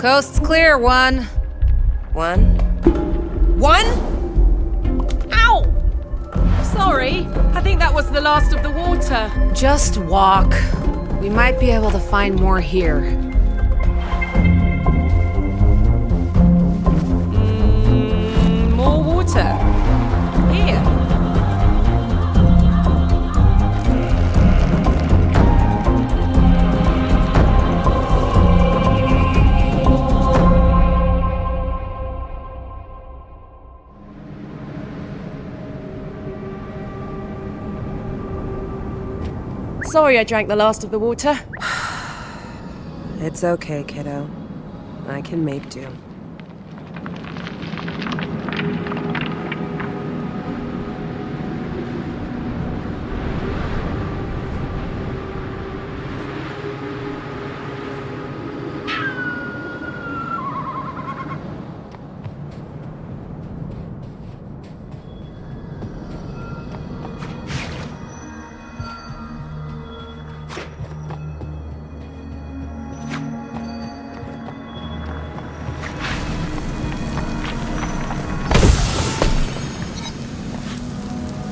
Coast's clear, one. One? One? Ow! Sorry, I think that was the last of the water. Just walk. We might be able to find more here. More water. Here. Sorry I drank the last of the water. It's okay, kiddo. I can make do.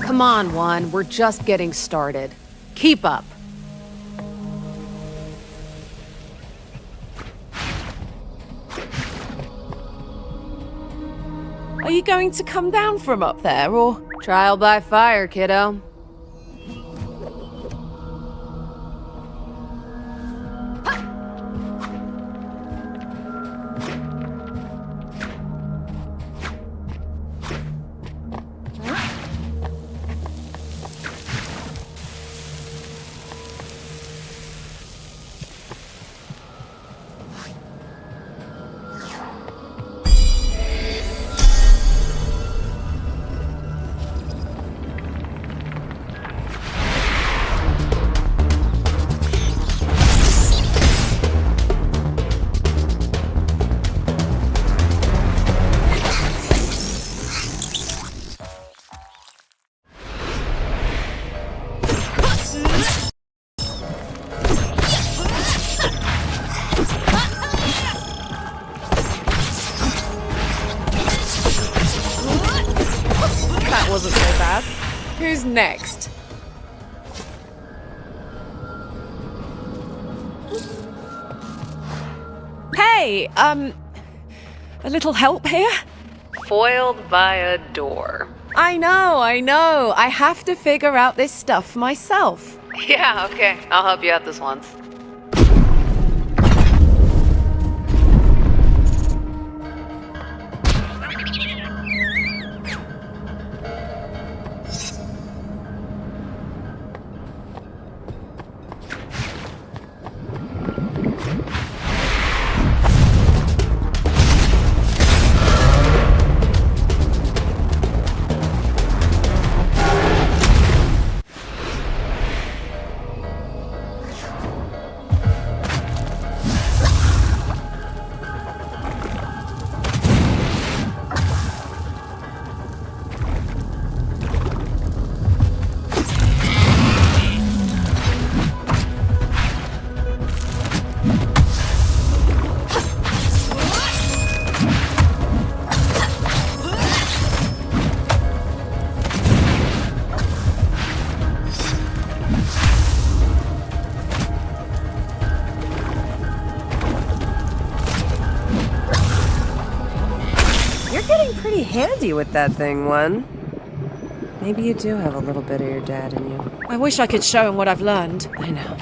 Come on, one. We're just getting started. Keep up. Are you going to come down from up there, or...? Trial by fire, kiddo. That wasn't so bad. Who's next? Hey, a little help here? Foiled by a door. I know. I have to figure out this stuff myself. Yeah, okay. I'll help you out this once. Pretty handy with that thing, one. Maybe you do have a little bit of your dad in you. I wish I could show him what I've learned. I know.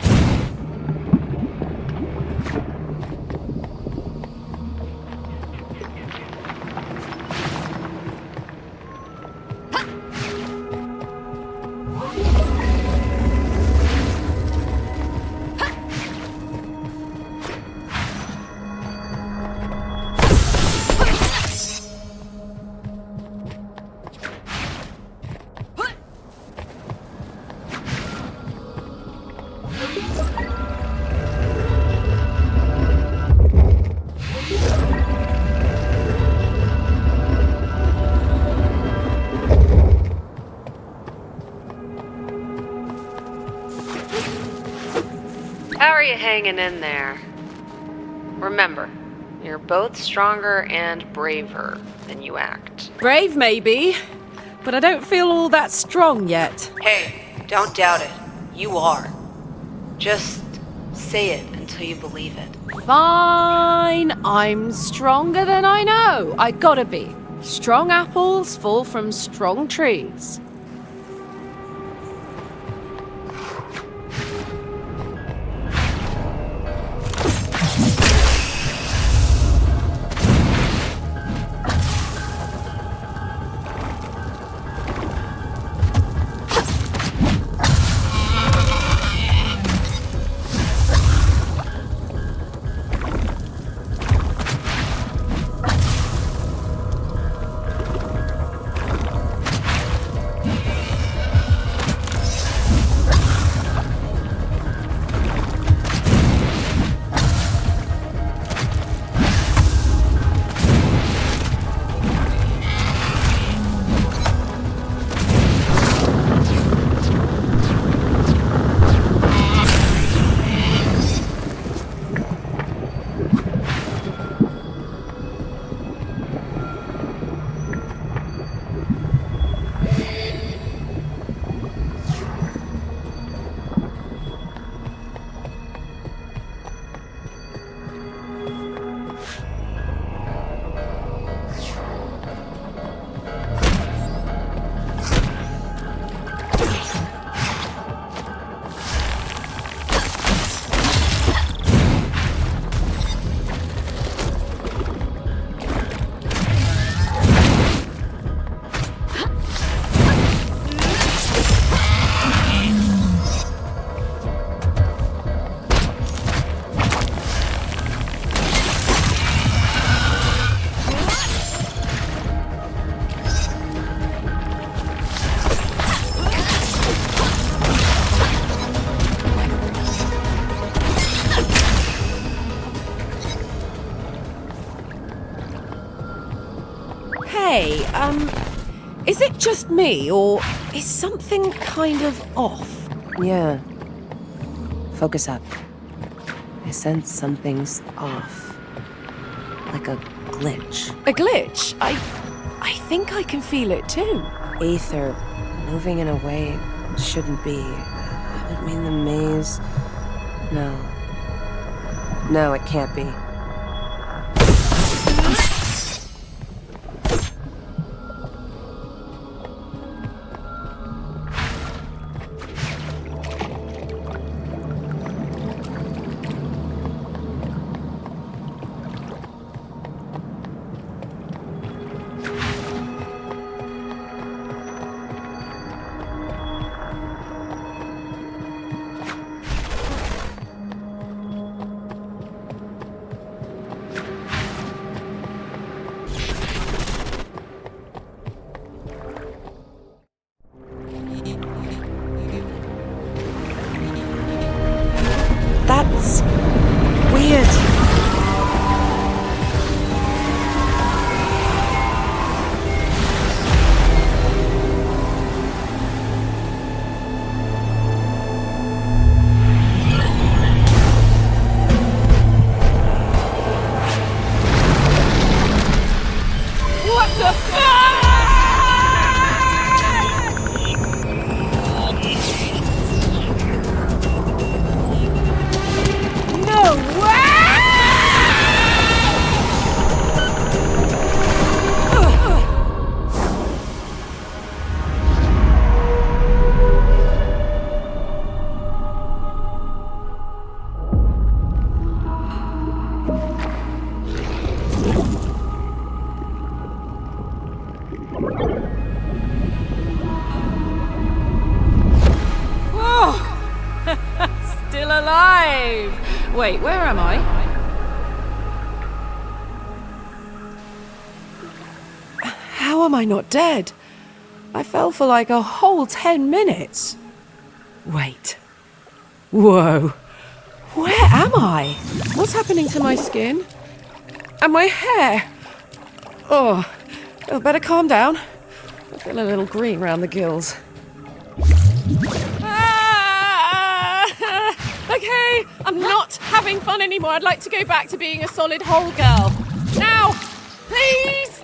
How are you hanging in there? Remember, you're you're both stronger and braver than you act. Brave, maybe, but I don't feel all that strong yet. Hey, don't doubt it. You are. Just say it until you believe it. Fine, I'm stronger than I know. I gotta be. Strong apples fall from strong trees. Hey, is it just me, or is something kind of off? Yeah. Focus up. I sense something's off. Like a glitch. A glitch? I think I can feel it too. Aether moving in a way it shouldn't be. I mean, the maze. No. No, it can't be. That's weird. What the fuck? No way! Still alive! Wait, where am I? How am I not dead? I fell for like a whole 10 minutes. Wait. Whoa. Where am I? What's happening to my skin? And my hair? Oh, I better calm down. I feel a little green round the gills. Okay, I'm not having fun anymore. I'd like to go back to being a solid whole girl. Please!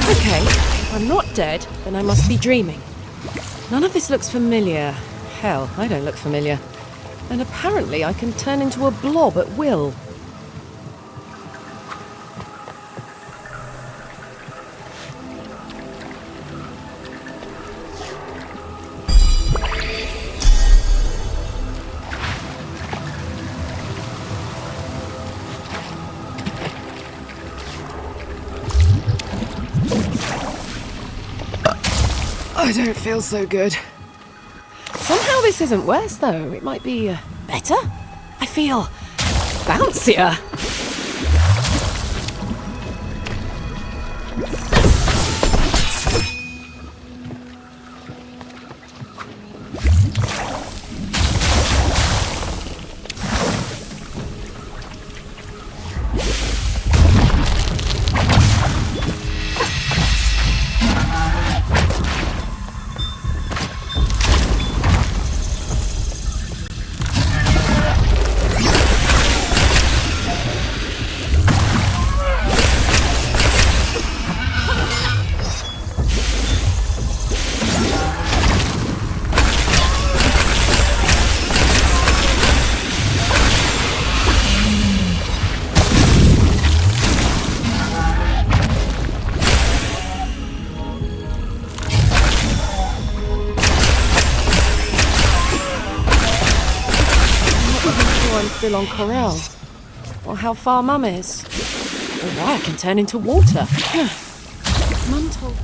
Okay, if I'm not dead, then I must be dreaming. None of this looks familiar. Hell, I don't look familiar. And apparently I can turn into a blob at will. I don't feel so good. Somehow this isn't worse, though. It might be better? I feel bouncier. I'm still on Corel, or how far Mum is, or why I can turn into water. Mum told...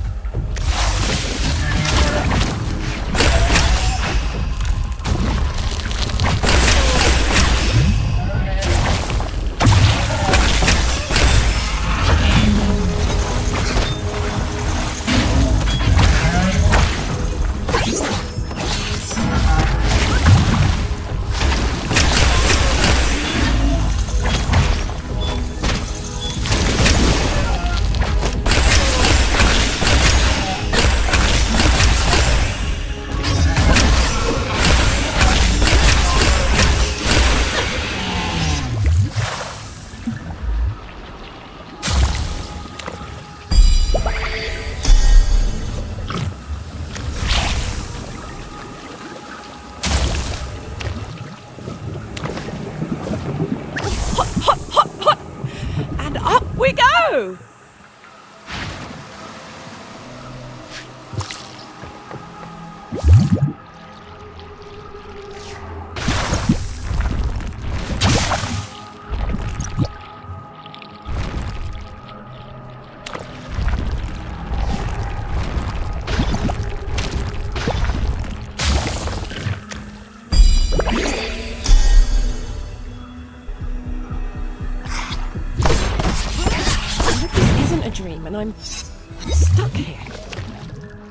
And up we go! A dream, and I'm stuck here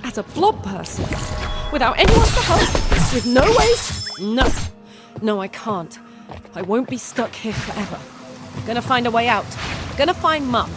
as a blob person without anyone to help, with no way. No, I can't. I won't be stuck here forever. I'm gonna find a way out. I'm gonna find Mum.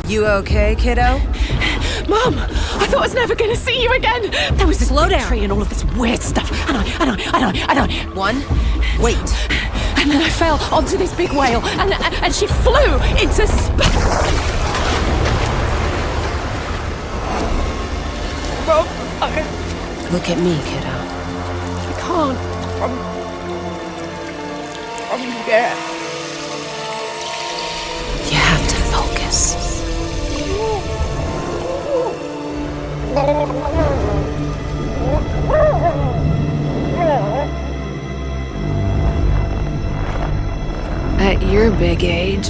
You okay, kiddo? Mum, I thought I was never going to see you again. There was this Slow big down. tree and all of this weird stuff. And I. One, wait. And then I fell onto this big whale, and she flew into space. Mum, I Look at me, kiddo. can't. From here. You have to focus. At your big age,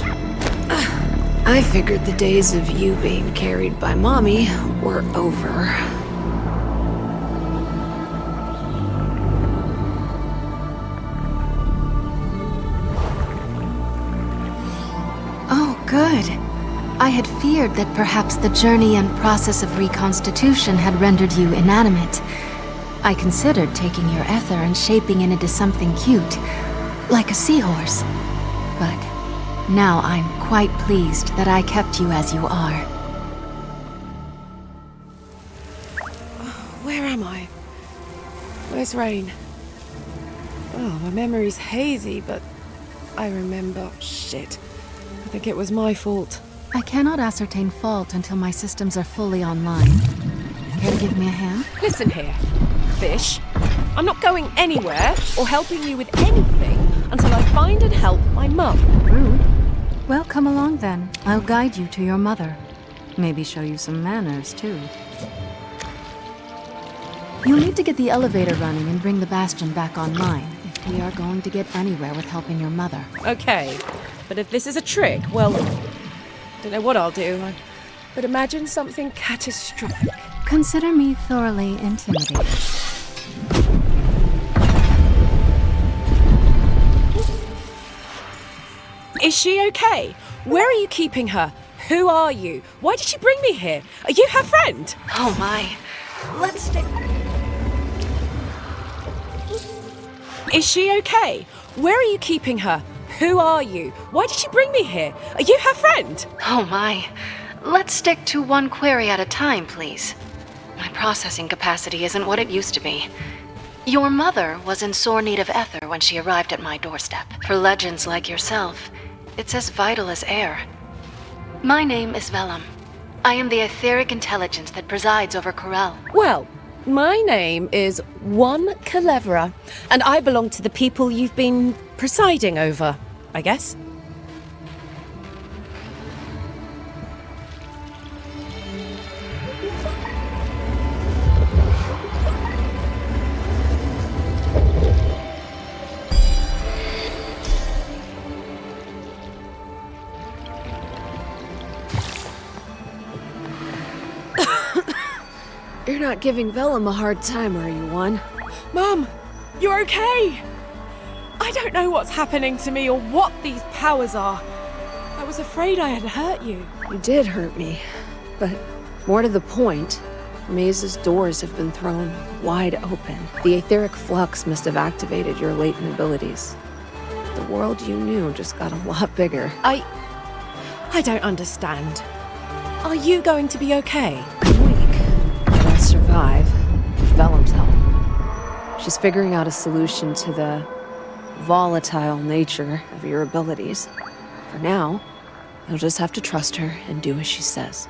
I figured the days of you being carried by Mommy were over. Oh, good. I had feared that perhaps the journey and process of reconstitution had rendered you inanimate. I considered taking your ether and shaping it into something cute, like a seahorse. But now I'm quite pleased that I kept you as you are. Where am I? Where's Rain? Oh, my memory's hazy, but I remember. Shit. I think it was my fault. I cannot ascertain fault until my systems are fully online. Care to give me a hand? Listen here, Fish. I'm not going anywhere or helping you with anything until I find and help my mum. Rude. Well, come along then. I'll guide you to your mother. Maybe show you some manners, too. You'll need to get the elevator running and bring the Bastion back online if we are going to get anywhere with helping your mother. Okay, but if this is a trick, well, don't know what I'll do. But imagine something catastrophic. Consider me thoroughly intimidated. Is she okay? Where are you keeping her? Who are you? Why did you bring me here? Are you her friend? Oh my. Let's stick. Is she okay? Where are you keeping her? Who are you? Why did you bring me here? Are you her friend? Oh my. Let's stick to one query at a time, please. My processing capacity isn't what it used to be. Your mother was in sore need of ether when she arrived at my doorstep. For legends like yourself, it's as vital as air. My name is Vellum. I am the etheric intelligence that presides over Corel. Well, my name is One Calevera, and I belong to the people you've been presiding over, I guess. You're not giving Vellum a hard time, are you, One? Mum, you're okay? I don't know what's happening to me or what these powers are. I was afraid I had hurt you. You did hurt me, but more to the point, Maze's doors have been thrown wide open. The etheric flux must have activated your latent abilities. The world you knew just got a lot bigger. I don't understand. Are you going to be okay? I'm weak. I'll survive with Vellum's help. She's figuring out a solution to the volatile nature of your abilities. For now, you'll just have to trust her and do as she says.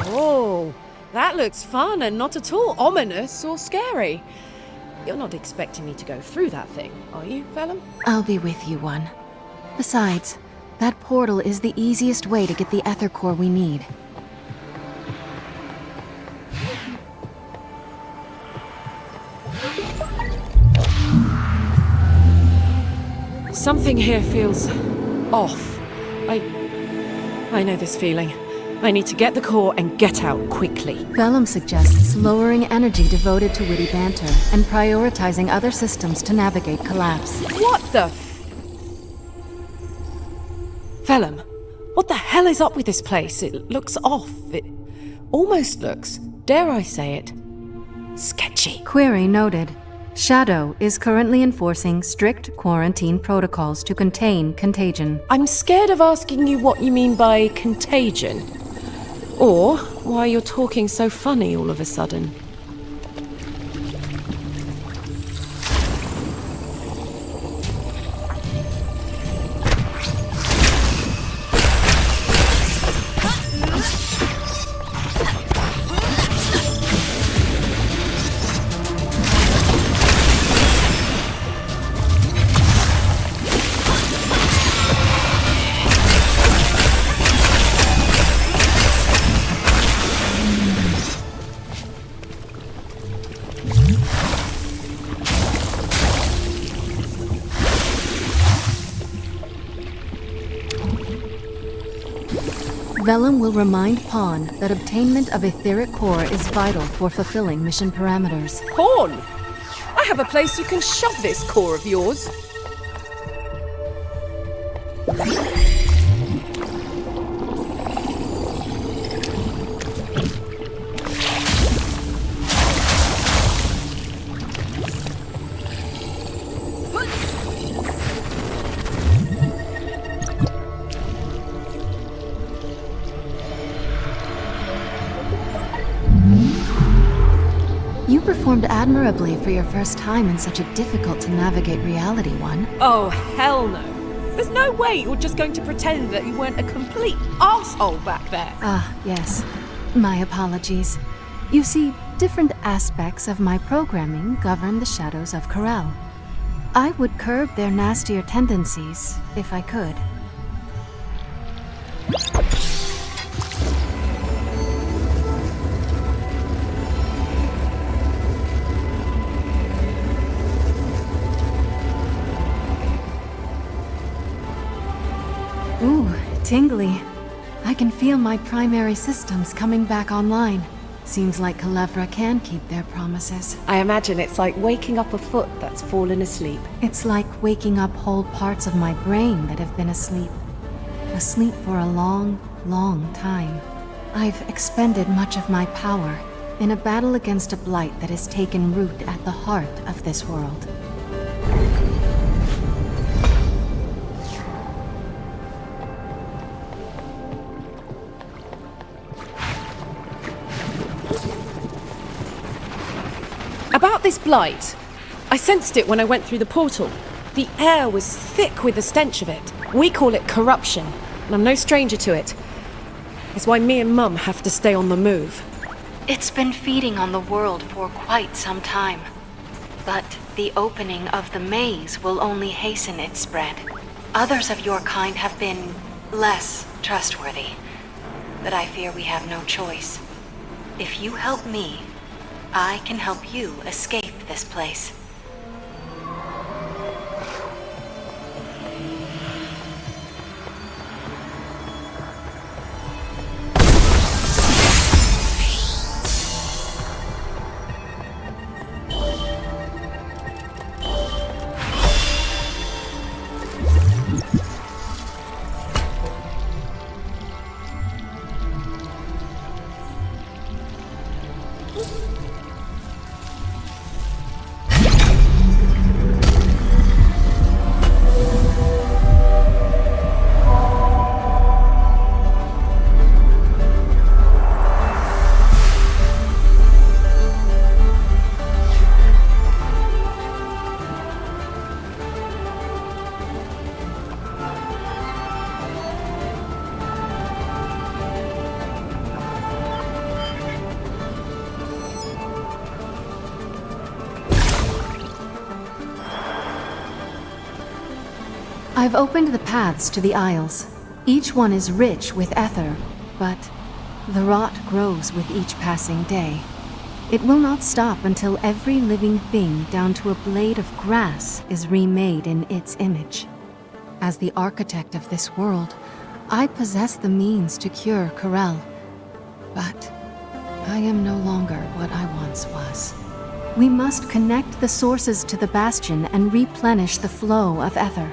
Oh, that looks fun and not at all ominous or scary. You're not expecting me to go through that thing, are you, Vellum? I'll be with you, One. Besides, that portal is the easiest way to get the ether core we need. Something here feels off. I know this feeling. I need to get the core and get out quickly. Vellum suggests lowering energy devoted to witty banter and prioritizing other systems to navigate collapse. What the Vellum, what the hell is up with this place? It looks off. It almost looks, dare I say it, sketchy. Query noted. Shadow is currently enforcing strict quarantine protocols to contain contagion. I'm scared of asking you what you mean by contagion. Or why you're talking so funny all of a sudden. Vellum will remind Pawn that obtainment of etheric core is vital for fulfilling mission parameters. Pawn! I have a place you can shove this core of yours. You performed admirably for your first time in such a difficult-to-navigate reality one. Oh, hell no. There's no way you're just going to pretend that you weren't a complete arsehole back there. Ah, yes. My apologies. You see, different aspects of my programming govern the shadows of Corel. I would curb their nastier tendencies if I could. Ooh, tingly. I can feel my primary systems coming back online. Seems like Kalevra can keep their promises. I imagine it's like waking up a foot that's fallen asleep. It's like waking up whole parts of my brain that have been asleep. Asleep for a long, long time. I've expended much of my power in a battle against a blight that has taken root at the heart of this world. About this blight, I sensed it when I went through the portal. The air was thick with the stench of it. We call it corruption, and I'm no stranger to it. It's why me and Mum have to stay on the move. It's been feeding on the world for quite some time. But the opening of the maze will only hasten its spread. Others of your kind have been less trustworthy. But I fear we have no choice. If you help me, I can help you escape this place. I've opened the paths to the Isles. Each one is rich with ether, but the rot grows with each passing day. It will not stop until every living thing down to a blade of grass is remade in its image. As the architect of this world, I possess the means to cure Corel. But I am no longer what I once was. We must connect the sources to the Bastion and replenish the flow of ether.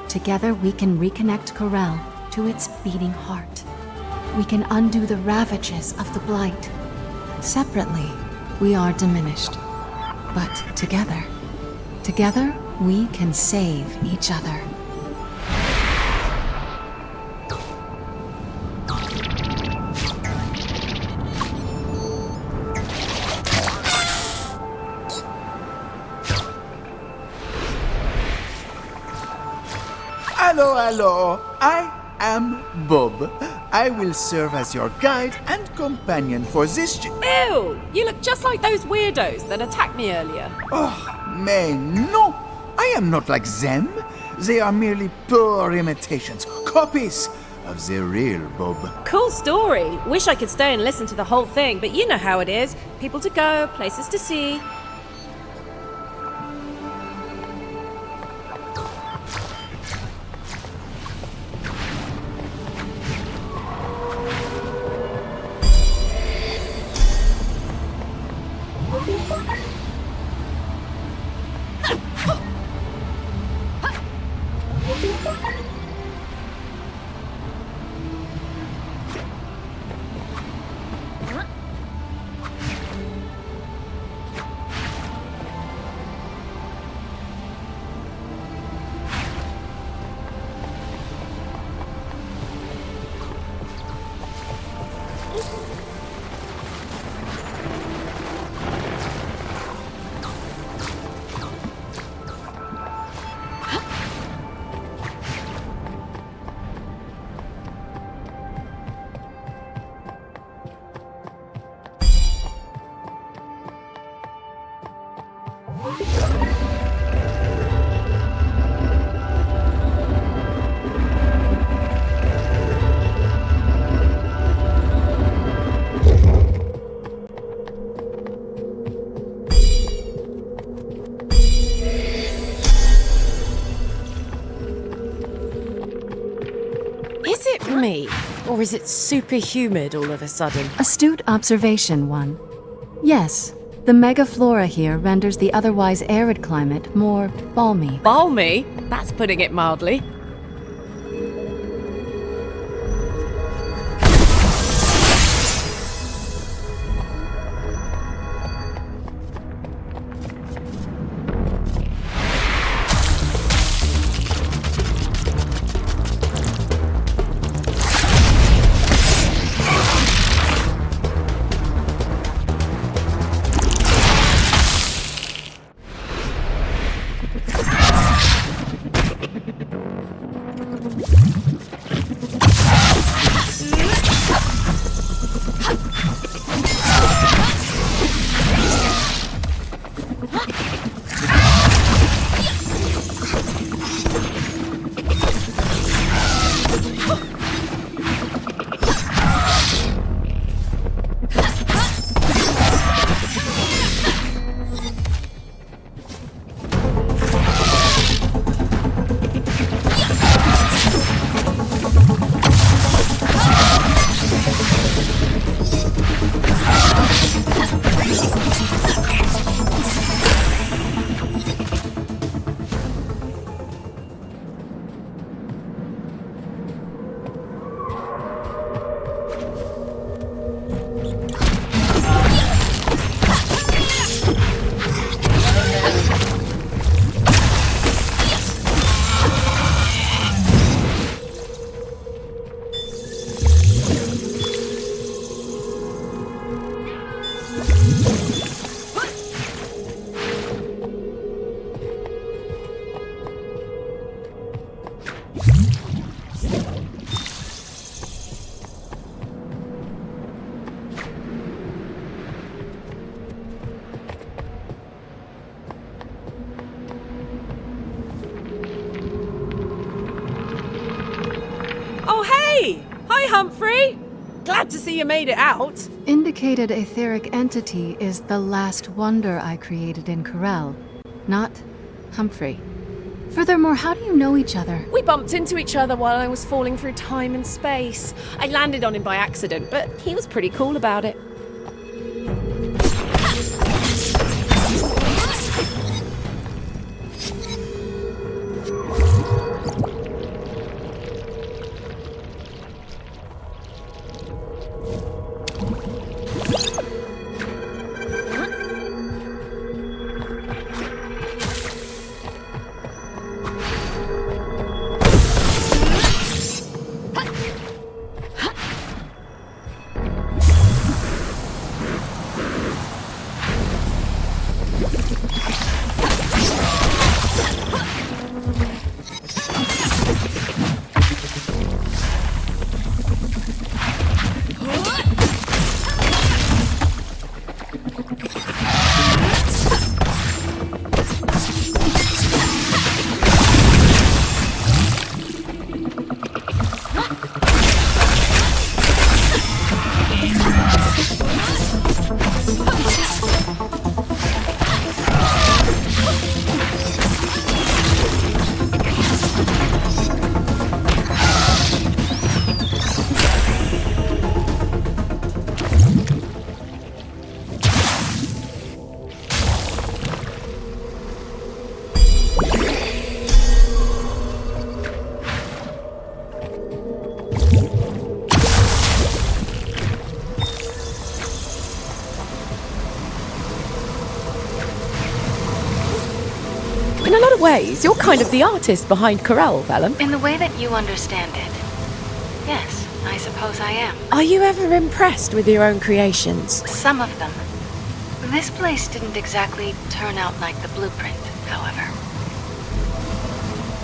Together we can reconnect Corel to its beating heart. We can undo the ravages of the Blight. Separately, we are diminished. But together we can save each other. Hello, I am Bob. I will serve as your guide and companion for this Ew! You look just like those weirdos that attacked me earlier. Oh, mais no! I am not like them. They are merely poor imitations, copies of the real Bob. Cool story. Wish I could stay and listen to the whole thing, but you know how it is. People to go, places to see. Is it me? Or is it super humid all of a sudden? Astute observation, one. Yes, the megaflora here renders the otherwise arid climate more balmy. Balmy? That's putting it mildly. Humphrey! Glad to see you made it out. Indicated etheric entity is the last wonder I created in Corel, not Humphrey. Furthermore, how do you know each other? We bumped into each other while I was falling through time and space. I landed on him by accident, but he was pretty cool about it. In a lot of ways, you're kind of the artist behind Corel, Vellum. In the way that you understand it. Yes, I suppose I am. Are you ever impressed with your own creations? Some of them. This place didn't exactly turn out like the blueprint, however.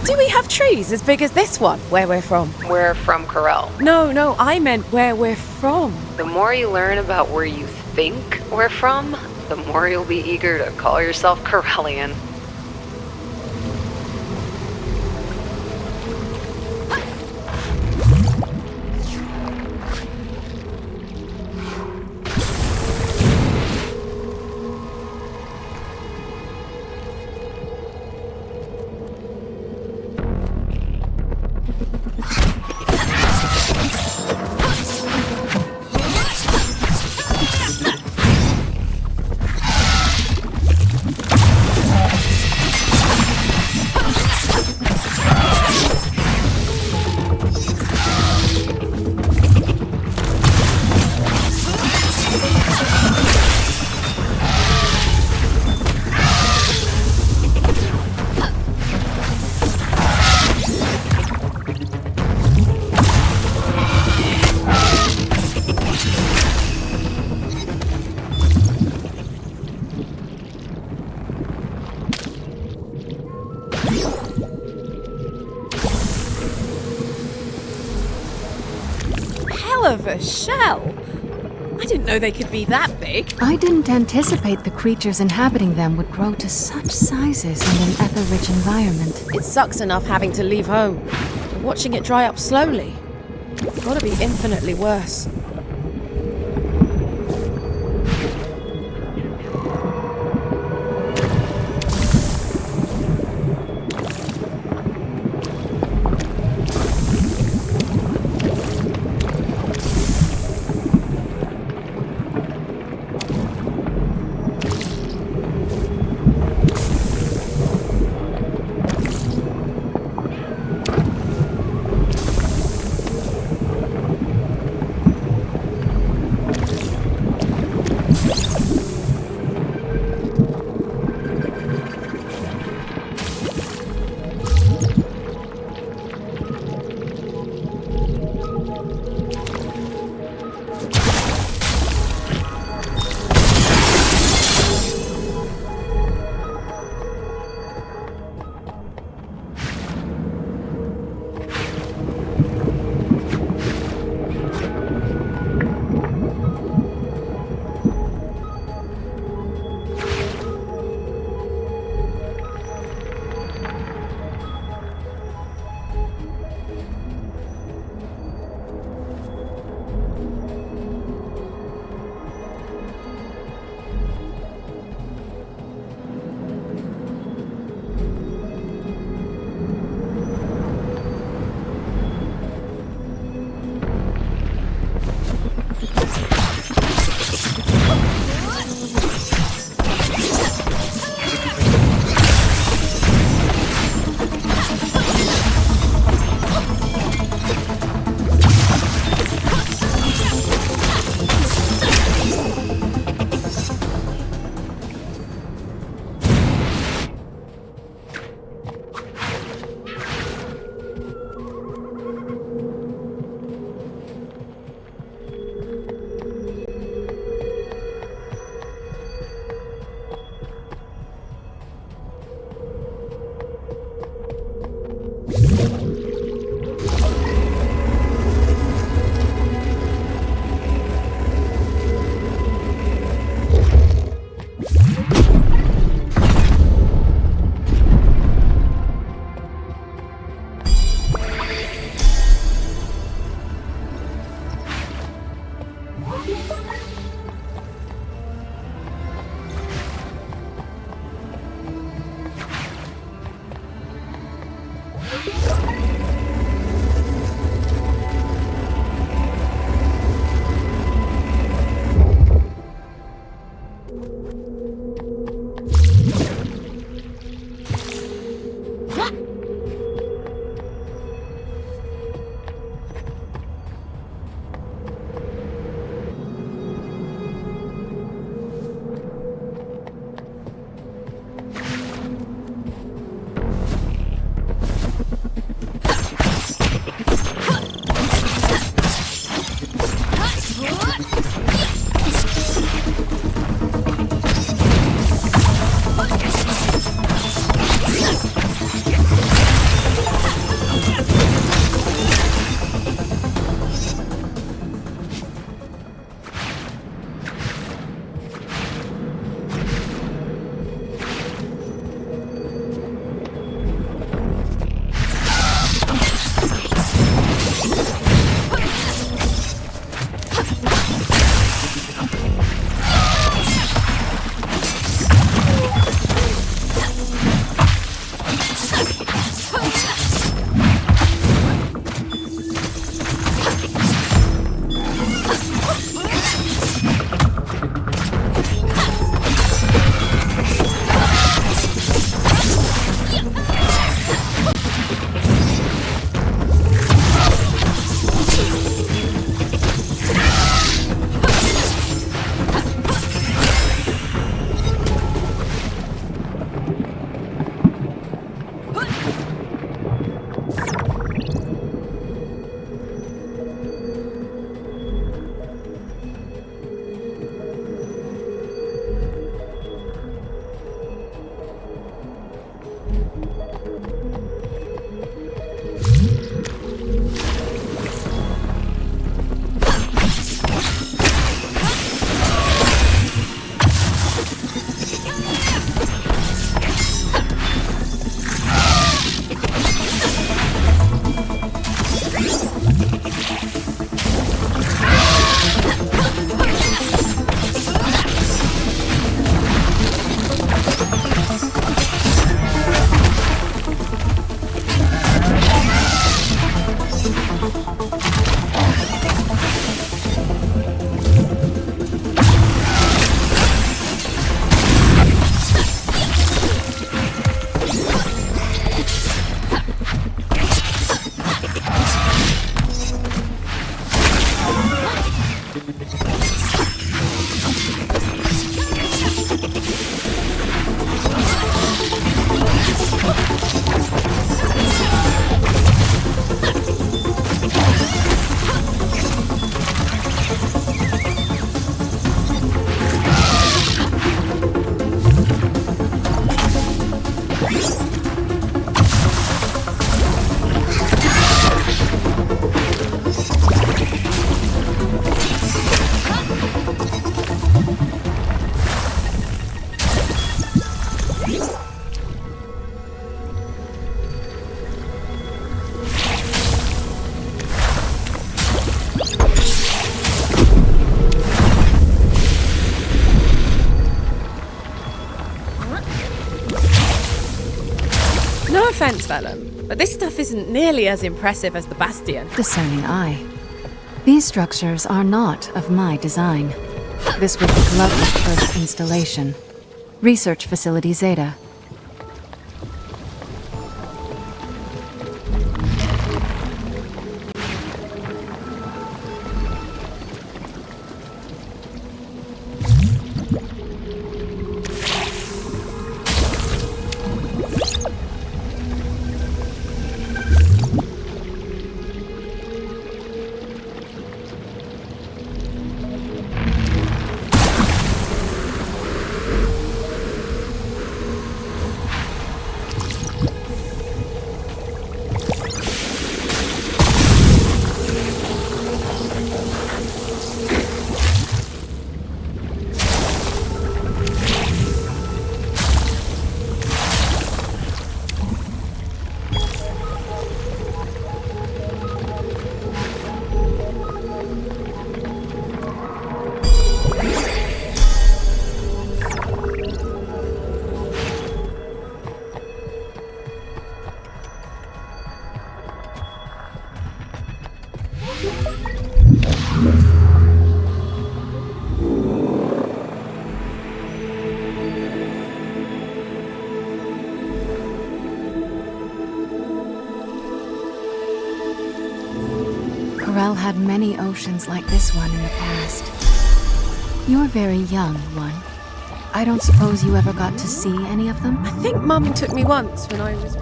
Do we have trees as big as this one, where we're from? We're from Corel. No, I meant where we're from. The more you learn about where you think we're from, the more you'll be eager to call yourself Corellian. Hell of a shell! I didn't know they could be that big. I didn't anticipate the creatures inhabiting them would grow to such sizes in an ether-rich environment. It sucks enough having to leave home. Watching it dry up slowly. It's gotta be infinitely worse. No offense, Vellum, but this stuff isn't nearly as impressive as the Bastion. Discerning eye. These structures are not of my design. This was the Collector's first installation. Research Facility Zeta. Argyle had many oceans like this one in the past. You're very young, one. I don't suppose you ever got to see any of them? I think Mum took me once when I was...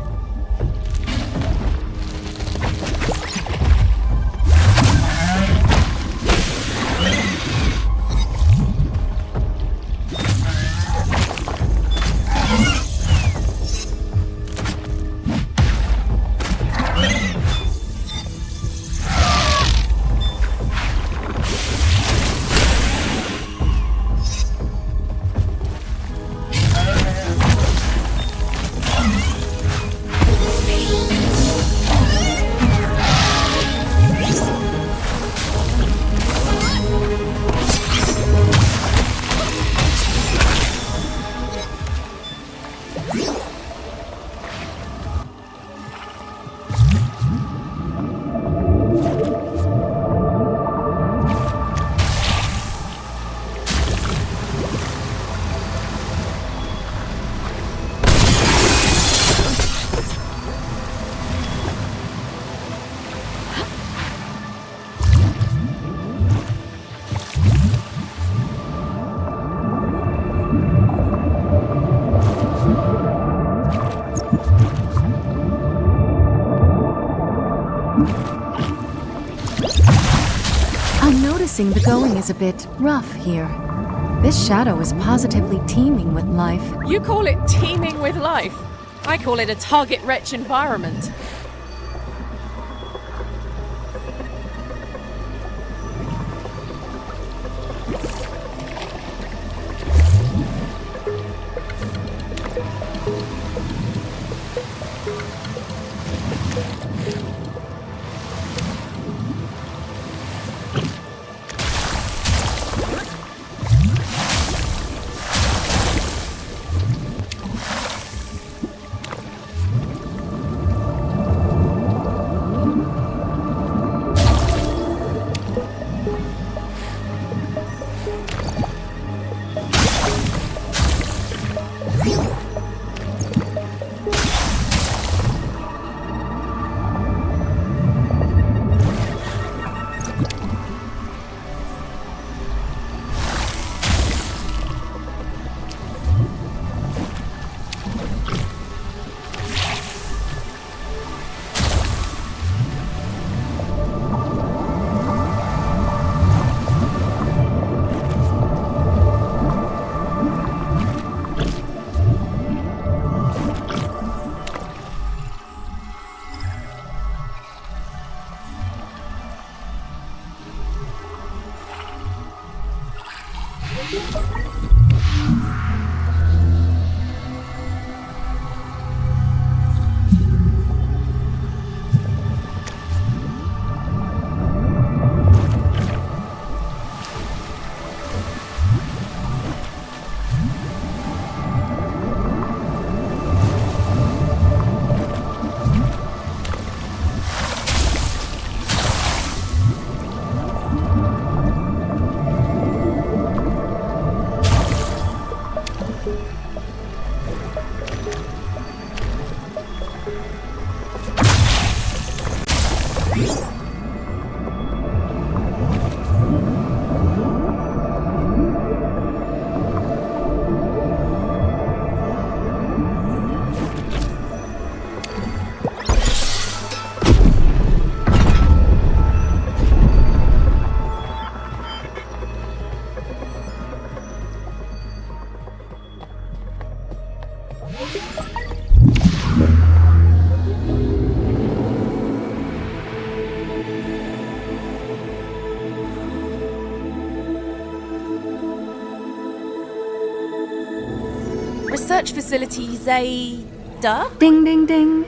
I'm noticing the going is a bit rough here. This shadow is positively teeming with life. You call it teeming with life. I call it a target-rich environment. Research facility Zeta? Ding, ding, ding.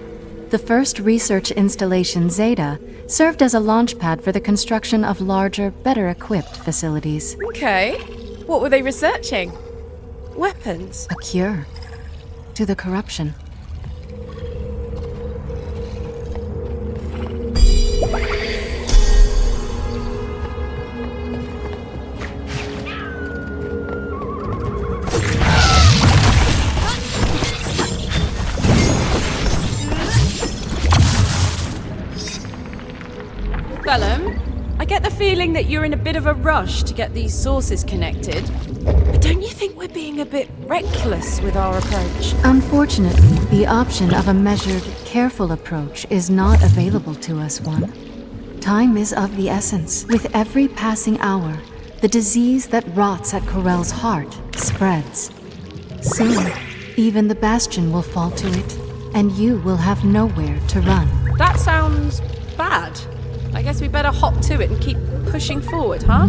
The first research installation, Zeta, served as a launchpad for the construction of larger, better equipped facilities. Okay. What were they researching? Weapons? A cure to the corruption. feeling that you're in a bit of a rush to get these sources connected. But don't you think we're being a bit reckless with our approach? Unfortunately, the option of a measured, careful approach is not available to us, One. Time is of the essence. With every passing hour, the disease that rots at Corell's heart spreads. Soon, even the Bastion will fall to it, and you will have nowhere to run. That sounds bad. I guess we better hop to it and keep pushing forward, huh?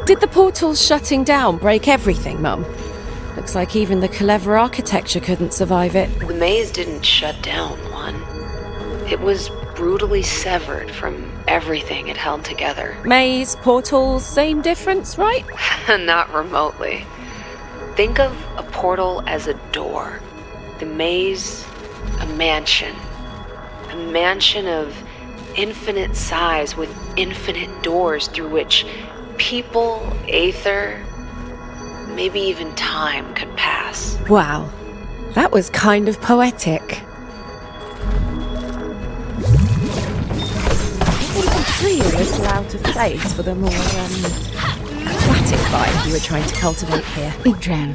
Did the portals shutting down break everything, Mum? Looks like even the clever architecture couldn't survive it. The maze didn't shut down, One. It was brutally severed from everything it held together. Maze, portals, same difference, right? Not remotely. Think of a portal as a door. The maze, a mansion. A mansion of infinite size with infinite doors through which people, aether, maybe even time could pass. Wow, that was kind of poetic. It would be a little out of place for the more aquatic vibe you were trying to cultivate here. Yggdraan.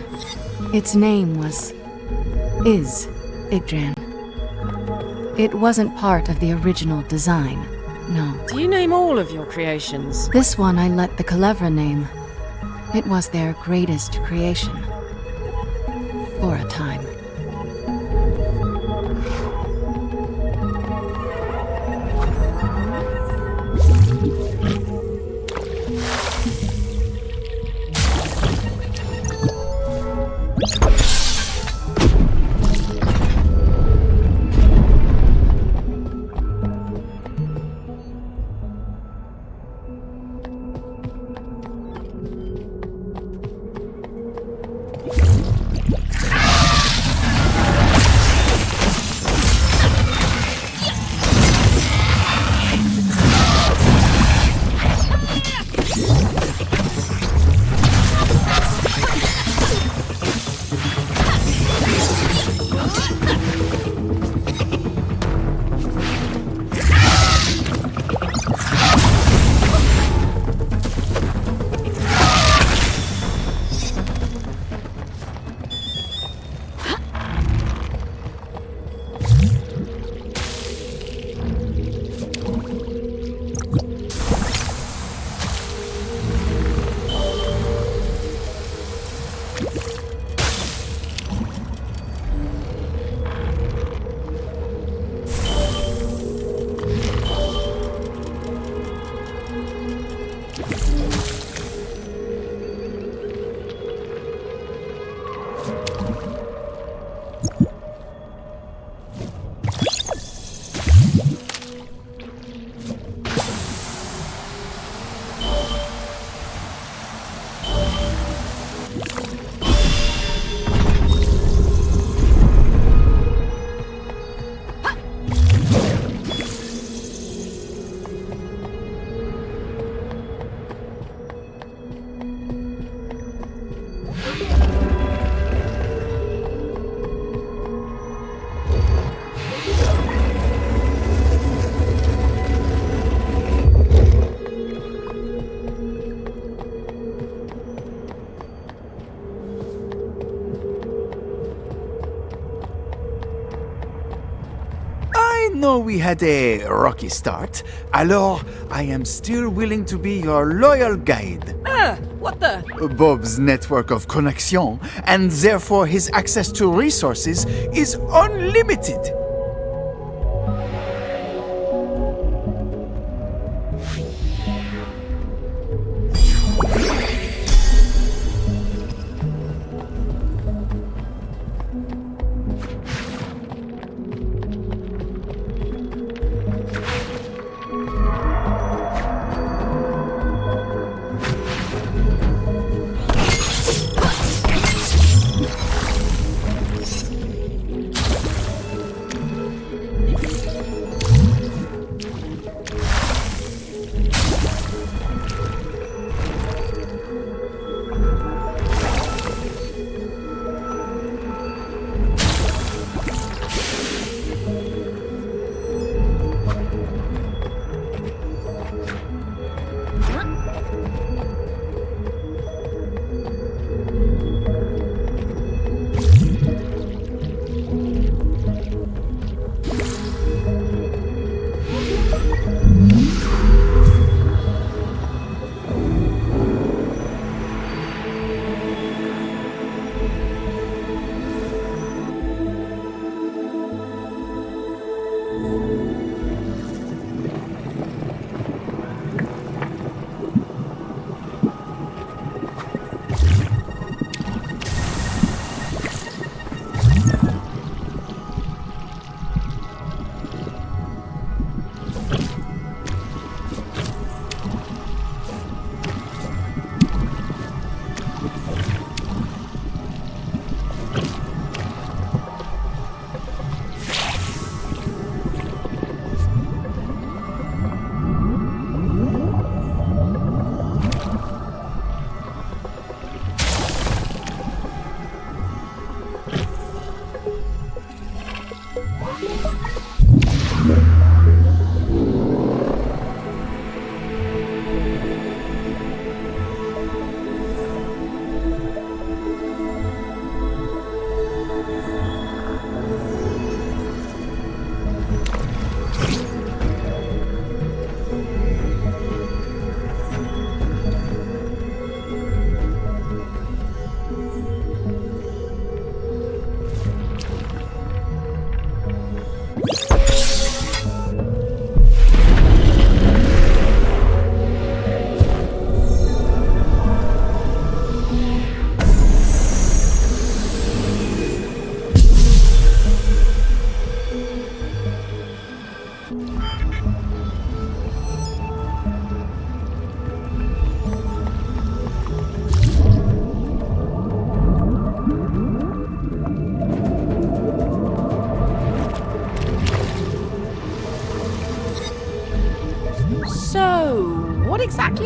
Its name is Yggdraan. It wasn't part of the original design. No. Do you name all of your creations? This one I let the Culebra name. It was their greatest creation. For a time. I know we had a rocky start, alors I am still willing to be your loyal guide. What the? Bob's network of connection, and therefore his access to resources, is unlimited.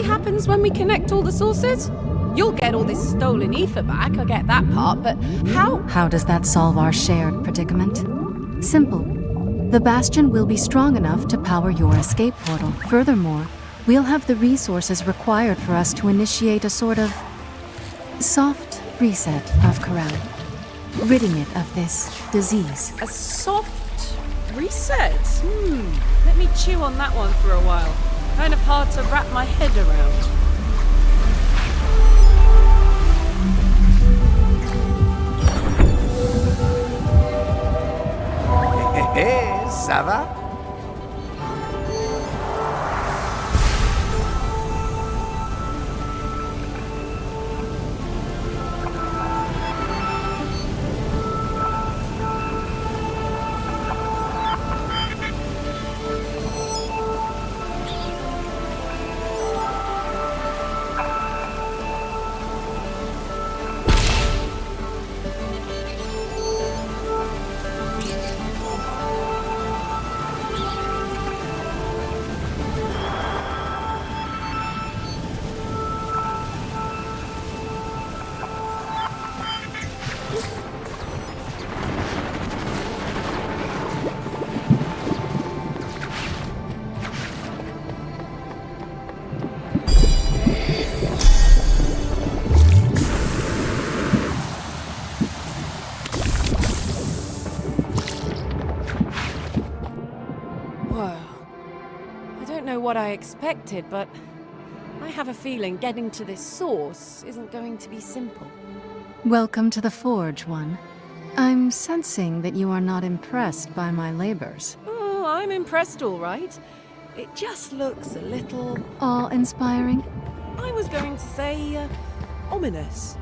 happens when we connect all the sources? You'll get all this stolen ether back, I get that part, but how? How does that solve our shared predicament? Simple. The Bastion will be strong enough to power your escape portal. Furthermore, we'll have the resources required for us to initiate a sort of soft reset of Corral, ridding it of this disease. A soft reset? Let me chew on that one for a while. Kind of hard to wrap my head around. Hey, ça va? What I expected, but I have a feeling getting to this source isn't going to be simple. Welcome to the Forge, One. I'm sensing that you are not impressed by my labors. Oh, I'm impressed, all right. It just looks a little... Awe-inspiring? I was going to say, ominous.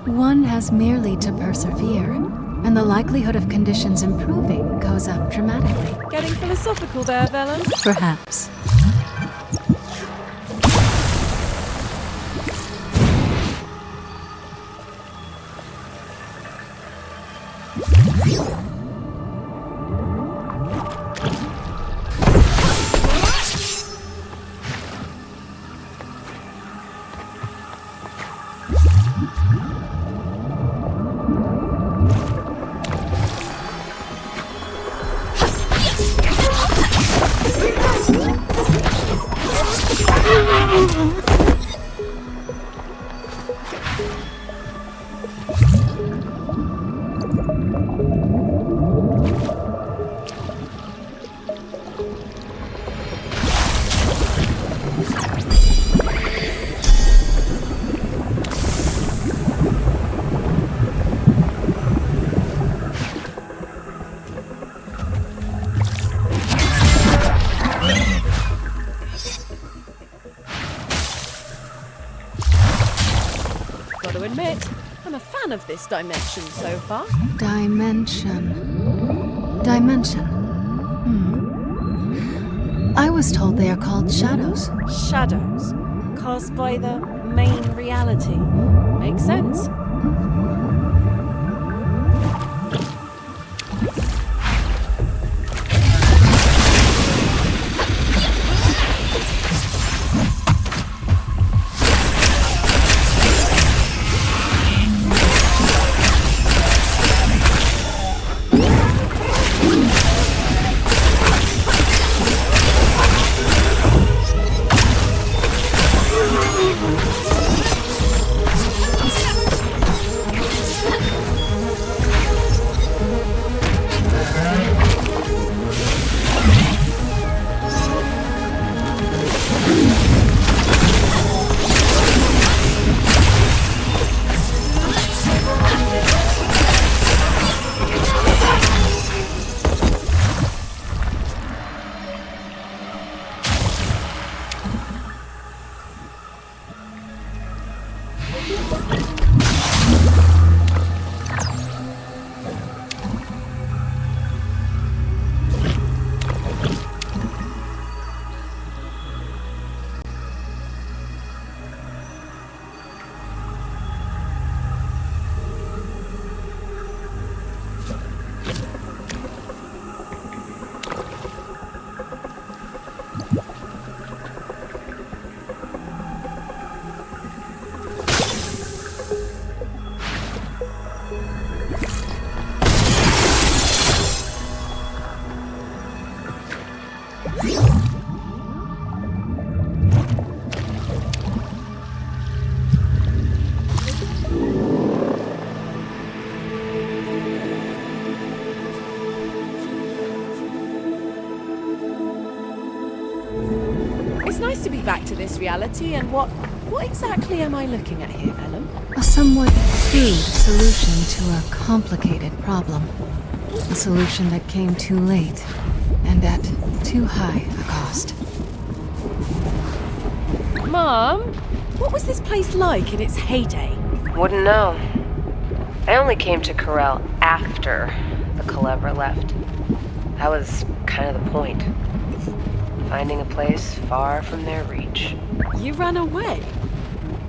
One has merely to persevere, and the likelihood of conditions improving goes up dramatically. Getting philosophical there, Vellum? Perhaps. Got to admit, I'm a fan of this dimension so far. Dimension. I was told they are called shadows. Shadows, cast by the main reality. Makes sense. It's nice to be back to this reality, and what exactly am I looking at here, Vellum? A somewhat crude solution to a complicated problem. A solution that came too late and at too high a cost. Mom, what was this place like in its heyday? Wouldn't know. I only came to Corel after the Culebra left. That was kind of the point. Finding a place far from their reach. You ran away?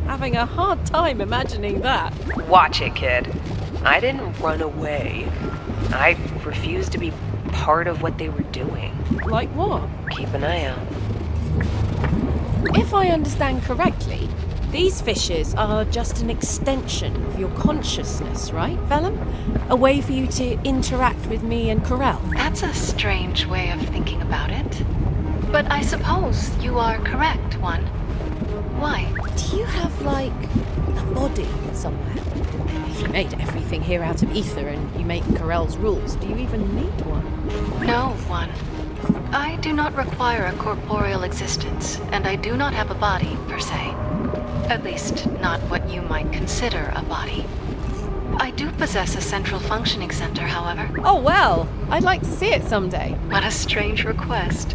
Having a hard time imagining that. Watch it, kid. I didn't run away. I refused to be part of what they were doing. Like what? Keep an eye out. If I understand correctly, these fishes are just an extension of your consciousness, right, Vellum? A way for you to interact with me and Corel. That's a strange way of thinking about it. But I suppose you are correct, one. Why? Do you have, like, a body somewhere? If you made everything here out of ether and you make Corel's rules, do you even need one? No, one. I do not require a corporeal existence, and I do not have a body, per se. At least, not what you might consider a body. I do possess a central functioning center, however. Oh, well, I'd like to see it someday. What a strange request.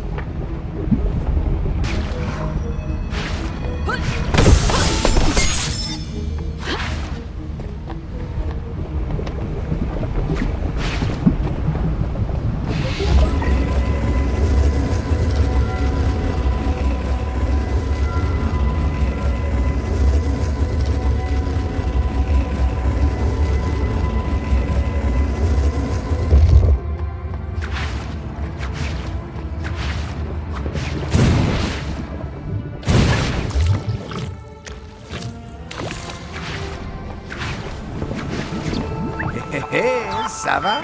Hey, ça va?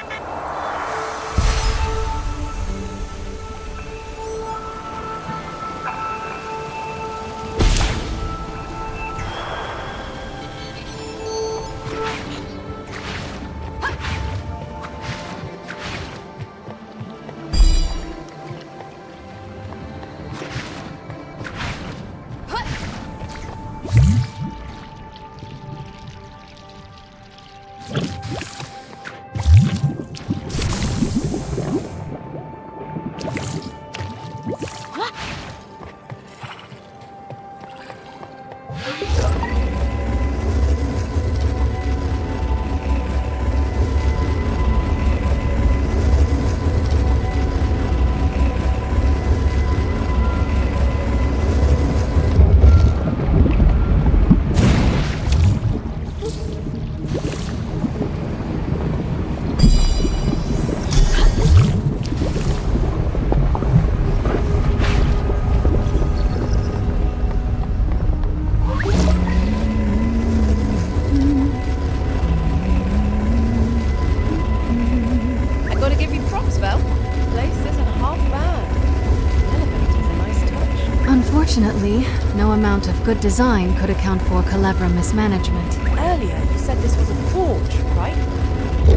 Unfortunately, no amount of good design could account for Calevra mismanagement. Earlier, you said this was a forge, right?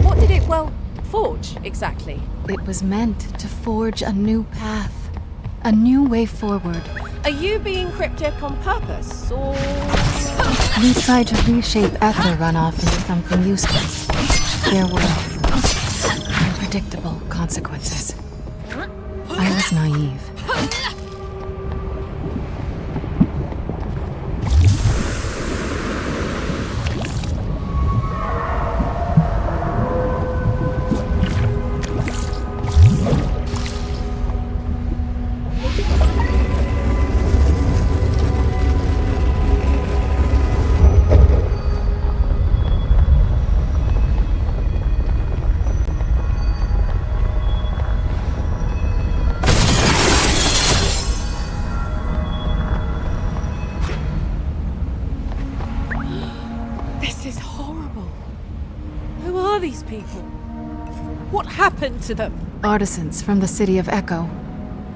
What did it, well, forge, exactly? It was meant to forge a new path, a new way forward. Are you being cryptic on purpose, or...? We tried to reshape ether runoff into something useful. There were unpredictable consequences. I was naive. This is horrible. Who are these people? What happened to them? Artisans from the city of Echo,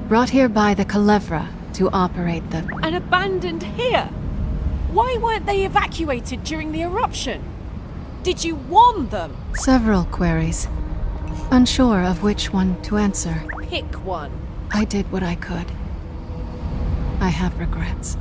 brought here by the Calevra to operate the... And abandoned here? Why weren't they evacuated during the eruption? Did you warn them? Several queries. Unsure of which one to answer. Pick one. I did what I could. I have regrets.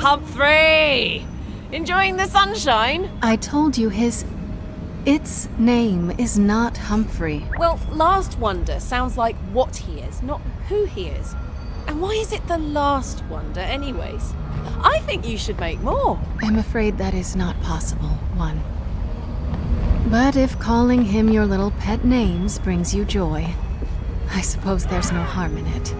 Humphrey! Enjoying the sunshine? I told you its name is not Humphrey. Well, Last Wonder sounds like what he is, not who he is. And why is it the Last Wonder, anyways? I think you should make more. I'm afraid that is not possible, one. But if calling him your little pet names brings you joy, I suppose there's no harm in it.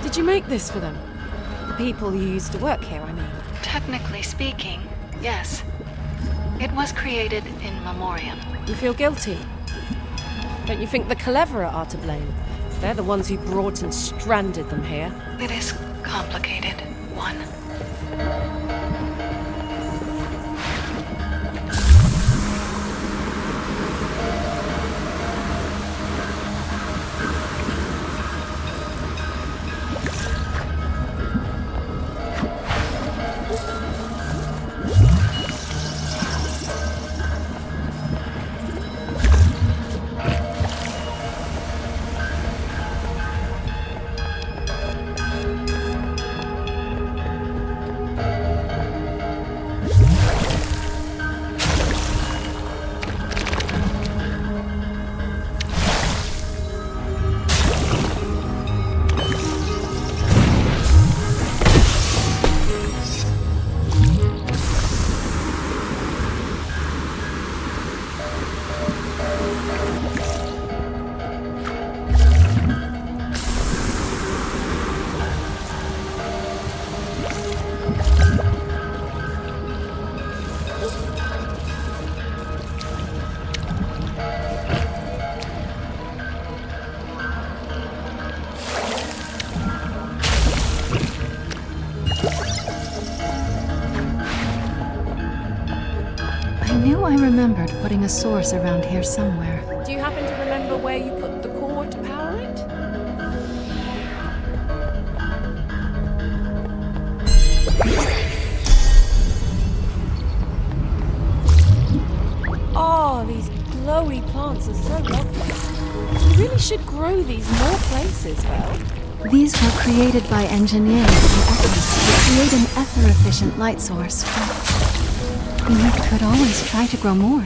Did you make this for them? people who used to work here, I mean. Technically speaking, yes. It was created in memoriam. You feel guilty? Don't you think the Cleverer are to blame? They're the ones who brought and stranded them here. It is complicated, one. I remembered putting a source around here somewhere. Do you happen to remember where you put the core to power it? Oh, these glowy plants are so lovely. You really should grow these more places, Vel. These were created by engineers and ethicists to create an ether-efficient light source. We could always try to grow more.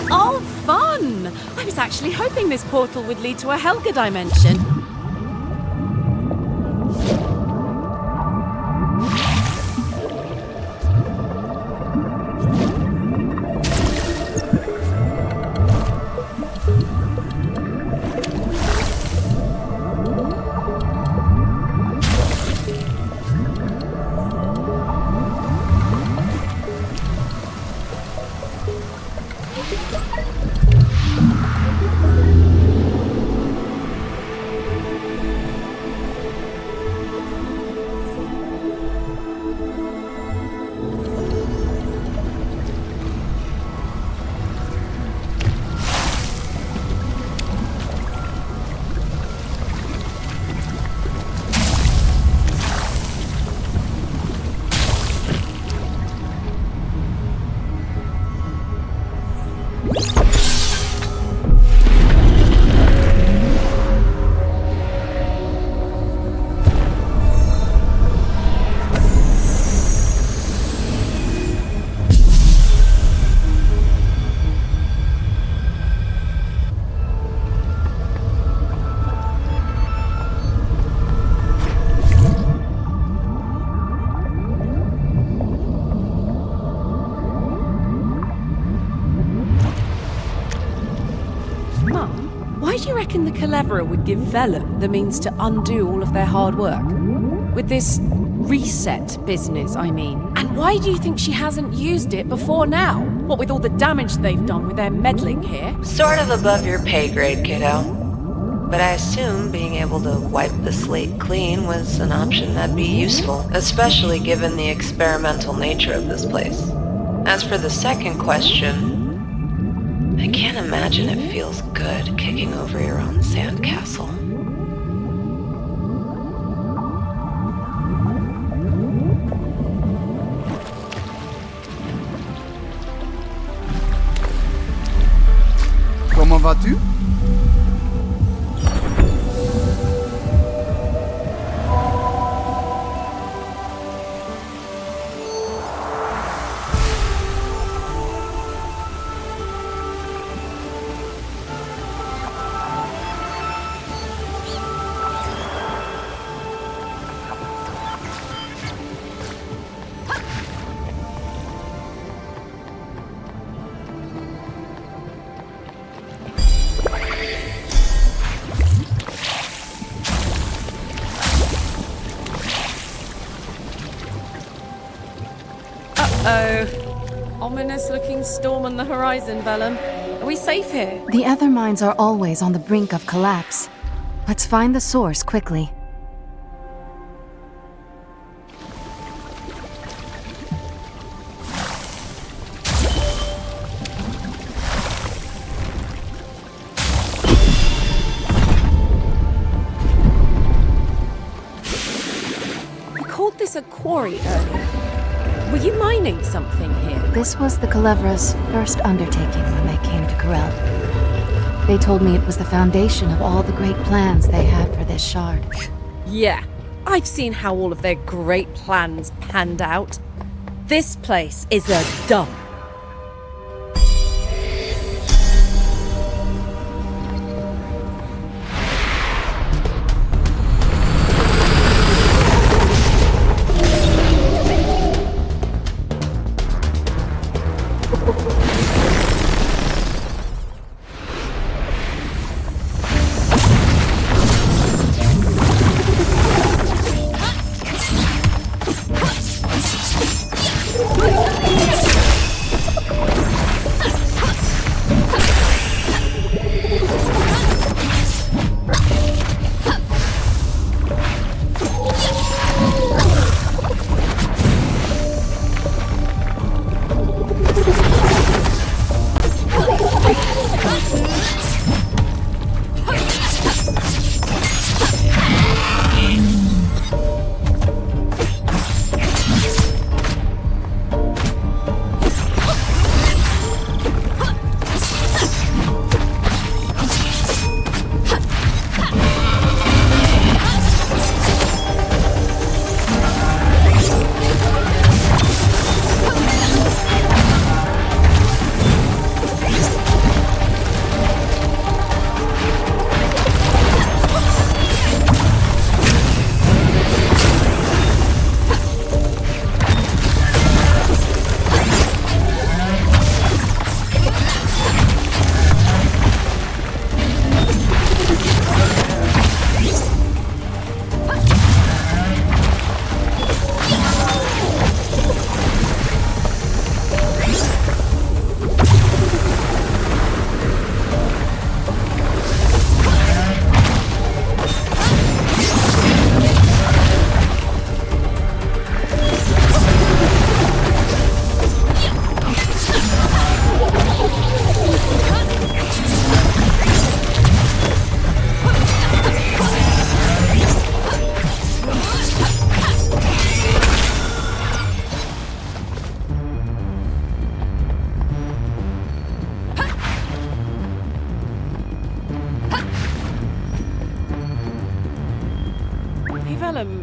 Oh, fun! I was actually hoping this portal would lead to a Helga dimension. Why do you reckon the Cleverer would give Vellum the means to undo all of their hard work? With this reset business, I mean. And why do you think she hasn't used it before now? What with all the damage they've done with their meddling here? Sort of above your pay grade, kiddo. But I assume being able to wipe the slate clean was an option that'd be useful, especially given the experimental nature of this place. As for the second question, I can't imagine it feels good kicking over your own sandcastle. Comment vas-tu? Uh-oh. Ominous-looking storm on the horizon, Vellum. Are we safe here? The ether mines are always on the brink of collapse. Let's find the source quickly. We called this a quarry earlier. Were you mining something here? This was the Culevra's first undertaking when they came to Corel. They told me it was the foundation of all the great plans they had for this shard. Yeah, I've seen how all of their great plans panned out. This place is a dump.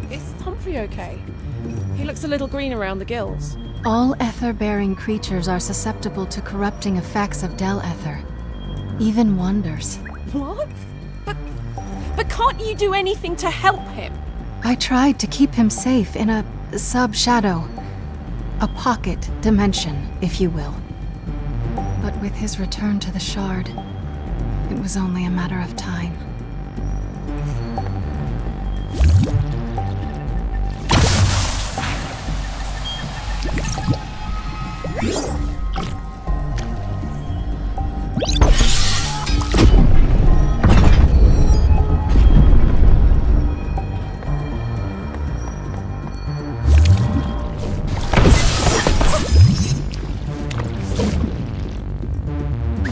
Is Humphrey okay? He looks a little green around the gills. All ether-bearing creatures are susceptible to corrupting effects of Del Ether. Even wonders. What? But can't you do anything to help him? I tried to keep him safe in a sub-shadow. A pocket dimension, if you will. But with his return to the shard, it was only a matter of time.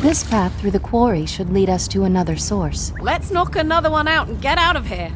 This path through the quarry should lead us to another source. Let's knock another one out and get out of here.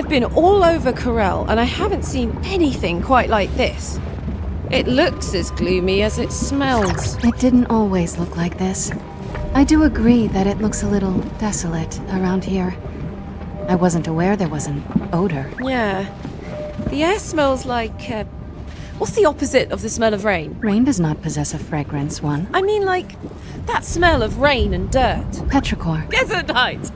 I've been all over Corel, and I haven't seen anything quite like this. It looks as gloomy as it smells. It didn't always look like this. I do agree that it looks a little desolate around here. I wasn't aware there was an odor. Yeah. The air smells like, what's the opposite of the smell of rain? Rain does not possess a fragrance, one. I mean, like, that smell of rain and dirt. Petrichor. Gesundheit!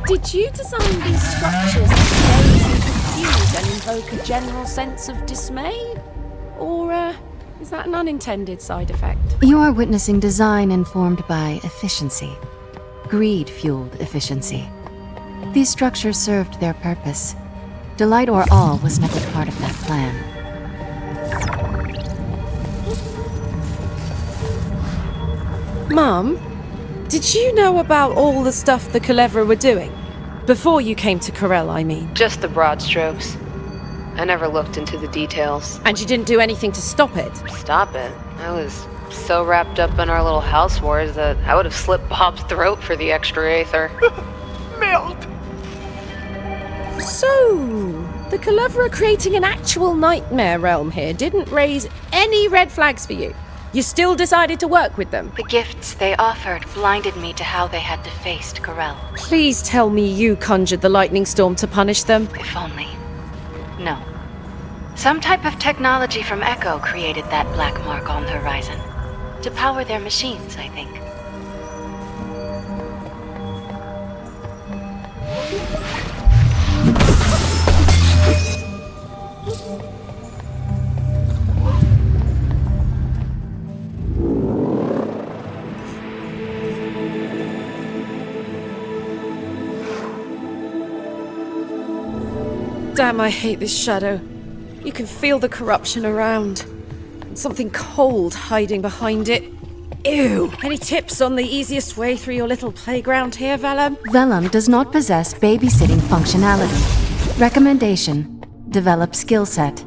Did you design these structures to daze and confuse and invoke a general sense of dismay? Or, is that an unintended side effect? You are witnessing design informed by efficiency. Greed-fueled efficiency. These structures served their purpose. Delight or all was never part of that plan. Mum, did you know about all the stuff the Culebra were doing? Before you came to Corel, I mean. Just the broad strokes. I never looked into the details. And you didn't do anything to stop it? Stop it. I was so wrapped up in our little house wars that I would have slit Bob's throat for the extra aether. Melt! So, the Culebra creating an actual nightmare realm here didn't raise any red flags for you. You still decided to work with them. The gifts they offered blinded me to how they had defaced Corel. Please tell me you conjured the lightning storm to punish them. If only. No. Some type of technology from Echo created that black mark on the horizon. To power their machines, I think. Damn, I hate this shadow. You can feel the corruption around. And something cold hiding behind it. Ew. Any tips on the easiest way through your little playground here, Vellum? Vellum does not possess babysitting functionality. Recommendation: develop skill set.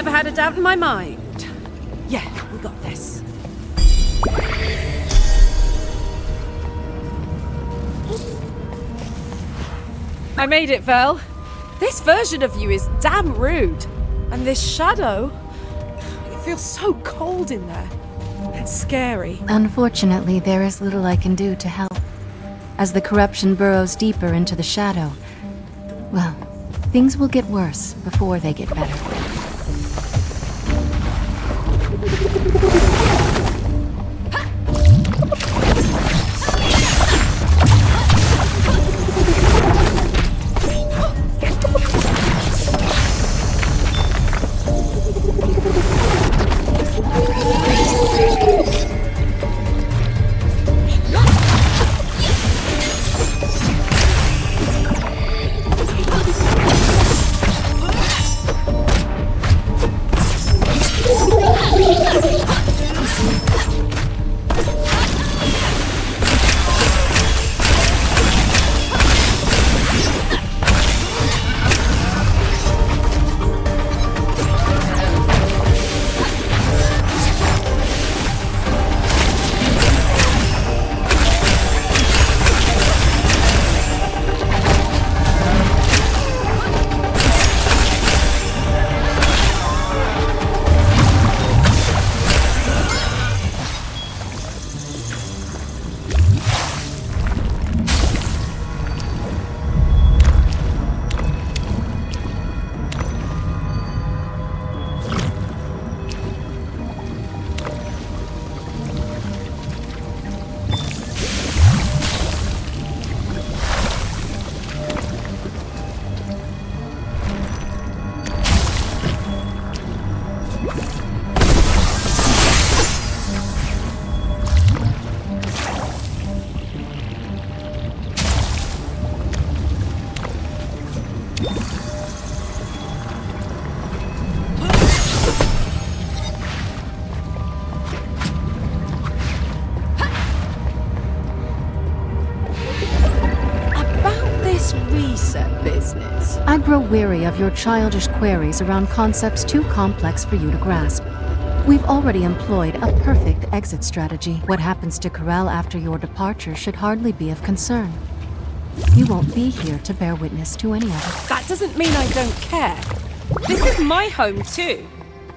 Never had a doubt in my mind. Yeah, we got this. I made it, Vel. This version of you is damn rude. And this shadow, it feels so cold in there. And scary. Unfortunately, there is little I can do to help. As the corruption burrows deeper into the shadow, well, things will get worse before they get better. I grow weary of your childish queries around concepts too complex for you to grasp. We've already employed a perfect exit strategy. What happens to Corel after your departure should hardly be of concern. You won't be here to bear witness to any of it. That doesn't mean I don't care. This is my home too.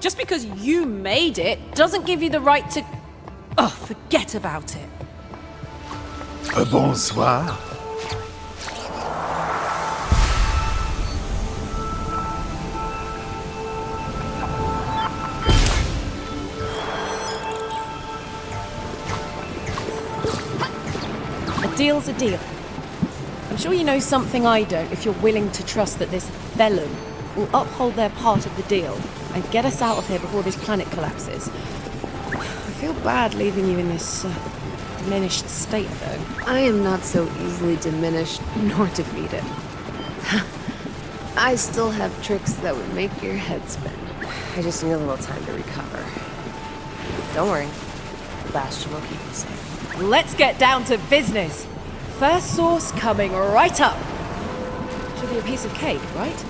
Just because you made it doesn't give you the right to... Oh, forget about it. Bonsoir. A deal's a deal. I'm sure you know something I don't if you're willing to trust that this Vellum will uphold their part of the deal and get us out of here before this planet collapses. I feel bad leaving you in this diminished state, though. I am not so easily diminished nor defeated. I still have tricks that would make your head spin. I just need a little time to recover. Don't worry. Bastion will keep you safe. Let's get down to business. First source coming right up. Should be a piece of cake, right?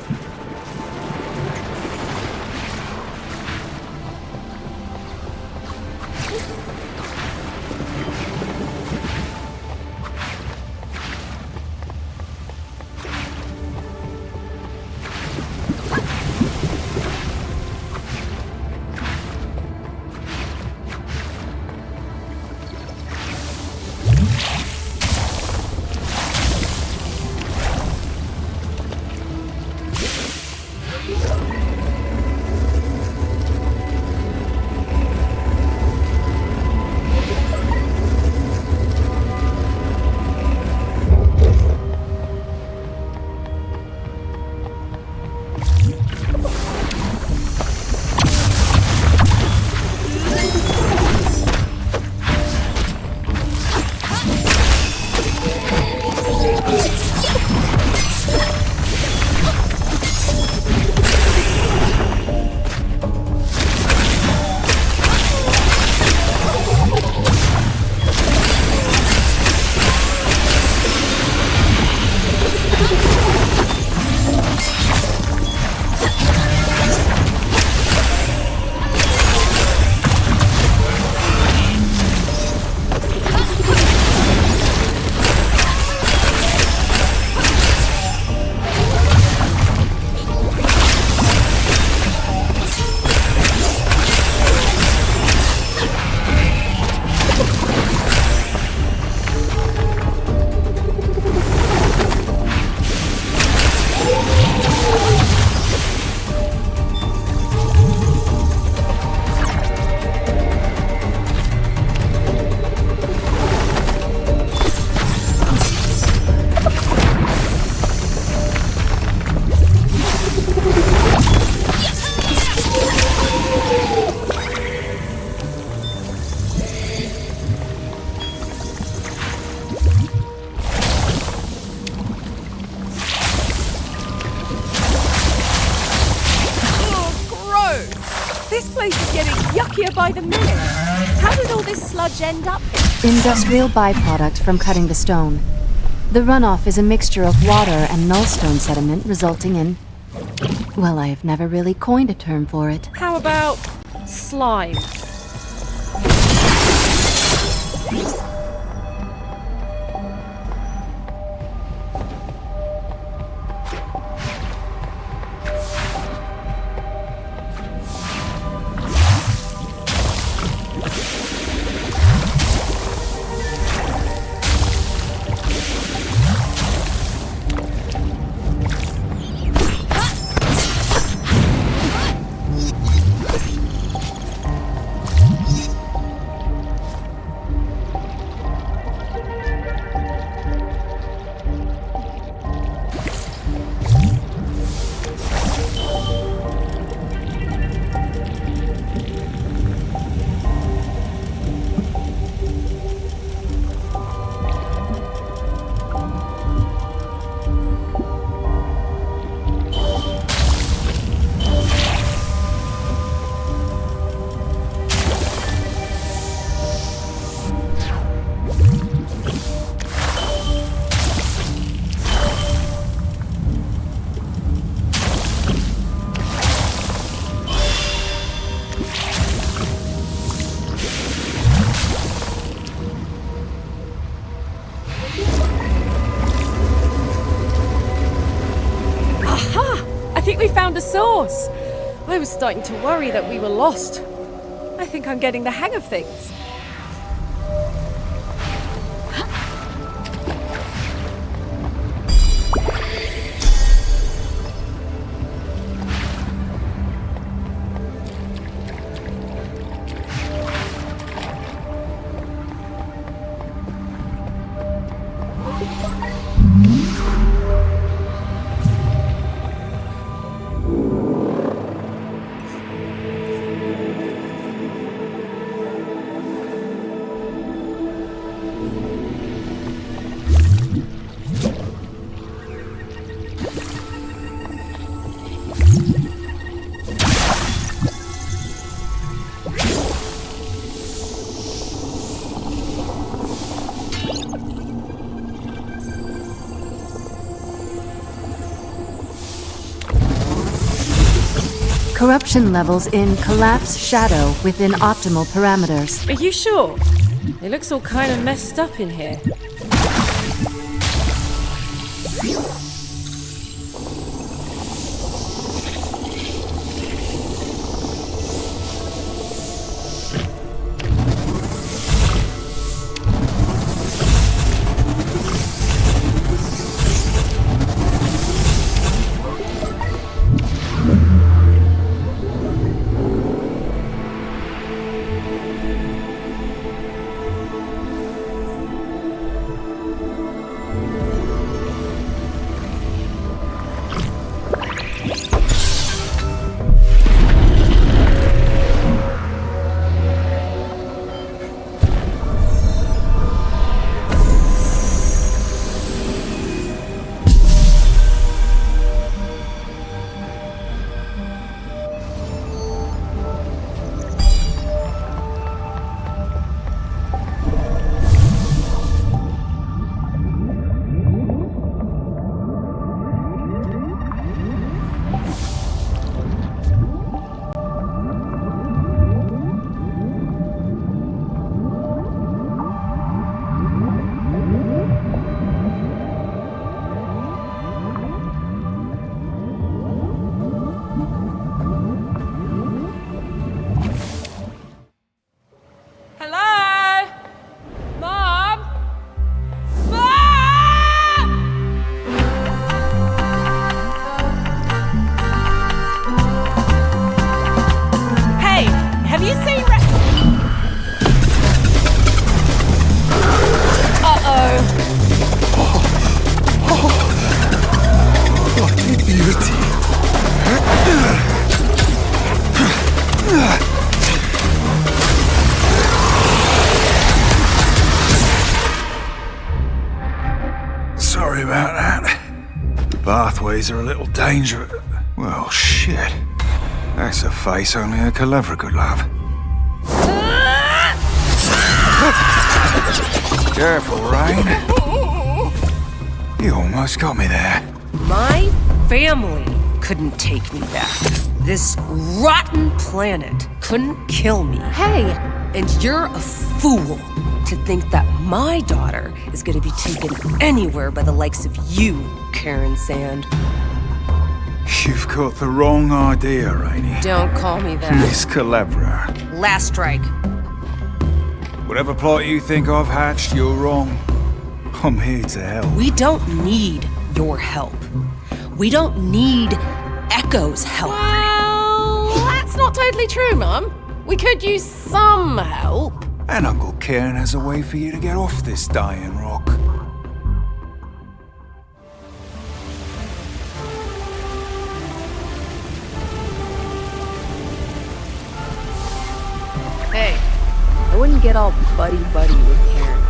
This place is getting yuckier by the minute. How did all this sludge end up here? Industrial byproduct from cutting the stone. The runoff is a mixture of water and nullstone sediment resulting in... Well, I have never really coined a term for it. How about slime? I think we found a source. I was starting to worry that we were lost. I think I'm getting the hang of things. Corruption levels in collapse shadow within optimal parameters. Are you sure? It looks all kind of messed up in here. Sorry about that. The pathways are a little dangerous. Well, shit. That's a face only a Calevra could love. Careful, Rain. You almost got me there. My family couldn't take me back. This rotten planet couldn't kill me. Hey! And you're a fool to think that my daughter is gonna be taken anywhere by the likes of you, Karen Sand. You've got the wrong idea, Rainey. Don't call me that. Miss Calevra. Last strike. Whatever plot you think I've hatched, you're wrong. I'm here to help. We don't need your help. We don't need Echo's help. Well, that's not totally true, Mum. We could use some help. And Uncle Ken has a way for you to get off this dying rock. Hey, I wouldn't get all buddy-buddy with Karen.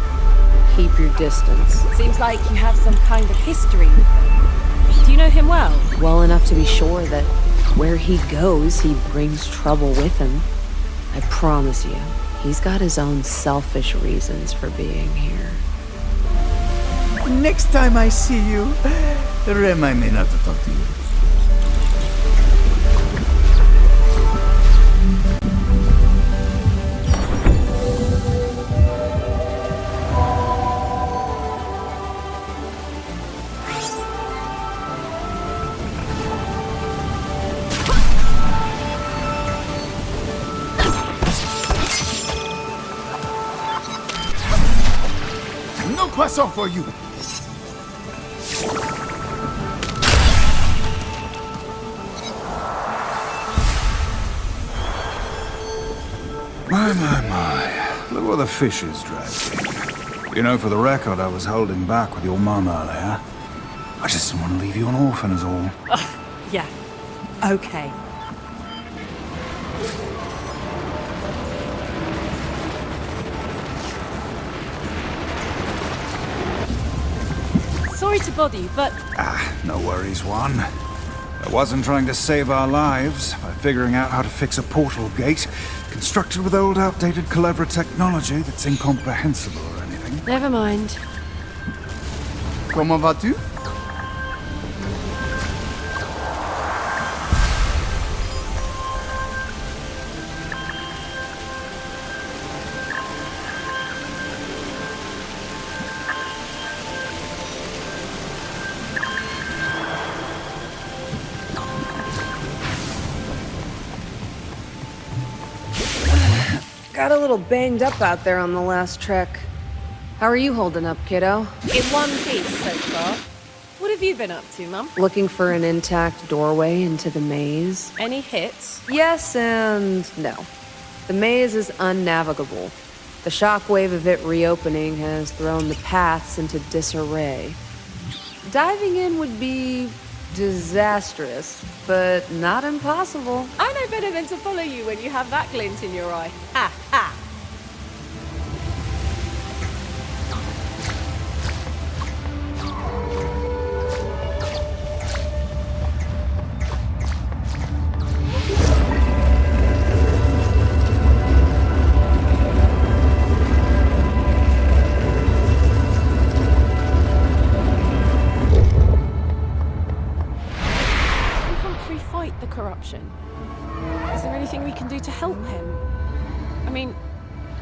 Keep your distance. Seems like you have some kind of history with him. Do you know him well? Well enough to be sure that where he goes, he brings trouble with him. I promise you, he's got his own selfish reasons for being here. Next time I see you, remind me not to talk to you. No croissant for you! My. Look what the fishes dragged in. You know, for the record, I was holding back with your mum earlier. I just didn't want to leave you an orphan is all. Yeah. Okay. Sorry to bother you, but No worries, One. I wasn't trying to save our lives by figuring out how to fix a portal gate constructed with old, outdated Calevra technology that's incomprehensible or anything. never mind. Comment vas-tu? Got a little banged up out there on the last trek. How are you holding up, kiddo? In one piece so far. What have you been up to, Mum? Looking for an intact doorway into the maze? Any hits? Yes and no. The maze is unnavigable. The shockwave of it reopening has thrown the paths into disarray. Diving in would be disastrous, but not impossible. I know better than to follow you when you have that glint in your eye. Ha ha! The corruption. Is there anything we can do to help him? I mean,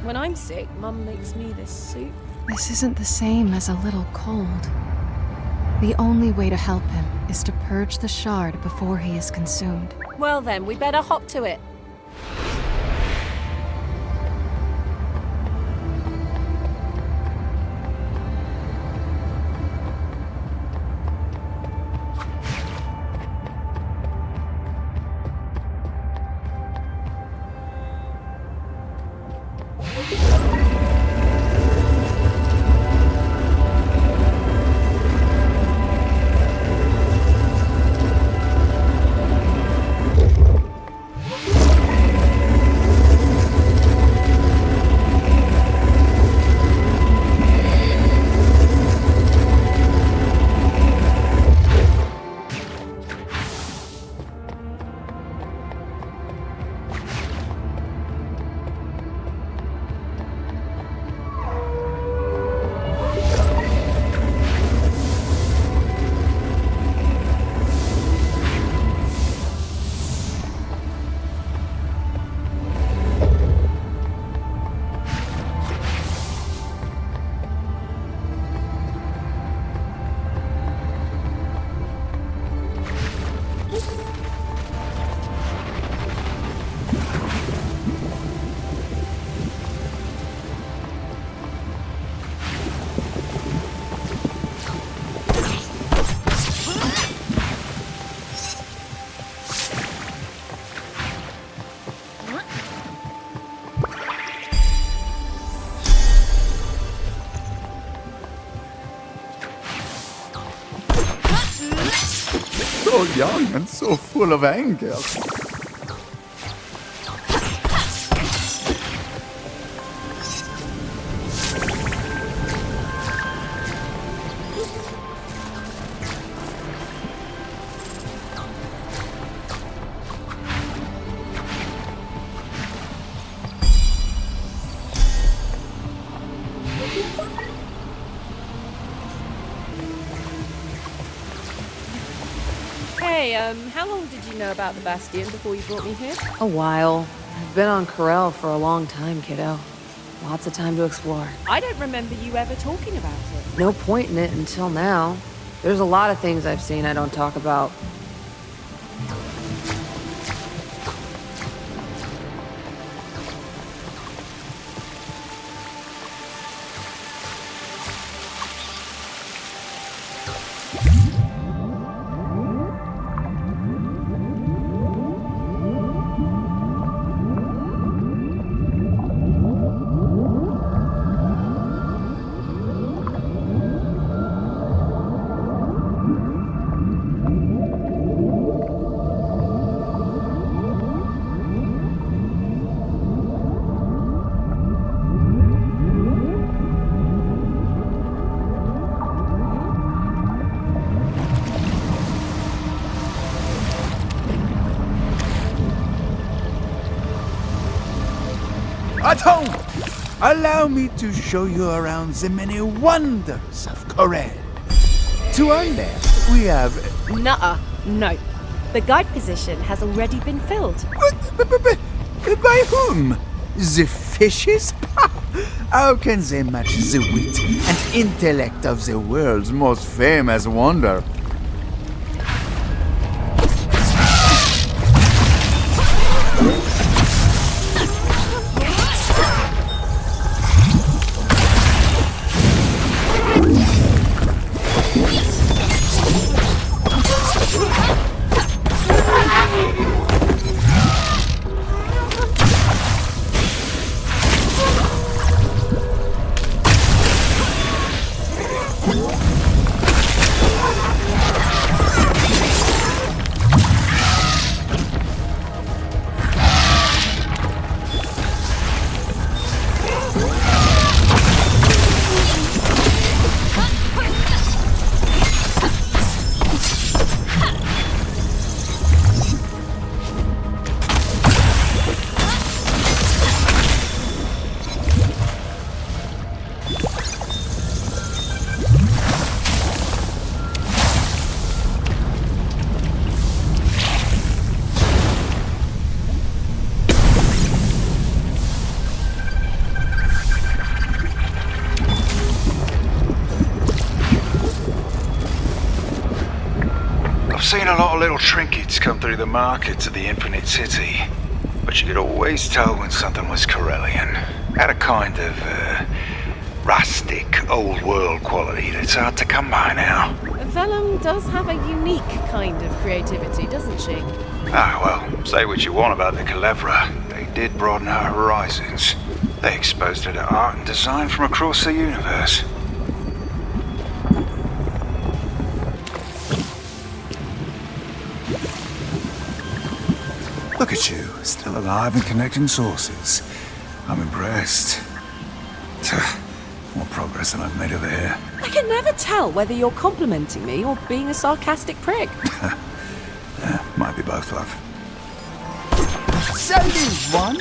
when I'm sick, Mum makes me this soup. This isn't the same as a little cold. The only way to help him is to purge the shard before he is consumed. Well then, we better hop to it. so young and so full of anger. Hey, how long did you know about the Bastion before you brought me here? A while. I've been on Corel for a long time, kiddo. Lots of time to explore. I don't remember you ever talking about it. No point in it until now. There's a lot of things I've seen I don't talk about. At home! Allow me to show you around the many wonders of Corel. To our left, we have... Nuh-uh. No. The guide position has already been filled. By whom? The fishes? How can they match the wit and intellect of the world's most famous wonder? I've seen a lot of little trinkets come through the markets of the Infinite City, but you could always tell when something was Corellian. Had a kind of, rustic, old-world quality that's hard to come by now. Vellum does have a unique kind of creativity, doesn't she? Ah, well, say what you want about the Culebra. They did broaden her horizons. They exposed her to art and design from across the universe. Look at you, still alive and connecting sources. I'm impressed. More progress than I've made over here. I can never tell whether you're complimenting me or being a sarcastic prick. Might be both, love. Sally's one.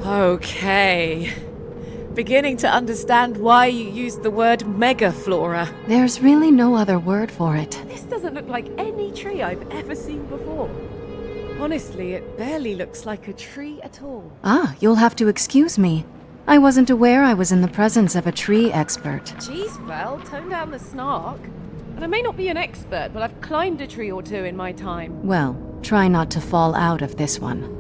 Okay. beginning to understand why you used the word megaflora. There's really no other word for it. This doesn't look like any tree I've ever seen before. Honestly, it barely looks like a tree at all. Ah, you'll have to excuse me. I wasn't aware I was in the presence of a tree expert. Jeez, Val, tone down the snark. And I may not be an expert, but I've climbed a tree or two in my time. Well, try not to fall out of this one.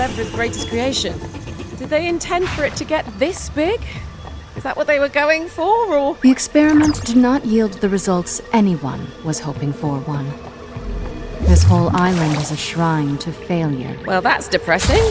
Culebra's greatest creation. Did they intend for it to get this big? Is that what they were going for, or...? The experiment did not yield the results anyone was hoping for, one. This whole island is a shrine to failure. Well, that's depressing.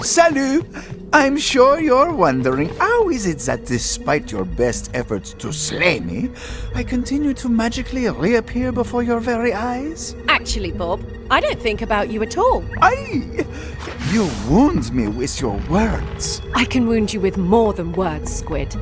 salut! I'm sure you're wondering how is it that despite your best efforts to slay me, I continue to magically reappear before your very eyes? Actually, Bob, I don't think about you at all. Aye! You wound me with your words. I can wound you with more than words, Squid.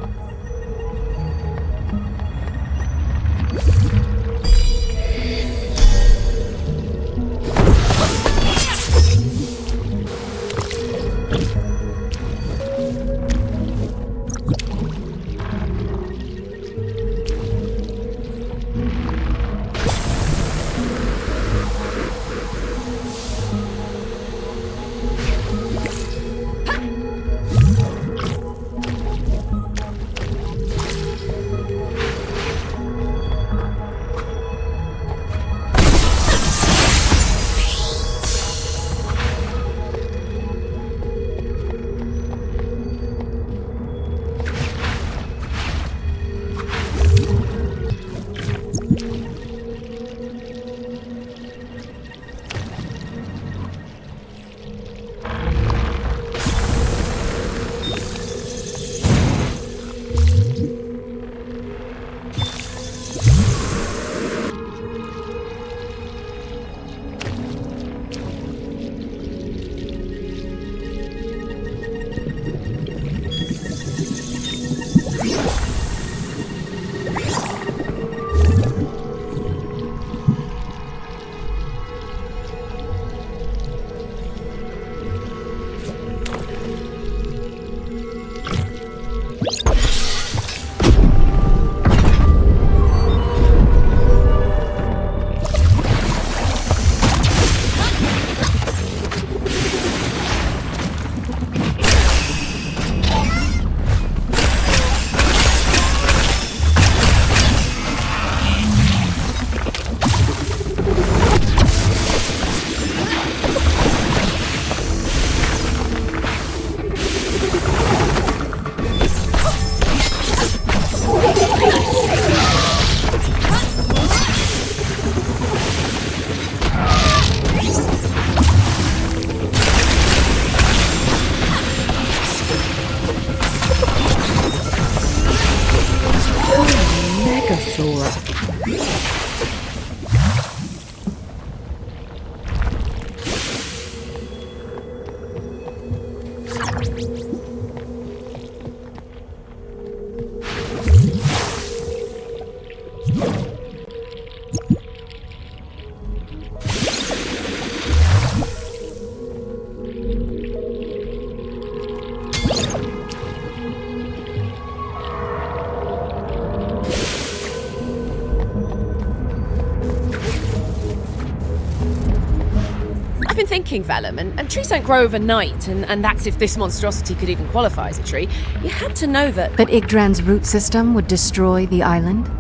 I've been thinking, Vellum, and trees don't grow overnight, and that's if this monstrosity could even qualify as a tree. You had to know that... But Yggdrand's root system would destroy the island?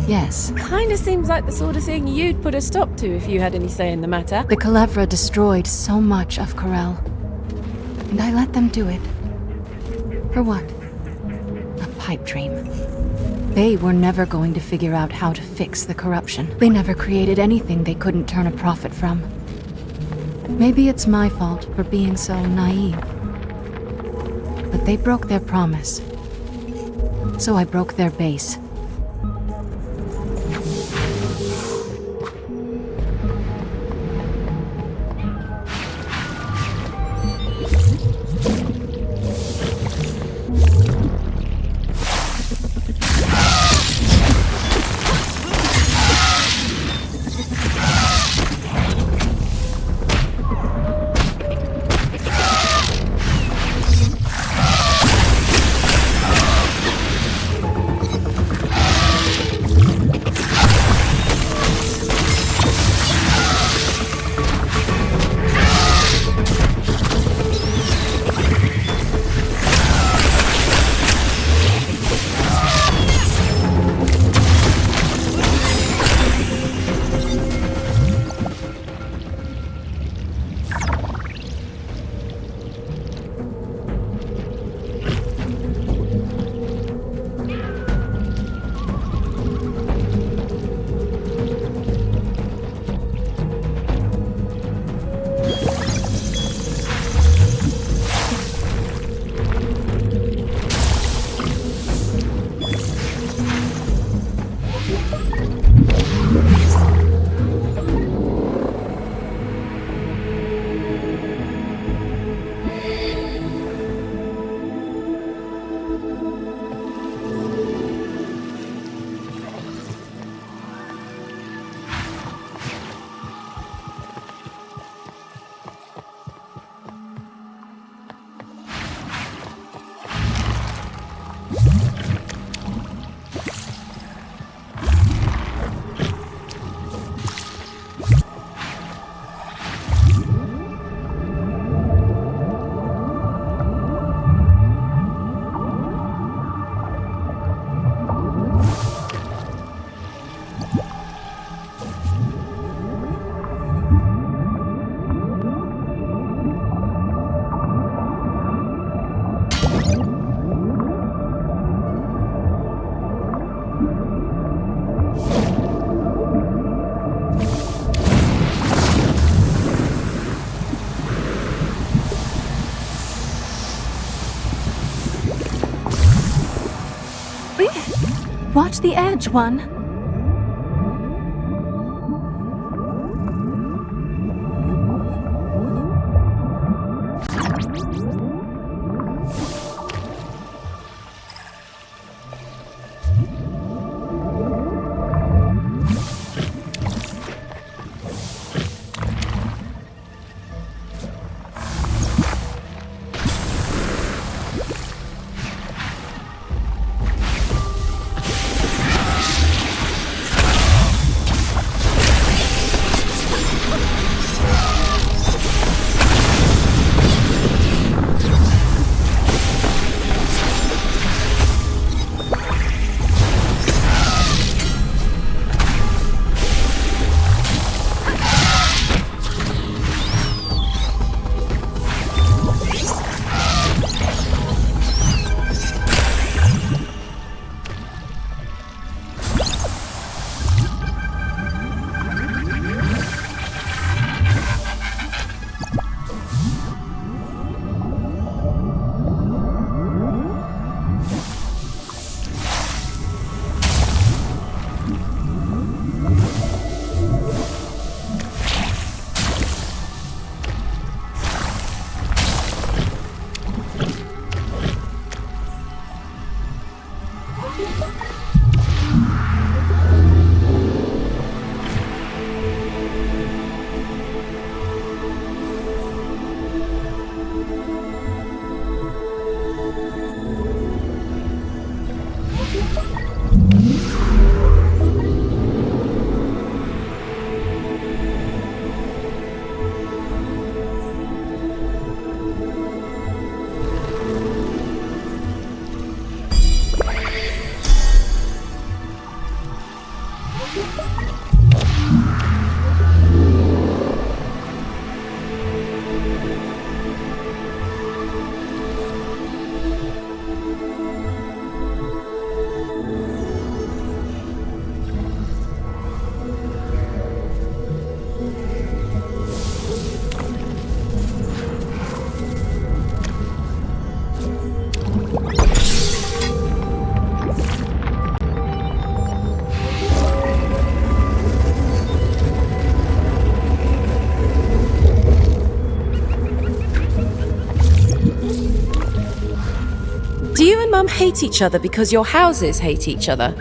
Yes. Kinda seems like the sort of thing you'd put a stop to if you had any say in the matter. The Culebra destroyed so much of Corel. And I let them do it. For what? A pipe dream. They were never going to figure out how to fix the corruption. They never created anything they couldn't turn a profit from. Maybe it's my fault for being so naive. But they broke their promise. So I broke their base. Watch the edge, one. Do you and Mum hate each other because your houses hate each other?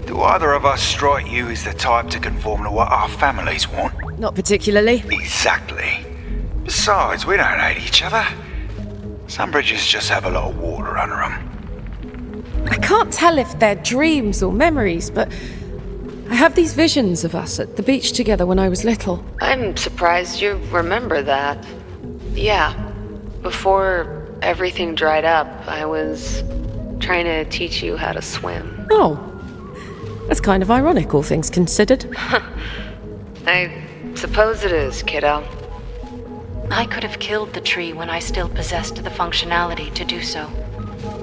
Do either of us strike you as the type to conform to what our families want? Not particularly. Exactly. Besides, we don't hate each other. Some bridges just have a lot of water under them. I can't tell if they're dreams or memories, but I have these visions of us at the beach together when I was little. I'm surprised you remember that. Yeah, before everything dried up, I was trying to teach you how to swim. Oh, that's kind of ironic, all things considered. I suppose it is, kiddo. I could have killed the tree when I still possessed the functionality to do so,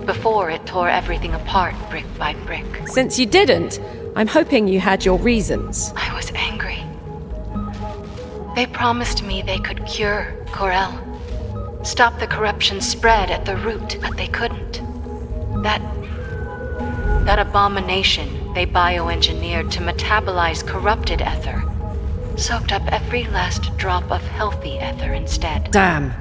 before it tore everything apart brick by brick. Since you didn't, I'm hoping you had your reasons. I was angry. They promised me they could cure Corel, stop the corruption spread at the root, but they couldn't. That abomination they bioengineered to metabolize corrupted ether soaked up every last drop of healthy ether instead. Damn.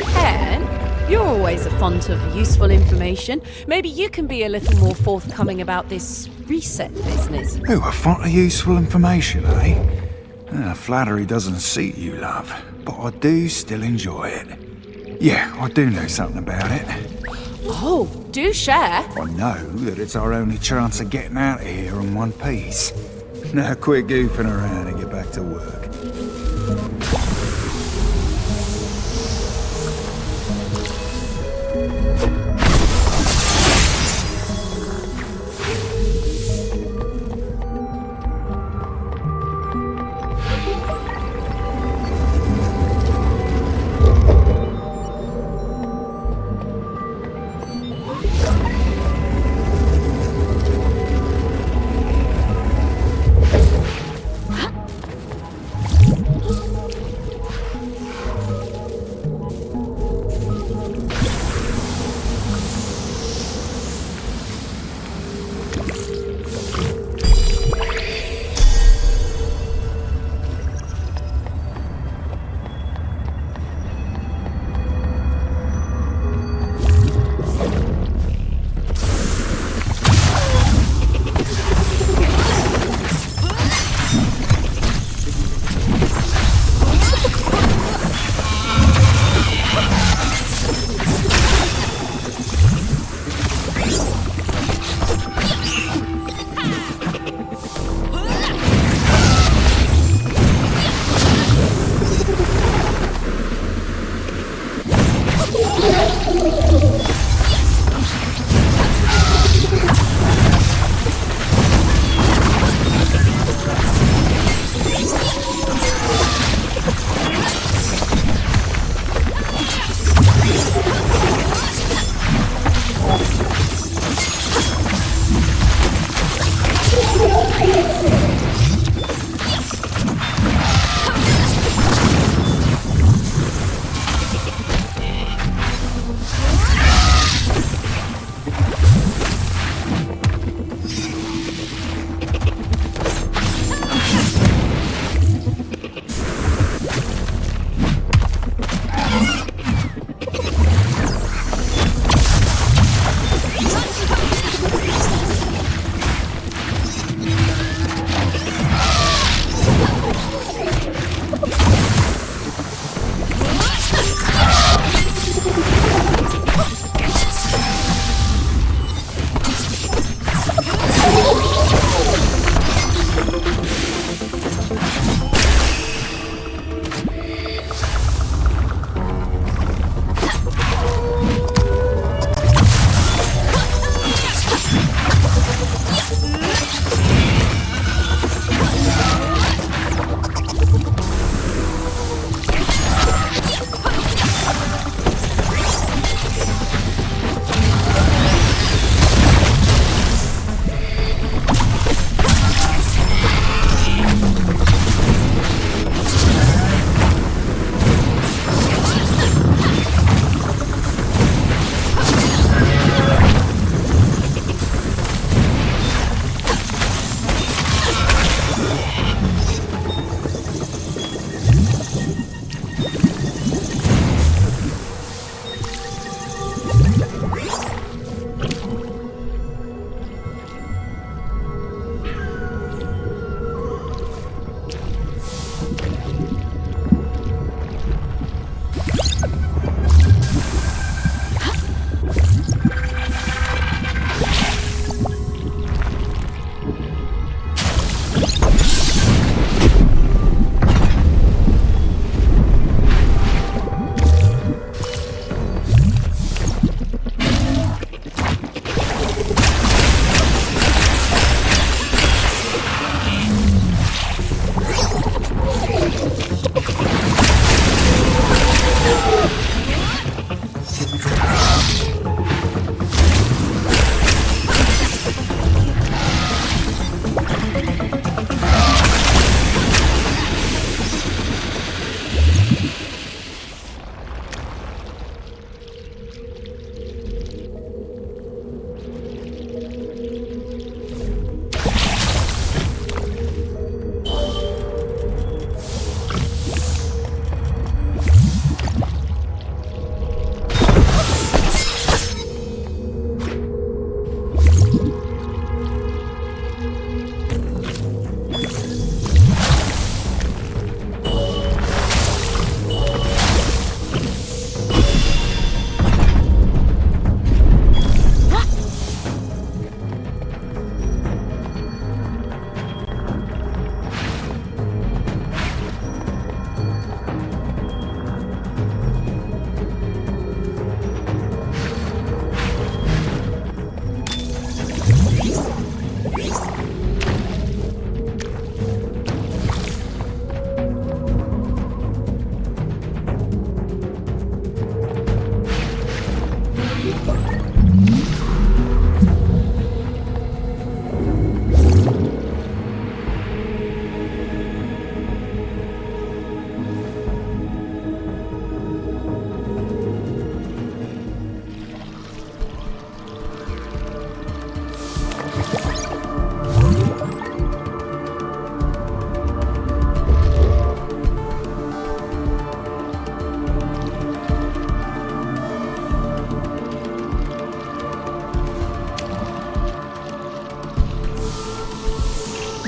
Ken, you're always a font of useful information. Maybe you can be a little more forthcoming about this reset business. Ooh, a font of useful information, eh? Flattery doesn't suit you, love, but I do still enjoy it. Yeah, I do know something about it. Oh, do share. I know that it's our only chance of getting out of here in one piece. Now quit goofing around and get back to work.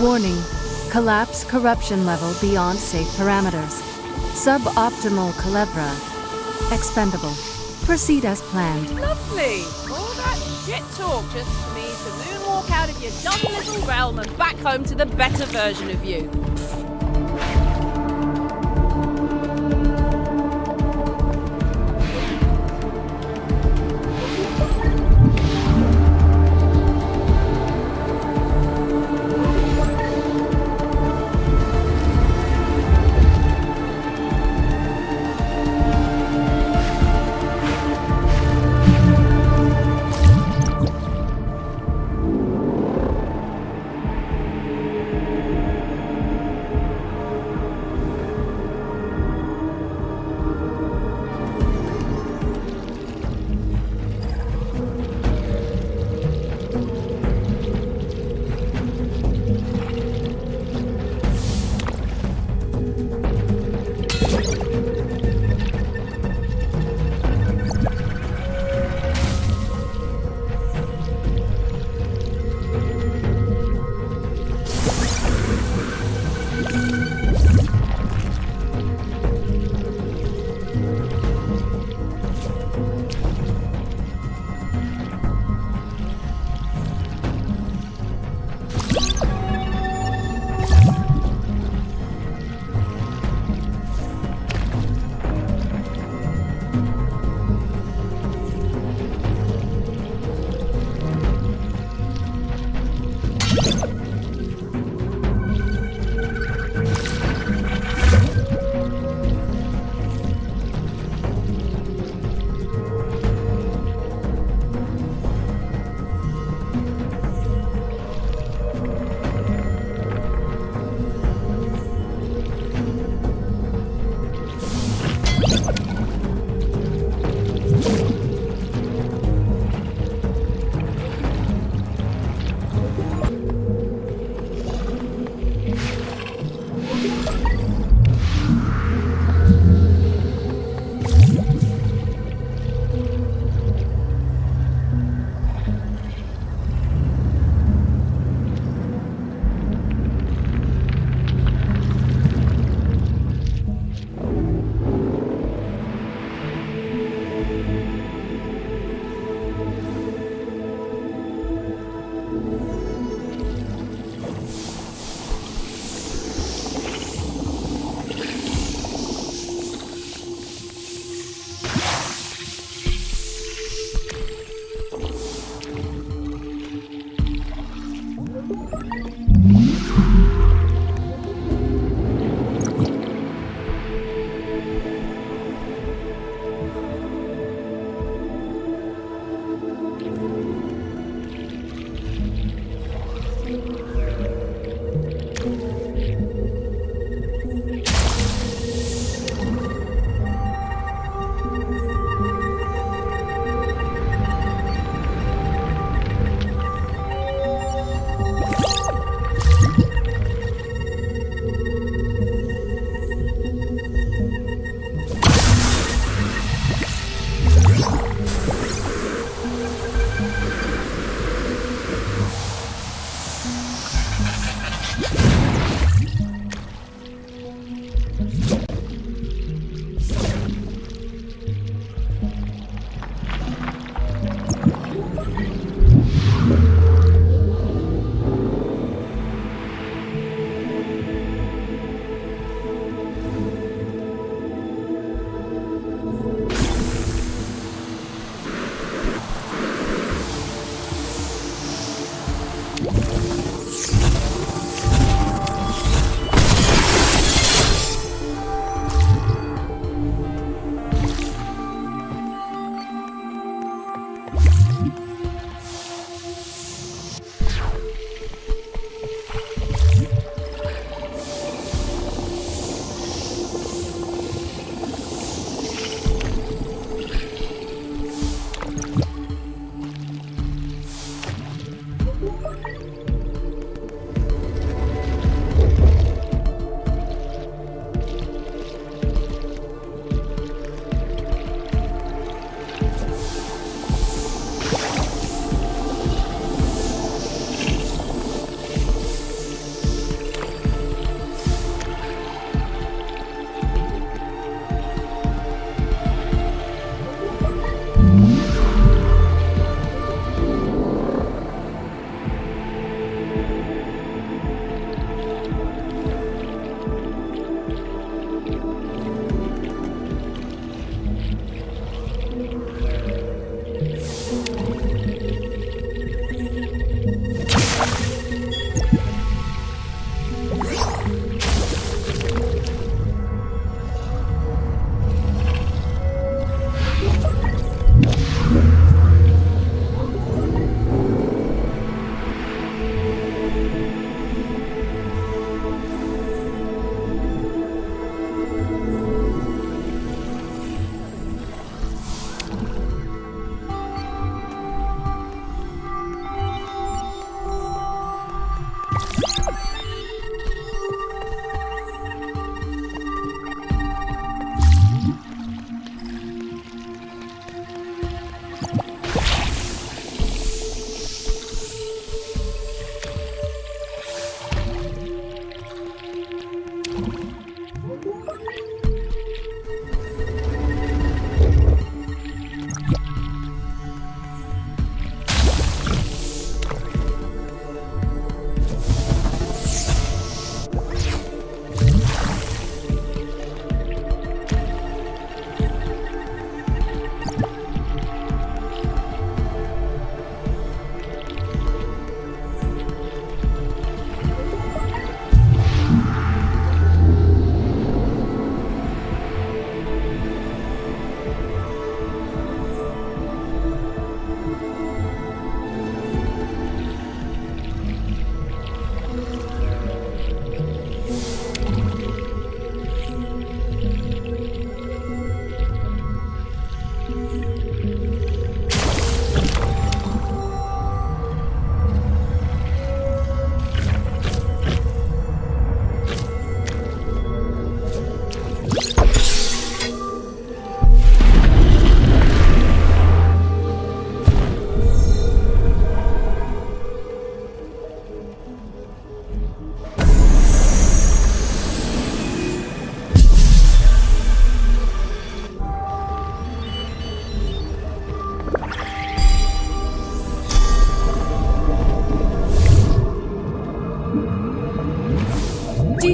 Warning. Collapse corruption level beyond safe parameters. Suboptimal Culebra. Expendable. Proceed as planned. Lovely! All that shit talk just for me to moonwalk out of your dumb little realm and back home to the better version of you.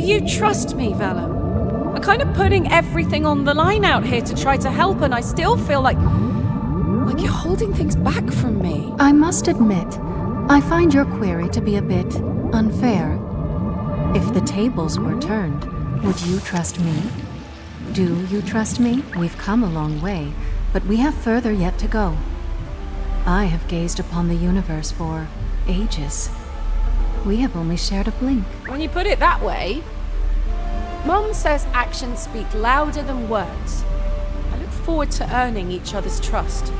you trust me, Vellum? I'm kind of putting everything on the line out here to try to help, and I still feel like you're holding things back from me. I must admit, I find your query to be a bit unfair. If the tables were turned, would you trust me? Do you trust me? We've come a long way, but we have further yet to go. I have gazed upon the universe for ages. We have only shared a blink. When you put it that way, Mum says actions speak louder than words. I look forward to earning each other's trust.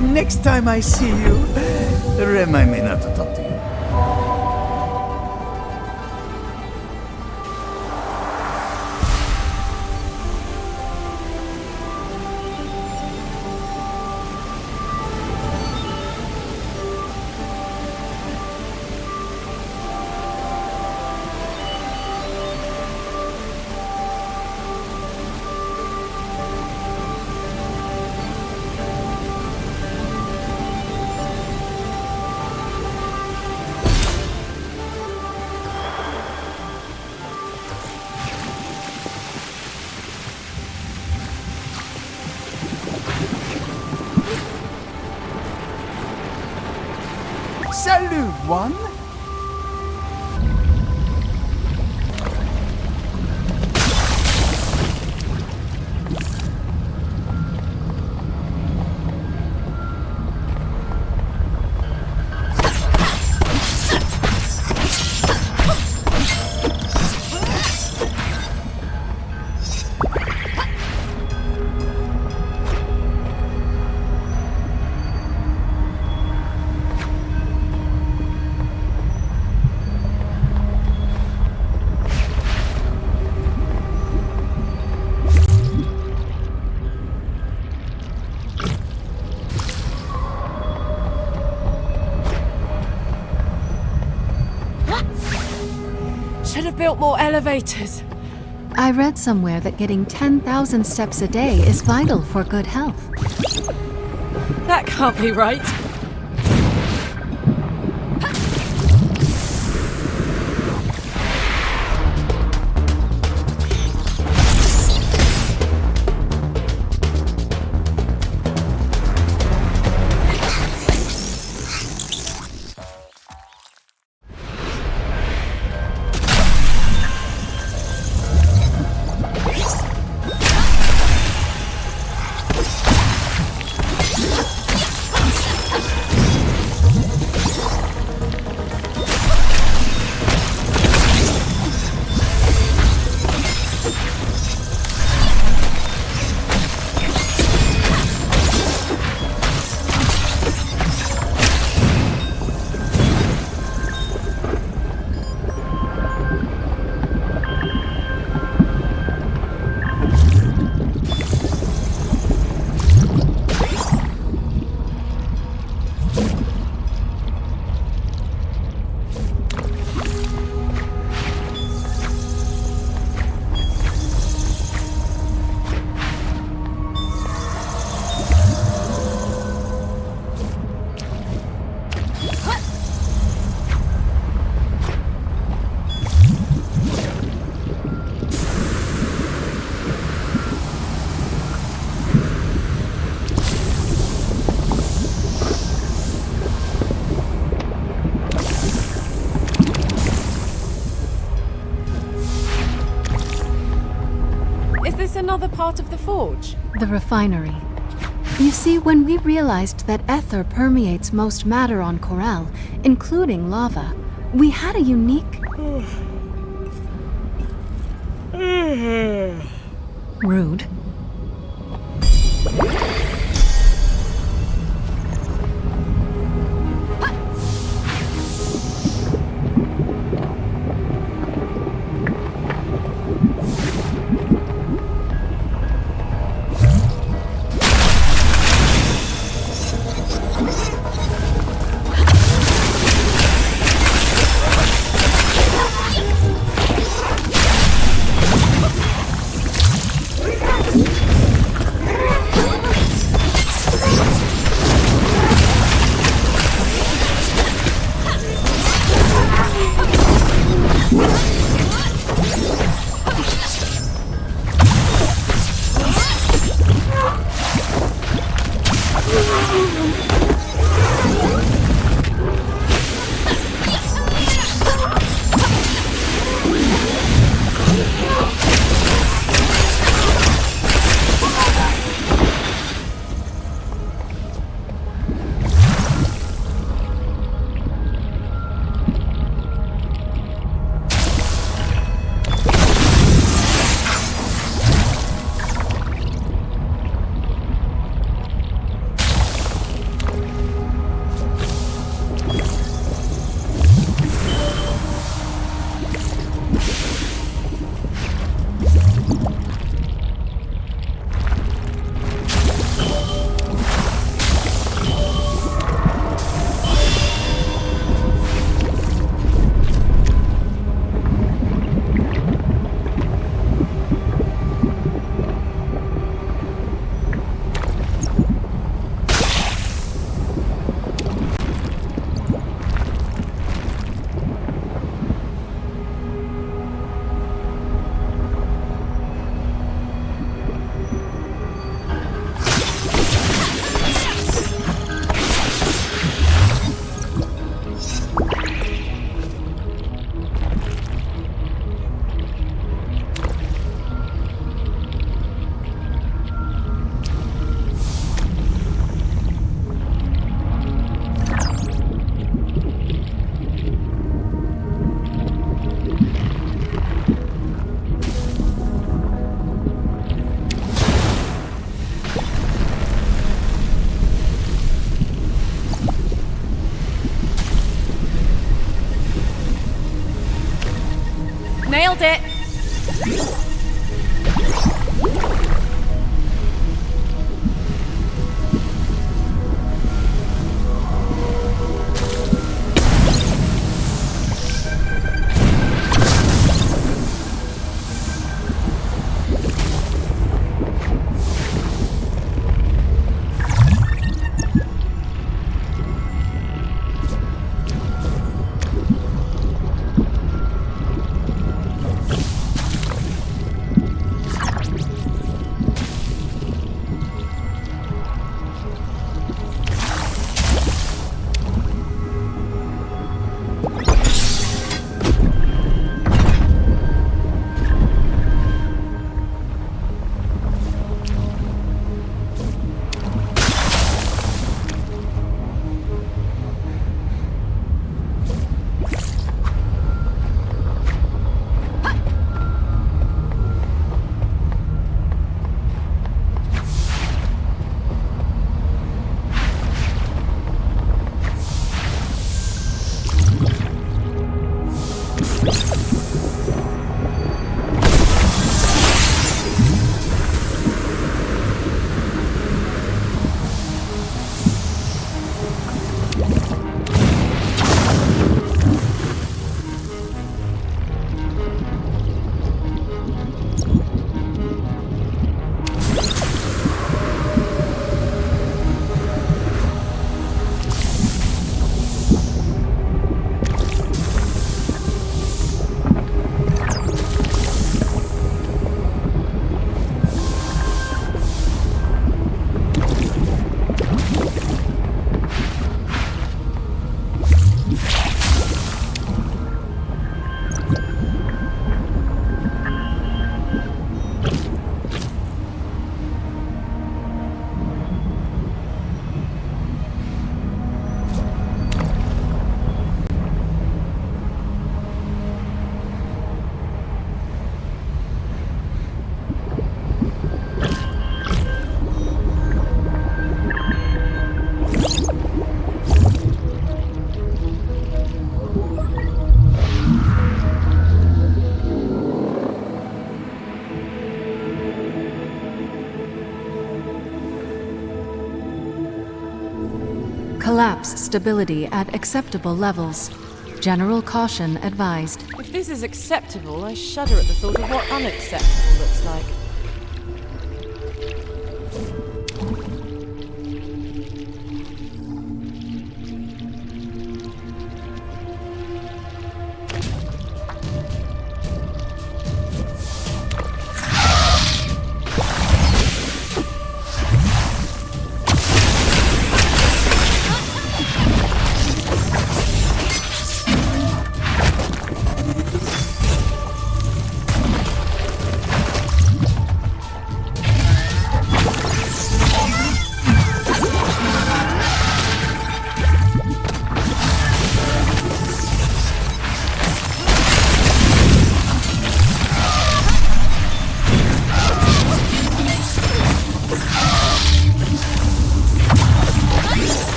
Next time I see you, remind me not to talk to you. Salut, one. Should have built more elevators. I read somewhere that getting 10,000 steps a day is vital for good health. That can't be right. Another part of the forge? The refinery. You see, when we realized that ether permeates most matter on Corel, including lava, we had a unique... Rude. Collapse stability at acceptable levels. General caution advised. If this is acceptable, I shudder at the thought of what unacceptable looks like.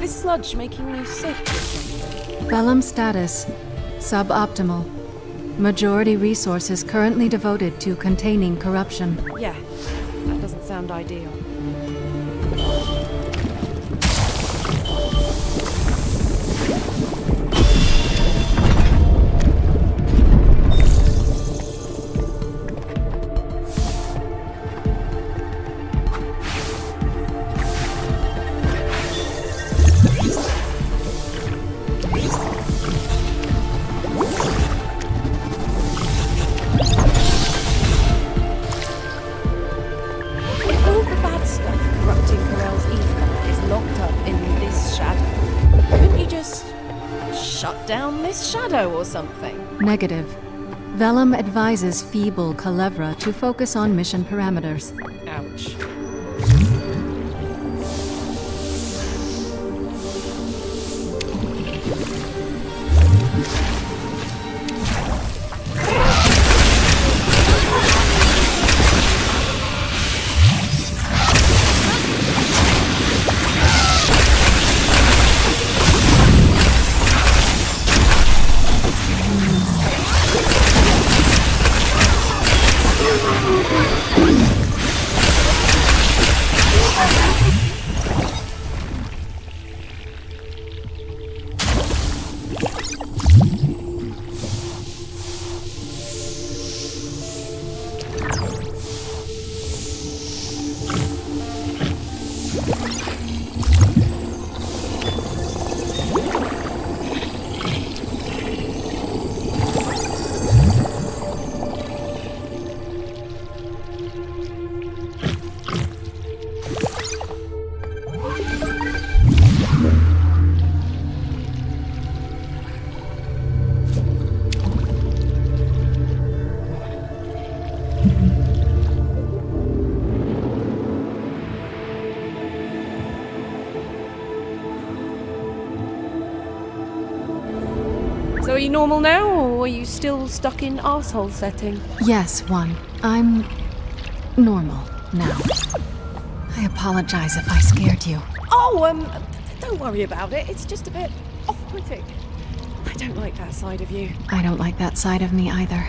Sludge making me sick. Vellum status suboptimal. Majority resources currently devoted to containing corruption. Yeah, that doesn't sound ideal. Shadow or something. Negative. Vellum advises feeble Culebra to focus on mission parameters. Ouch. So are you normal now, or are you still stuck in arsehole setting? Yes, one. I'm normal now. I apologize if I scared you. Oh, don't worry about it. It's just a bit off-putting. I don't like that side of you. I don't like that side of me either.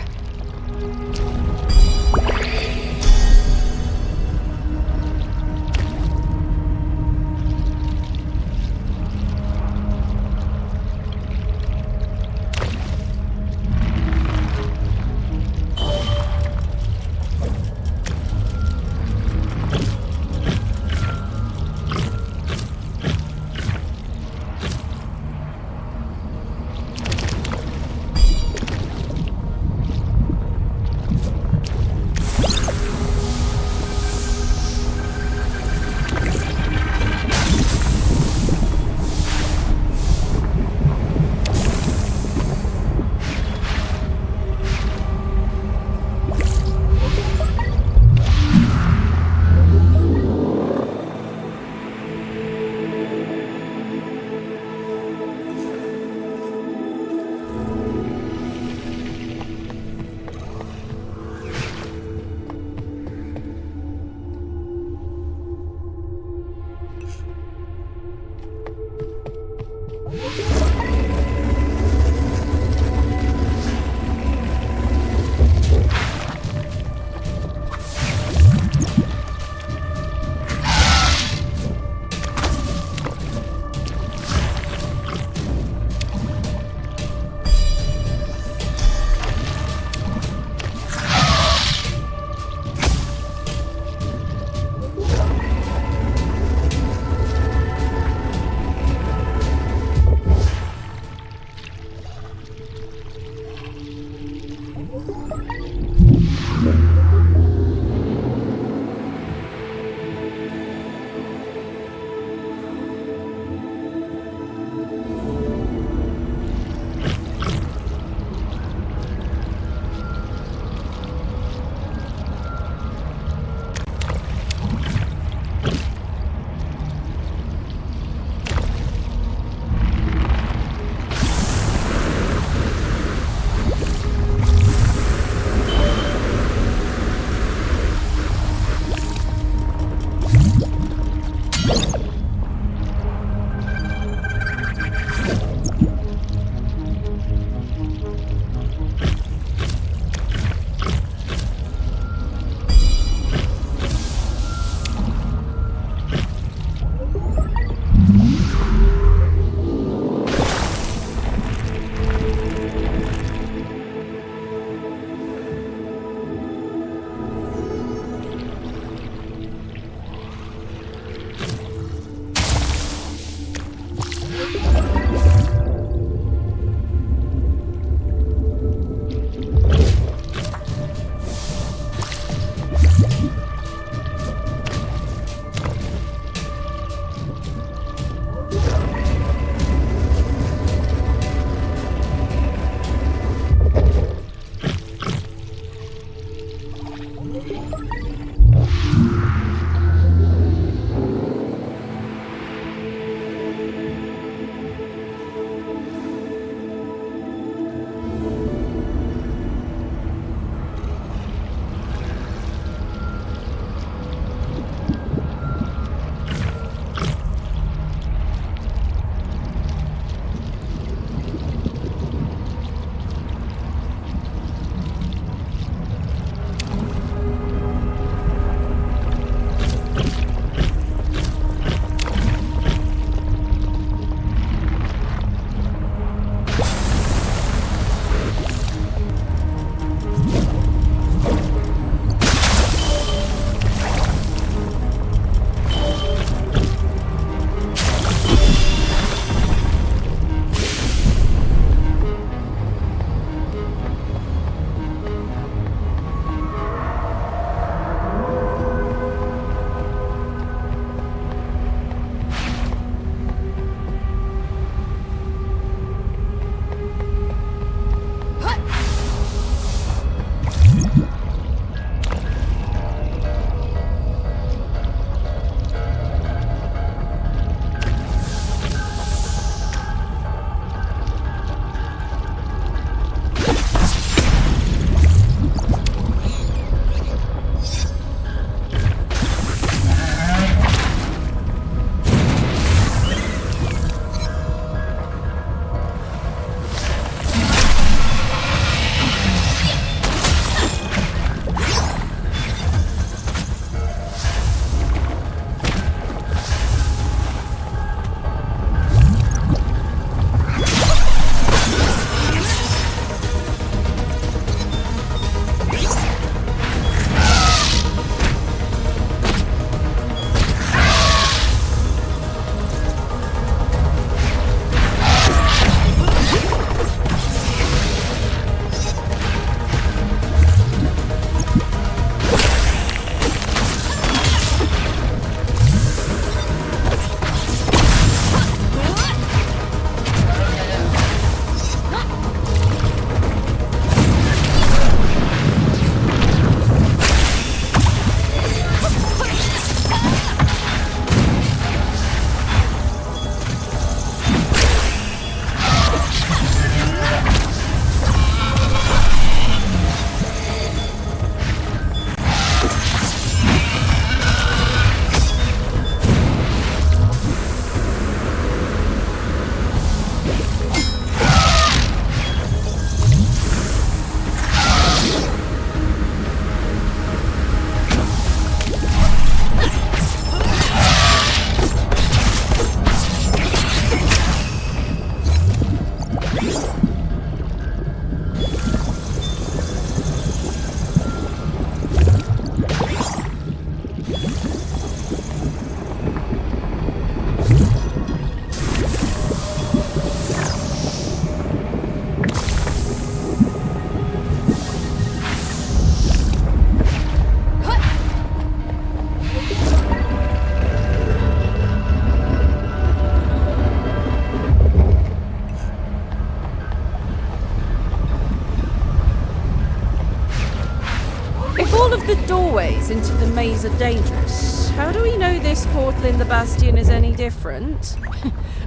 are dangerous. How do we know this portal in the Bastion is any different?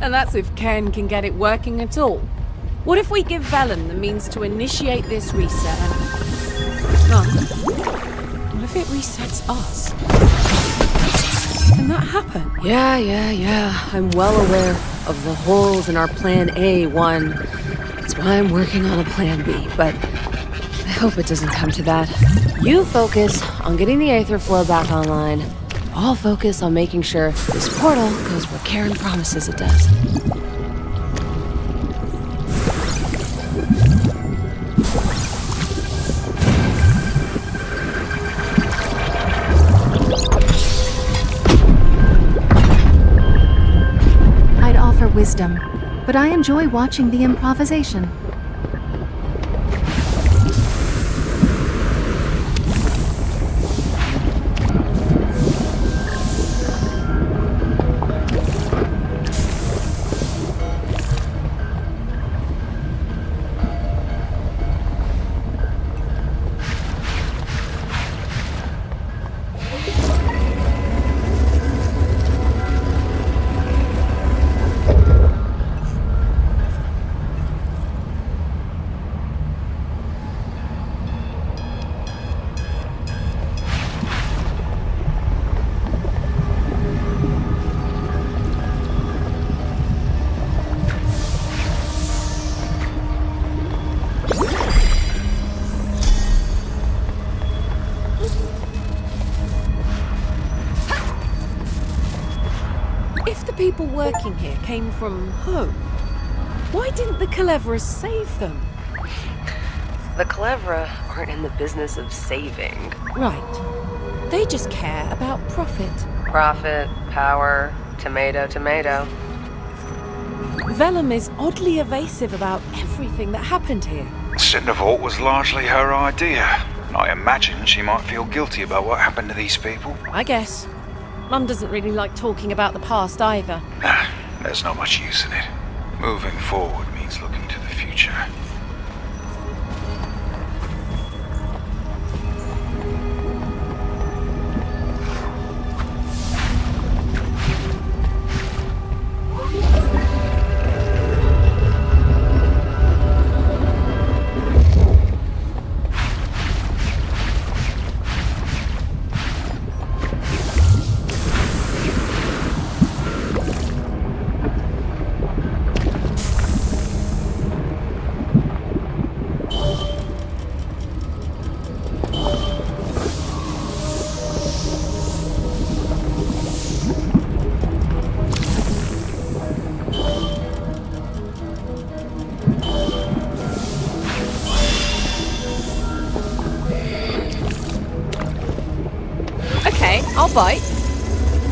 And that's if Ken can get it working at all. What if we give Velen the means to initiate this reset and... Mum, what if it resets us? Can that happen? Yeah. I'm well aware of the holes in our Plan A1. That's why I'm working on a Plan B, but I hope it doesn't come to that. You focus on getting the Aether flow back online. I'll focus on making sure this portal goes where Karen promises it does. I'd offer wisdom, but I enjoy watching the improvisation. People working here came from home. Why didn't the Cleverers save them? The Clevra aren't in the business of saving. Right. They just care about profit. Profit, power, tomato. Vellum is oddly evasive about everything that happened here. Cindervault was largely her idea. I imagine she might feel guilty about what happened to these people. I guess. Mum doesn't really like talking about the past either. There's not much use in it. Moving forward means looking to the future. I'll bite.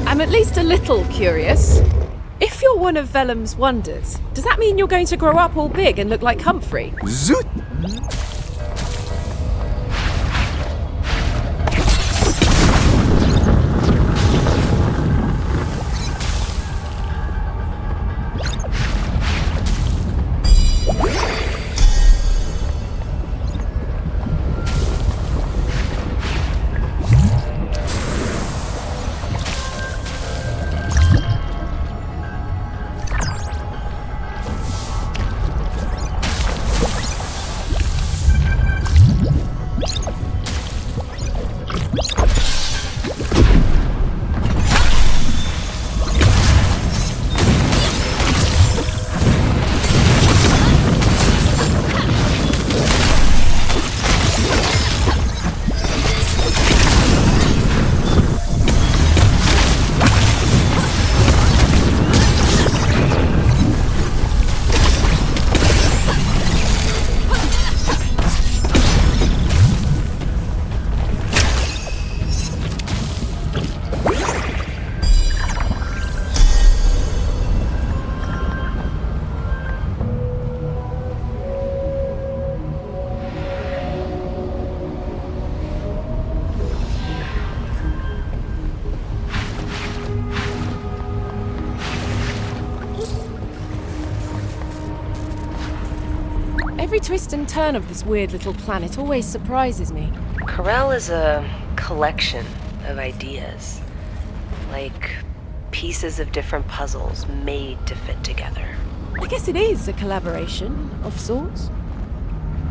I'm at least a little curious. If you're one of Vellum's wonders, does that mean you're going to grow up all big and look like Humphrey? Zoot! Every twist and turn of this weird little planet always surprises me. Corel is a collection of ideas. Like pieces of different puzzles made to fit together. I guess it is a collaboration of sorts.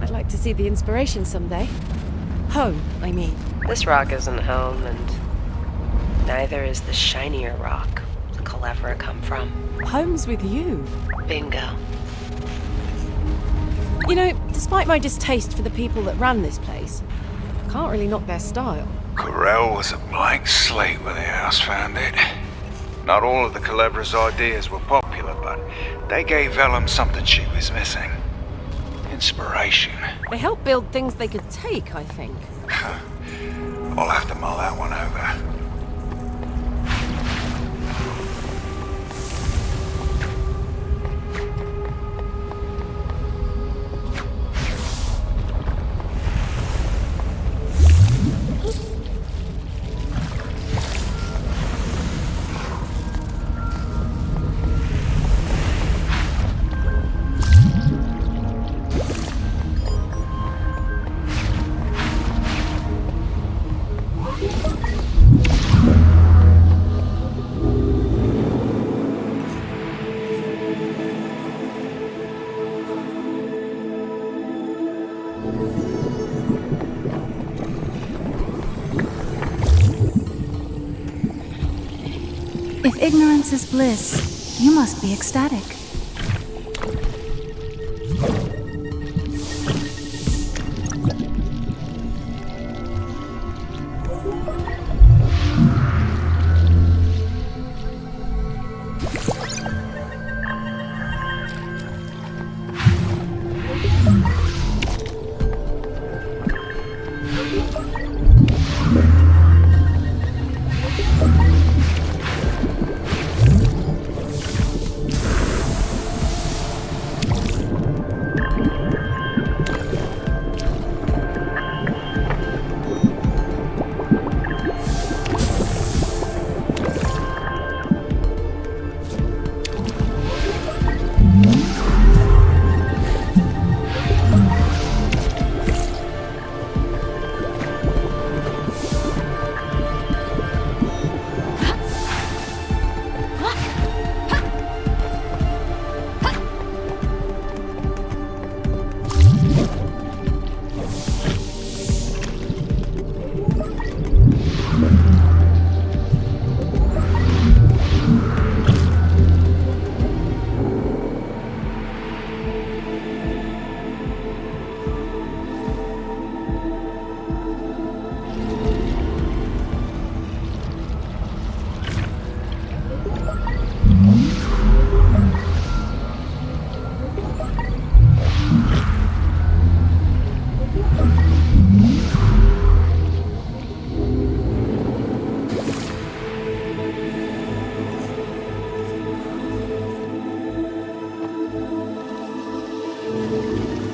I'd like to see the inspiration someday. Home, I mean. This rock isn't home, and neither is the shinier rock the Culebra come from. Home's with you. Bingo. You know, despite my distaste for the people that ran this place, I can't really knock their style. Corel was a blank slate when the house found it. Not all of the Culebra's ideas were popular, but they gave Vellum something she was missing. Inspiration. They helped build things they could take, I think. I'll have to mull that one over. If ignorance is bliss, you must be ecstatic.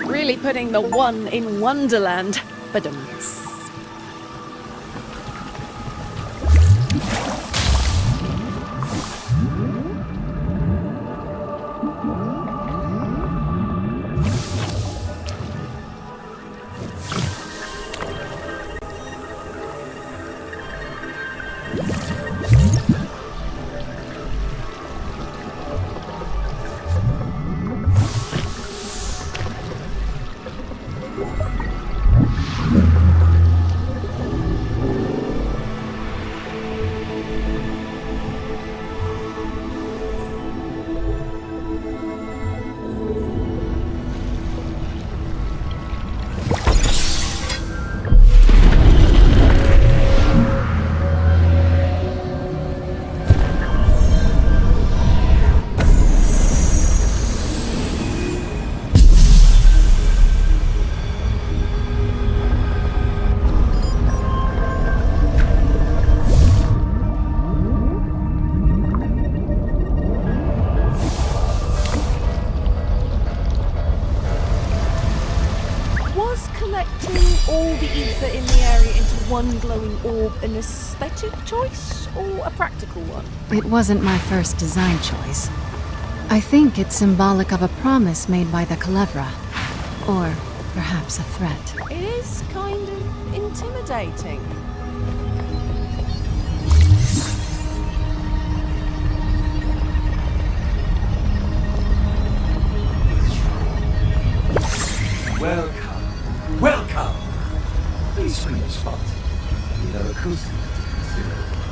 Really putting the one in Wonderland. Badums. All the ether in the area into one glowing orb an aesthetic choice or a practical one? It wasn't my first design choice. I think it's symbolic of a promise made by the Culebra. Or perhaps a threat. It is kind of intimidating. Welcome. Welcome! Please screen the spot. We have acoustics to consider.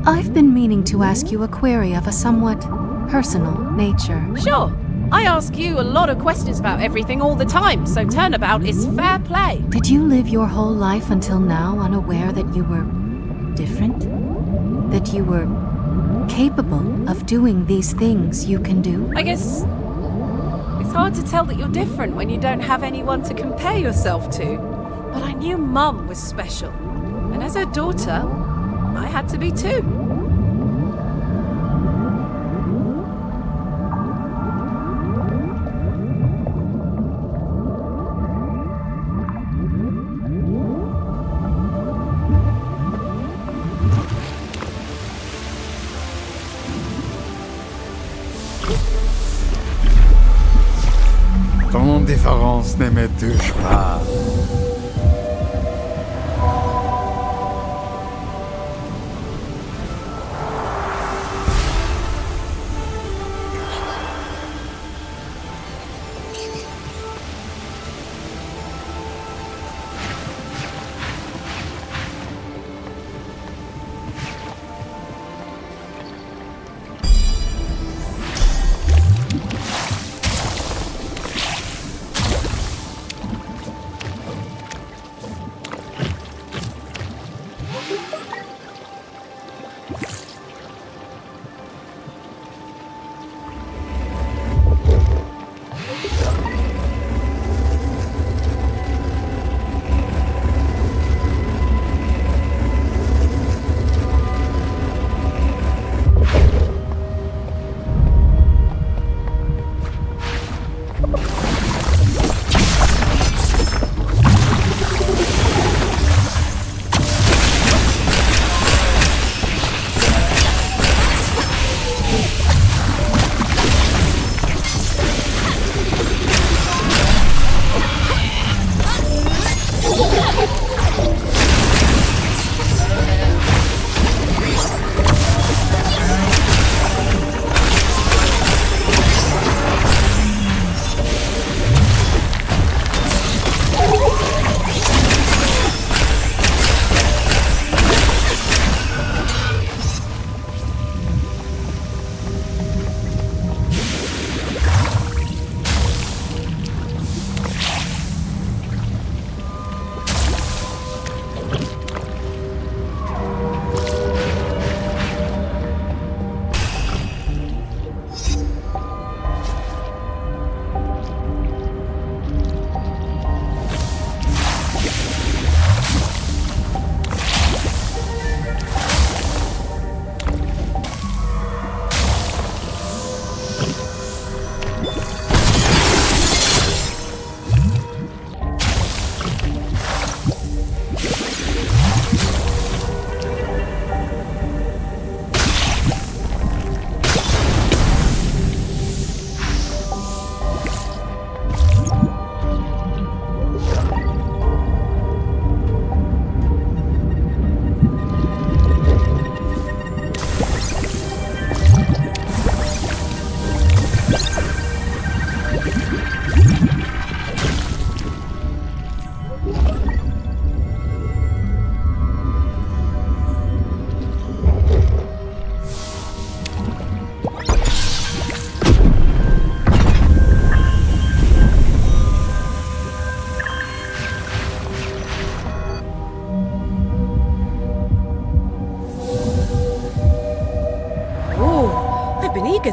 I've been meaning to ask you a query of a somewhat personal nature. Sure. I ask you a lot of questions about everything all the time, so turnabout is fair play. Did you live your whole life until now unaware that you were different? That you were capable of doing these things you can do? I guess it's hard to tell that you're different when you don't have anyone to compare yourself to. But I knew Mum was special, and as her daughter, I had to be too. Ton indifférence ne me touche pas.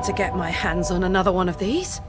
to get my hands on another one of these.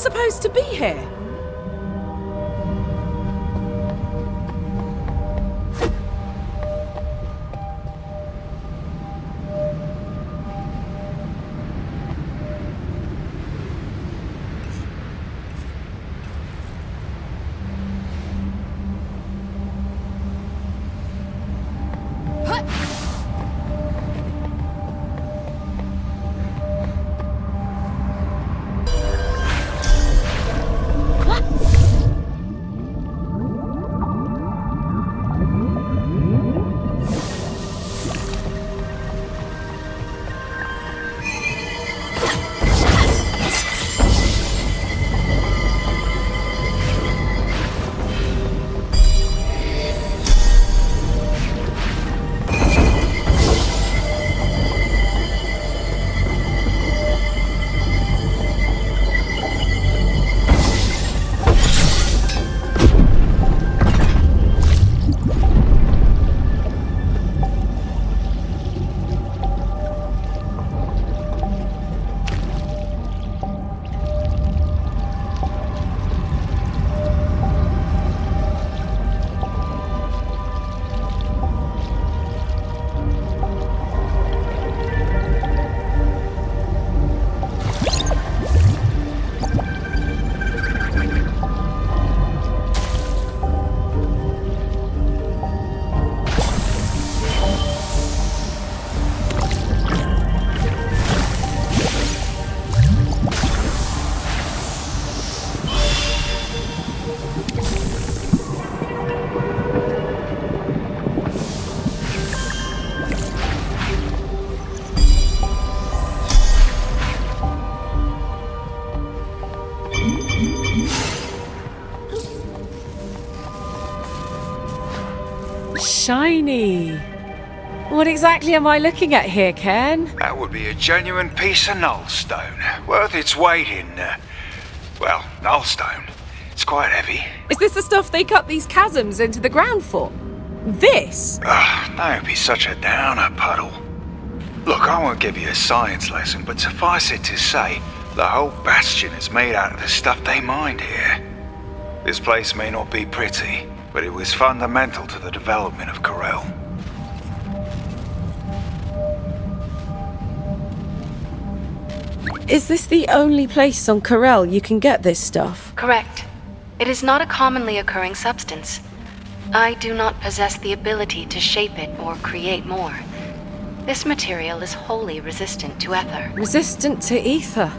Supposed to be here? Shiny. What exactly am I looking at here, Ken? That would be a genuine piece of nullstone, worth its weight in, well, nullstone. It's quite heavy. Is this the stuff they cut these chasms into the ground for? This? Don't be such a downer, Puddle. Look, I won't give you a science lesson, but suffice it to say, the whole bastion is made out of the stuff they mined here. This place may not be pretty, but it was fundamental to the development of Corel. Is this the only place on Corel you can get this stuff? Correct. It is not a commonly occurring substance. I do not possess the ability to shape it or create more. This material is wholly resistant to ether. Resistant to ether?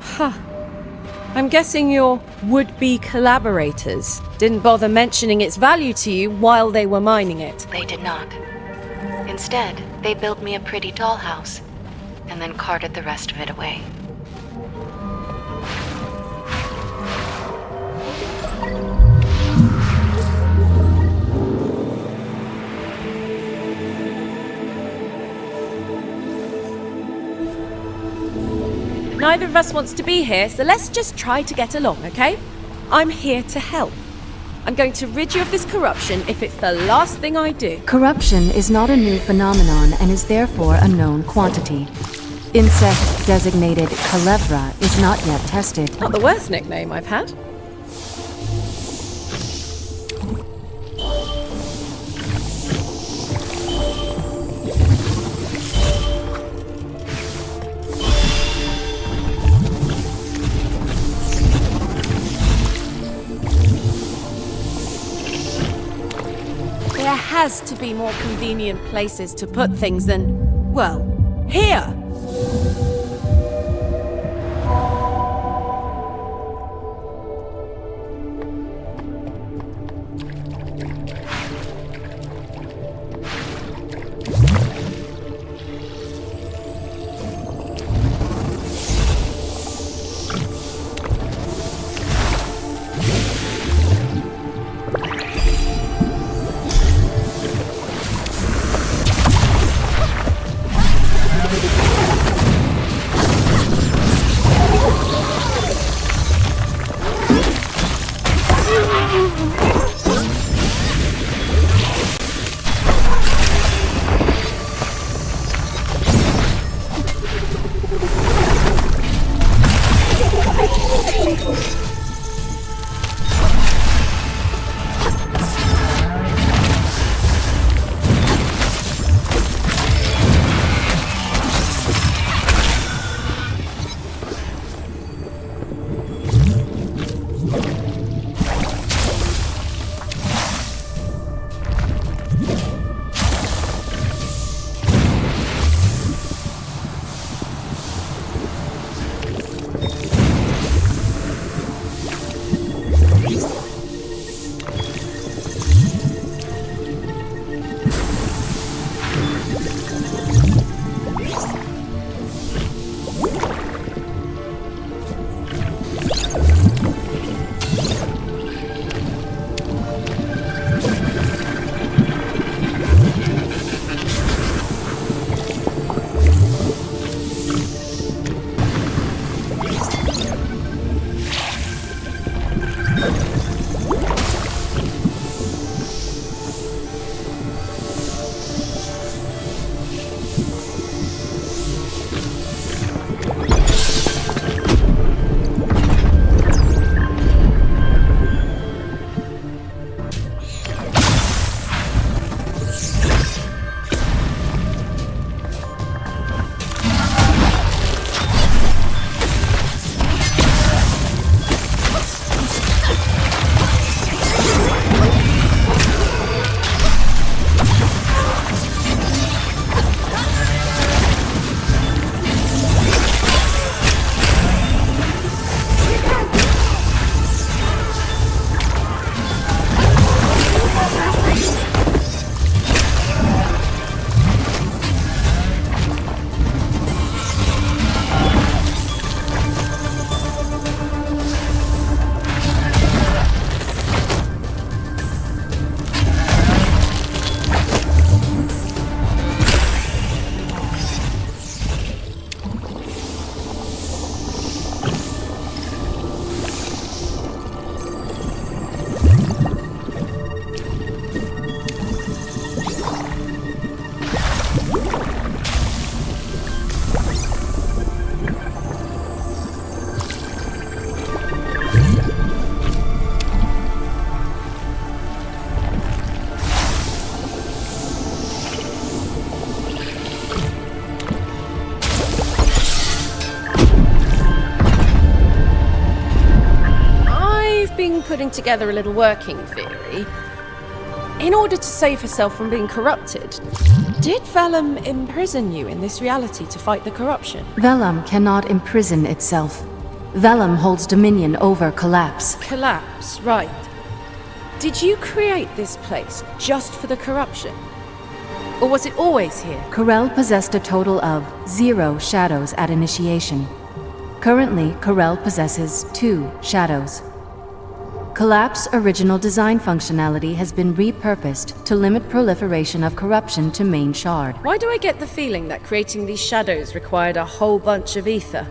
Huh. I'm guessing your would-be collaborators didn't bother mentioning its value to you while they were mining it. They did not. Instead, they built me a pretty dollhouse. and then carted the rest of it away. Neither of us wants to be here, so let's just try to get along, okay? I'm here to help. I'm going to rid you of this corruption if it's the last thing I do. Corruption is not a new phenomenon and is therefore a known quantity. Insect designated Culebra is not yet tested. Not the worst nickname I've had. There has to be more convenient places to put things than, well, here! Putting together a little working theory. In order to save herself from being corrupted, did Vellum imprison you in this reality to fight the corruption? Vellum cannot imprison itself. Vellum holds dominion over Collapse. Collapse, right. Did you create this place just for the corruption? Or was it always here? Corel possessed a total of 0 shadows at initiation. Currently, Corel possesses 2 shadows. Collapse original design functionality has been repurposed to limit proliferation of corruption to main shard. Why do I get the feeling that creating these shadows required a whole bunch of ether?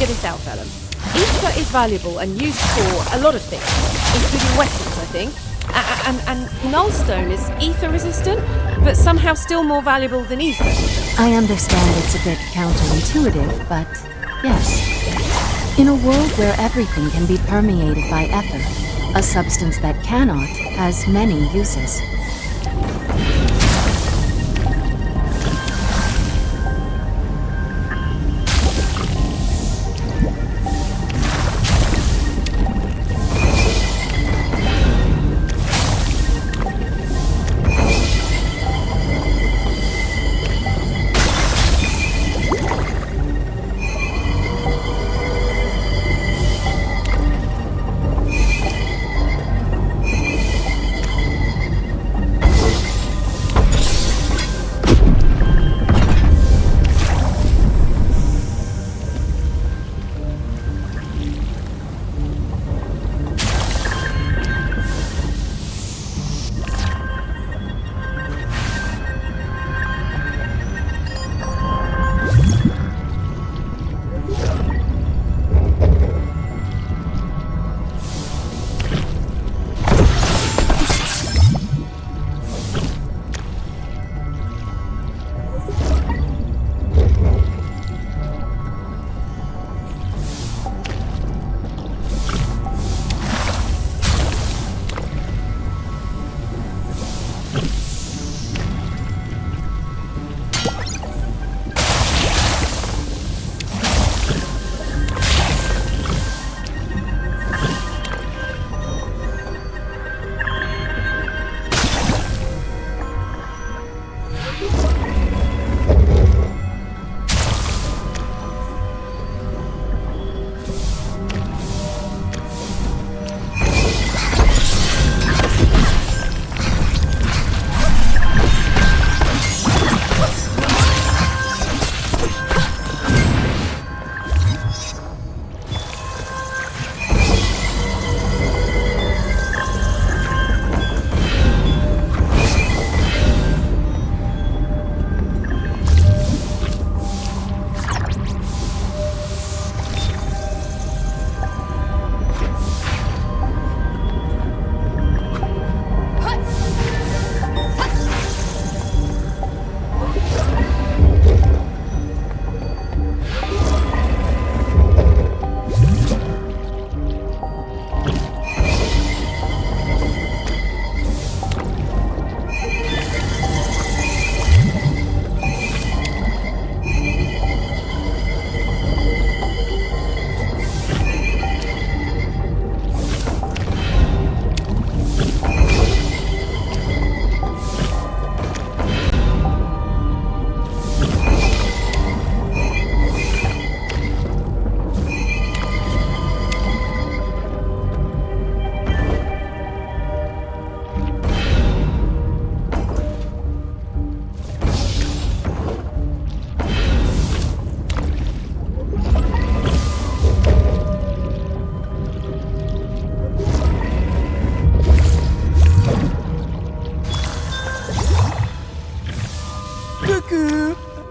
figure this out, Vellum. Ether is valuable and used for a lot of things, including weapons, I think. And nullstone is ether resistant, but somehow still more valuable than ether. I understand it's a bit counterintuitive, but yes. In a world where everything can be permeated by ether, a substance that cannot has many uses.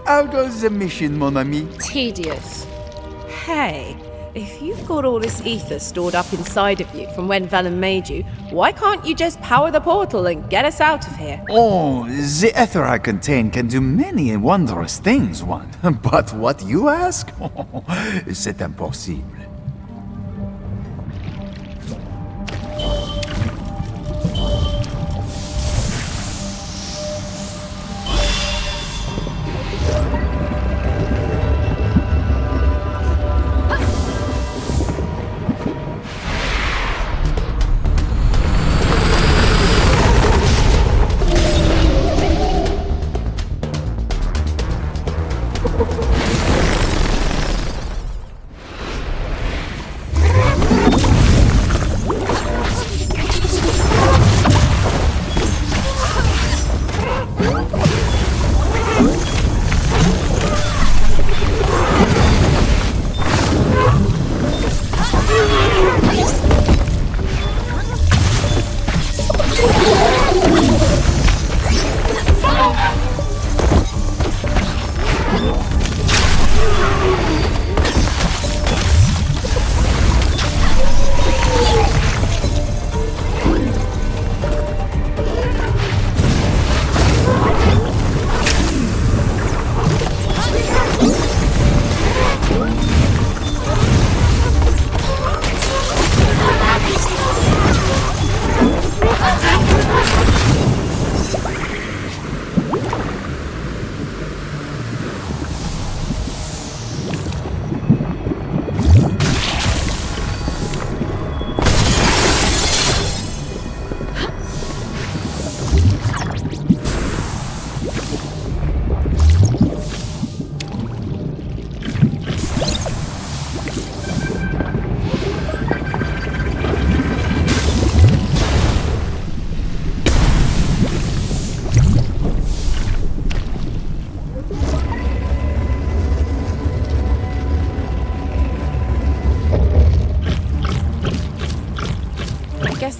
How goes the mission, mon ami? Tedious. Hey, if you've got all this ether stored up inside of you from when Vellum made you, why can't you just power the portal and get us out of here? Oh, the ether I contain can do many and wondrous things, one. But what you ask? C'est impossible.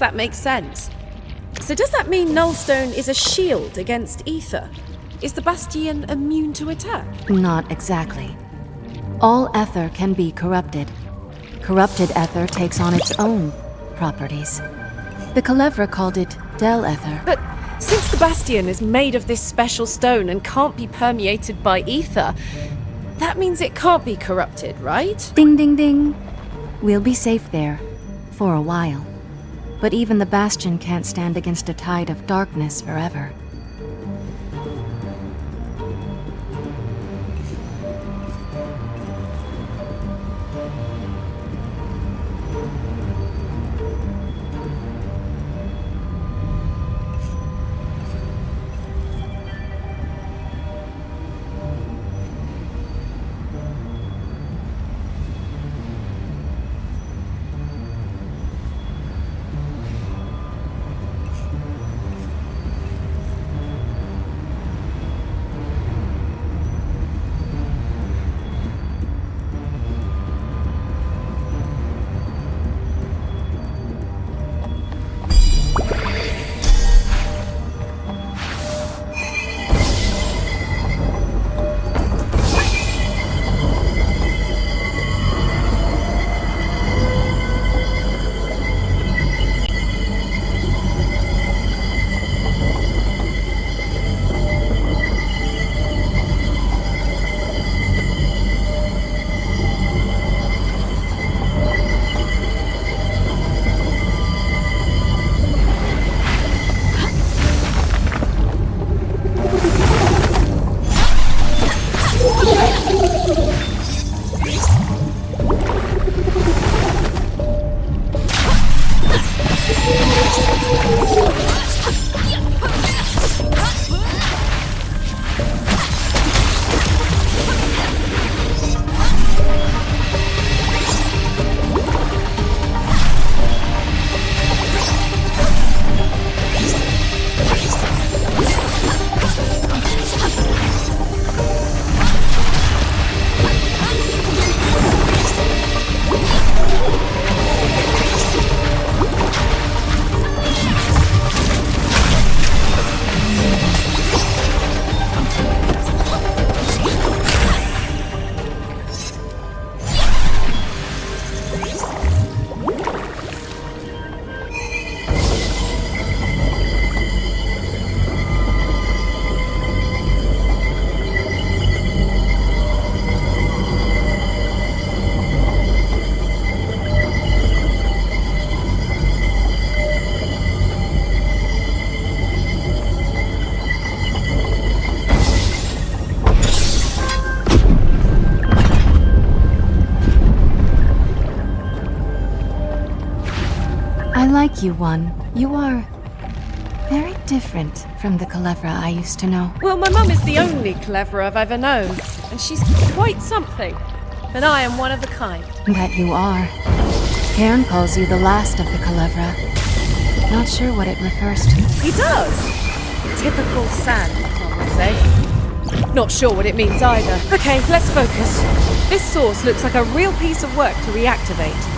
that make sense. So does that mean Nullstone is a shield against ether? Is the Bastion immune to attack? Not exactly. All ether can be corrupted. Corrupted ether takes on its own properties. The Culevra called it Del Ether. But since the Bastion is made of this special stone and can't be permeated by ether, that means it can't be corrupted, right? Ding ding ding. We'll be safe there. For a while. But even the Bastion can't stand against a tide of darkness forever. I like you, One. You are very different from the Culevra I used to know. Well, my mum is the only Culevra I've ever known, and she's quite something. And I am one of a kind. That you are. Cairn calls you the last of the Culevra. Not sure what it refers to. He does! Typical San, I would say. Not sure what it means either. Okay, let's focus. This source looks like a real piece of work to reactivate.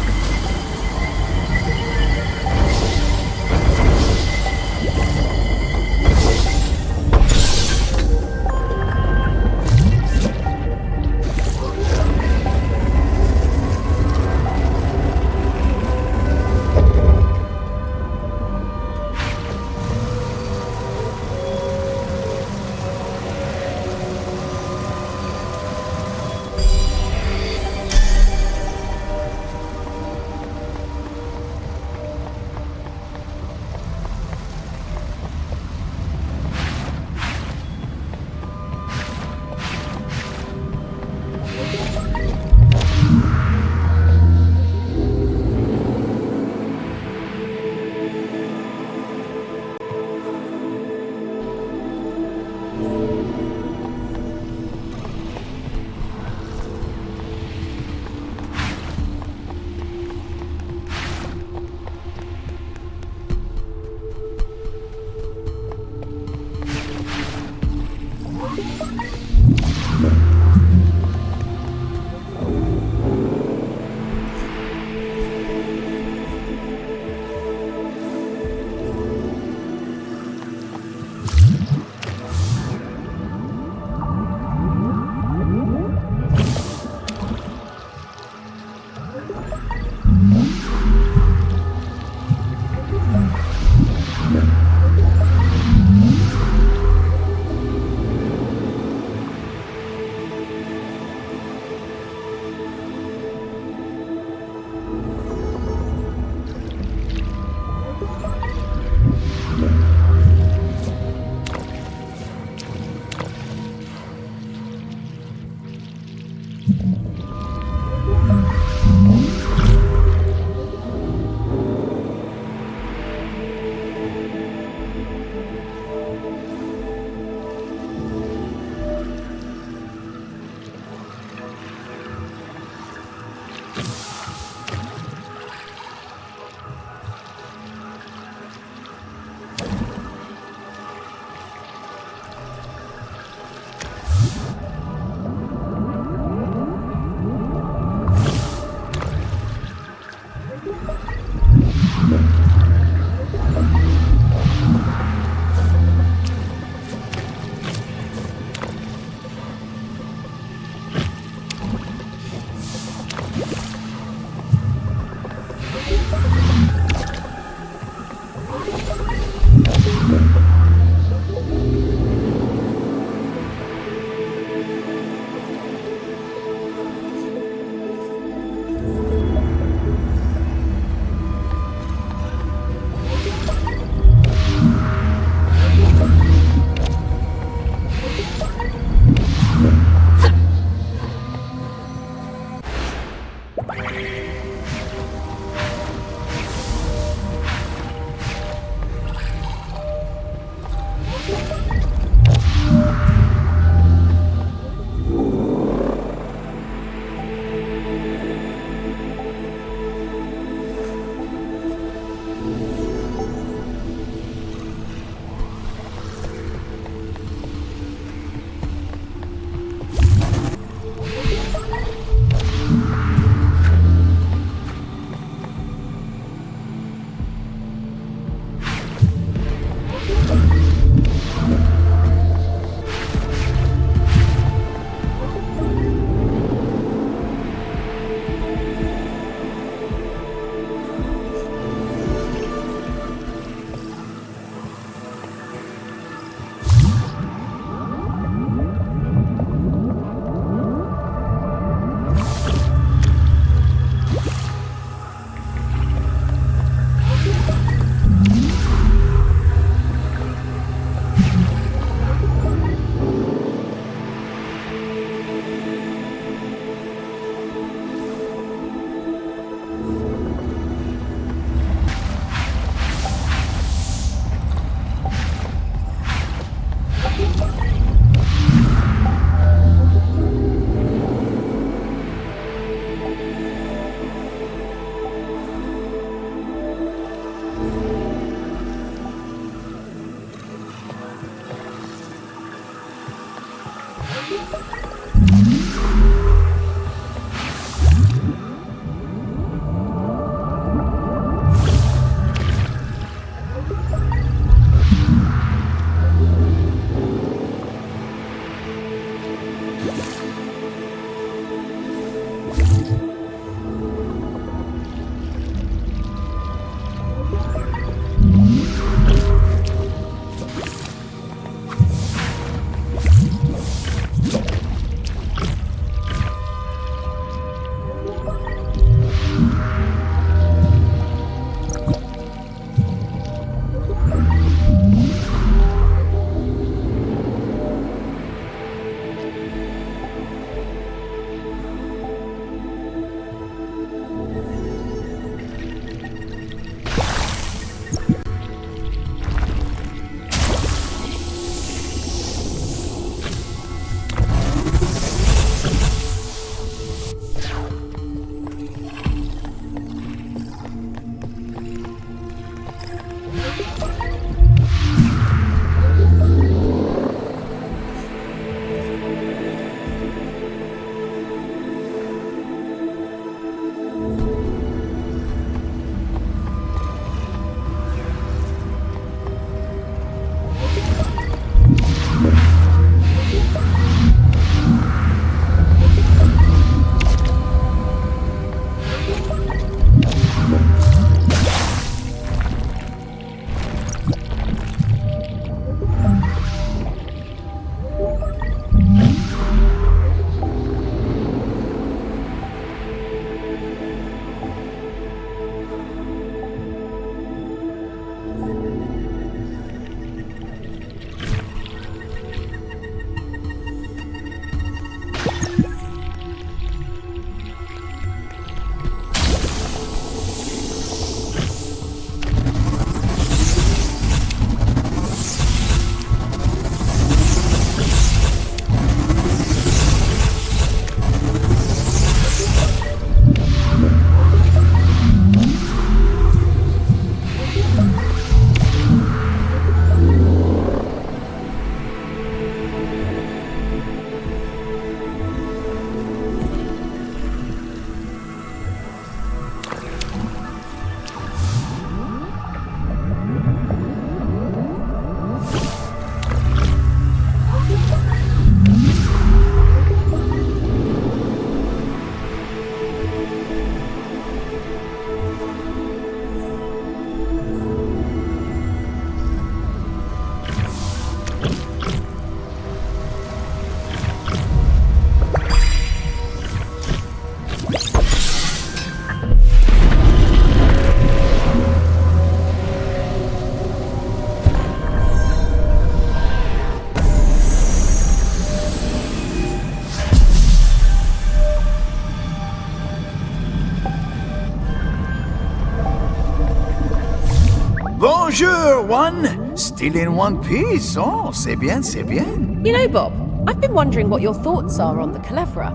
Bonjour, one. Still in one piece. Oh, c'est bien, c'est bien. You know, Bob, I've been wondering what your thoughts are on the Culebra.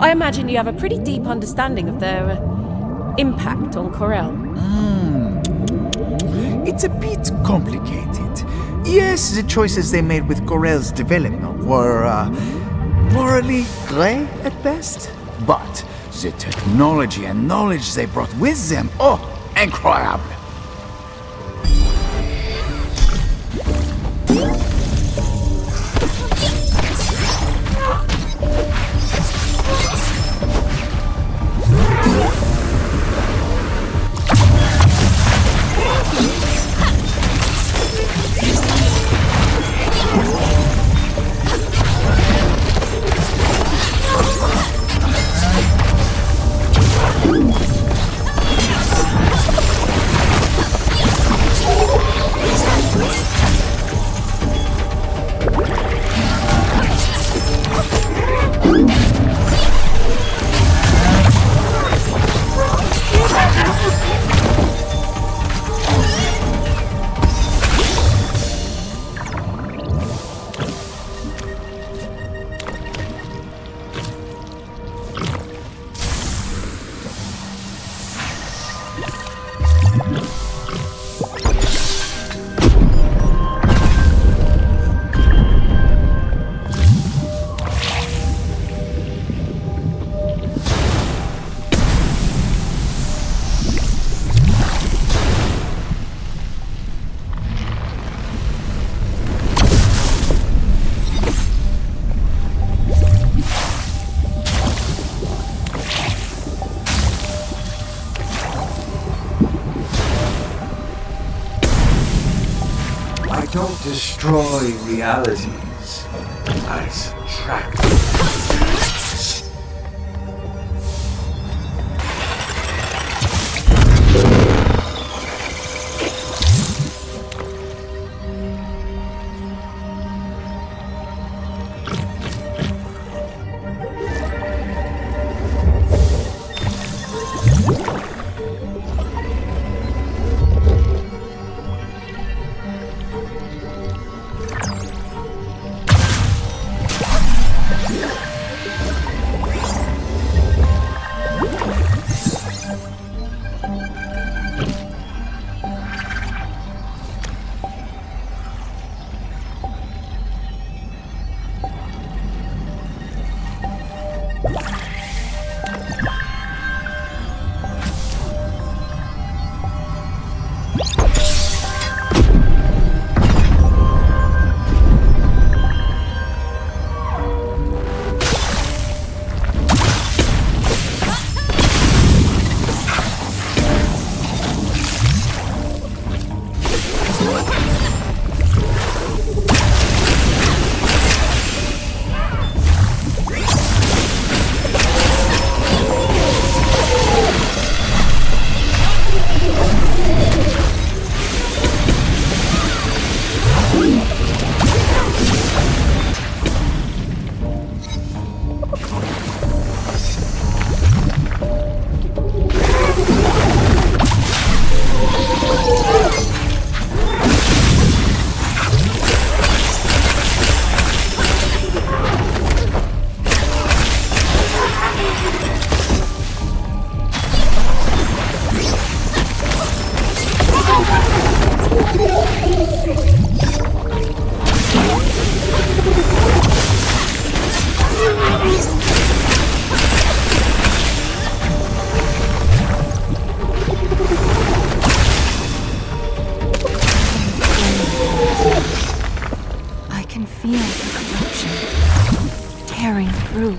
I imagine you have a pretty deep understanding of their impact on Corel. It's a bit complicated. Yes, the choices they made with Corel's development were, morally grey at best. But the technology and knowledge they brought with them, oh, incroyable. Don't destroy realities. I subtract.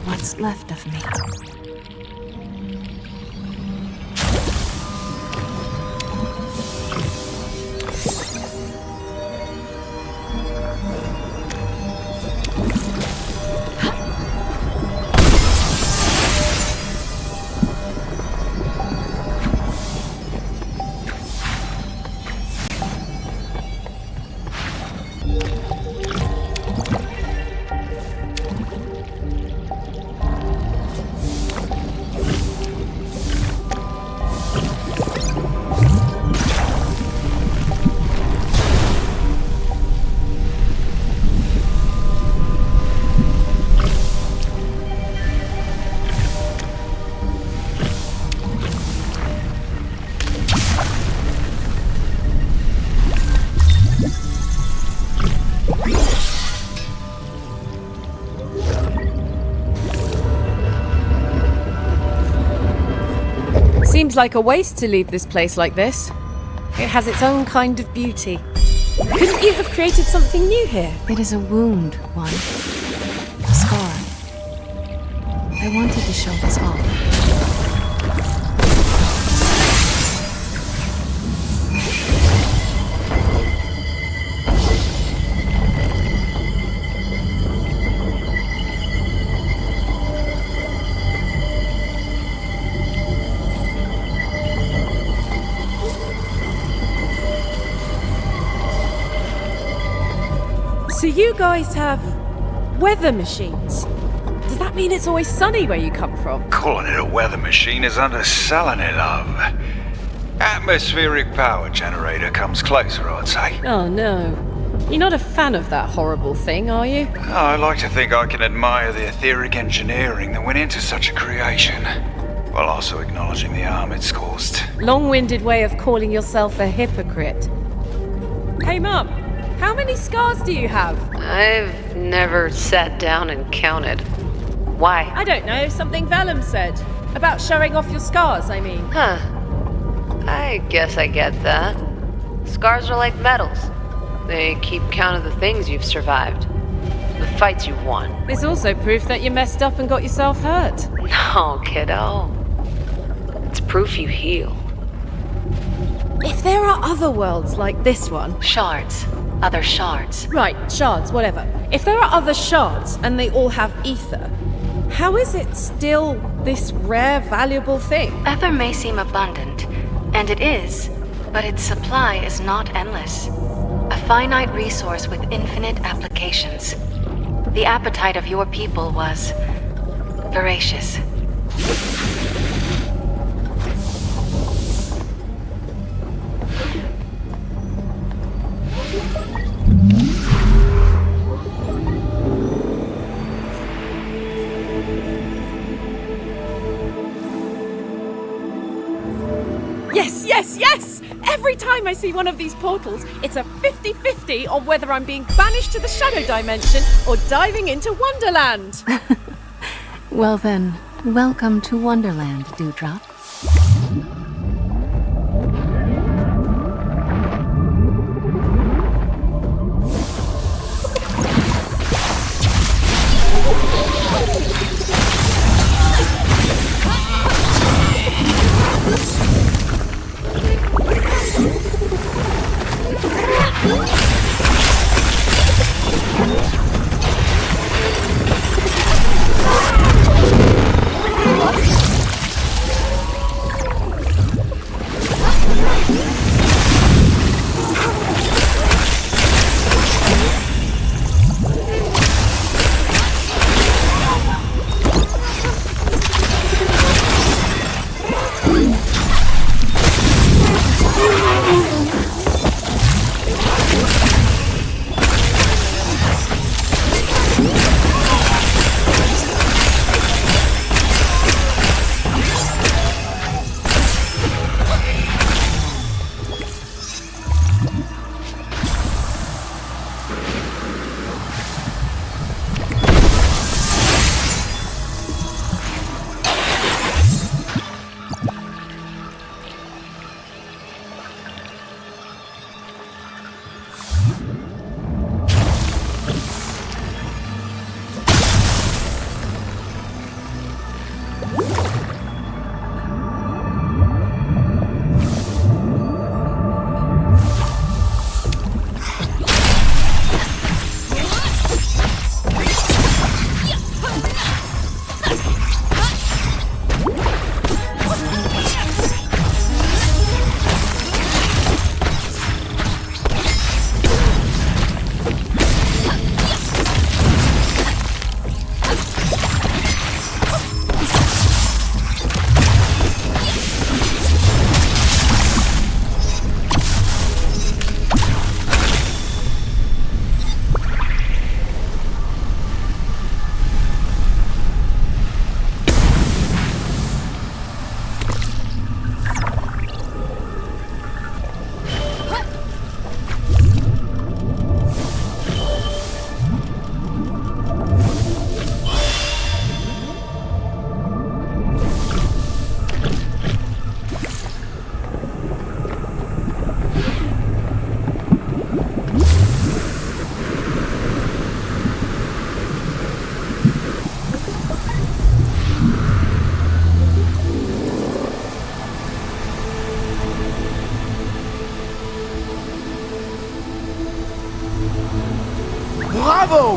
What's left of me. Seems like a waste to leave this place like this. It has its own kind of beauty. Couldn't you have created something new here? It is a wound, one. A scar. I wanted to show this off. So you guys have weather machines? Does that mean it's always sunny where you come from? Calling it a weather machine is underselling it, love. Atmospheric power generator comes closer, I'd say. Oh no. You're not a fan of that horrible thing, are you? I like to think I can admire the etheric engineering that went into such a creation, while also acknowledging the harm it's caused. Long-winded way of calling yourself a hypocrite. Hey Mum, how many scars do you have? I've never sat down and counted. Why? I don't know, something Vellum said. About showing off your scars, I mean. Huh. I guess I get that. Scars are like medals. They keep count of the things you've survived. The fights you've won. It's also proof that you messed up and got yourself hurt. No, kiddo. It's proof you heal. If there are other worlds like this one... Shards. Other shards. Right, shards, whatever. If there are other shards and they all have ether, how is it still this rare, valuable thing? Ether may seem abundant, and it is, but its supply is not endless. A finite resource with infinite applications. The appetite of your people was voracious. Yes, yes, yes! Every time I see one of these portals, it's a 50-50 on whether I'm being banished to the Shadow Dimension or diving into Wonderland. Well then, welcome to Wonderland, Dewdrop.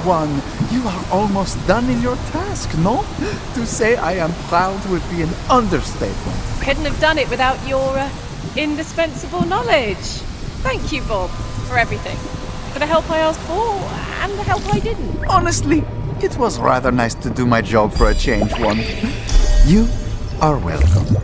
one, you are almost done in your task, no? To say I am proud would be an understatement. Couldn't have done it without your indispensable knowledge. Thank you, Bob, for everything. For the help I asked for, and the help I didn't. Honestly, it was rather nice to do my job for a change, one. You are welcome.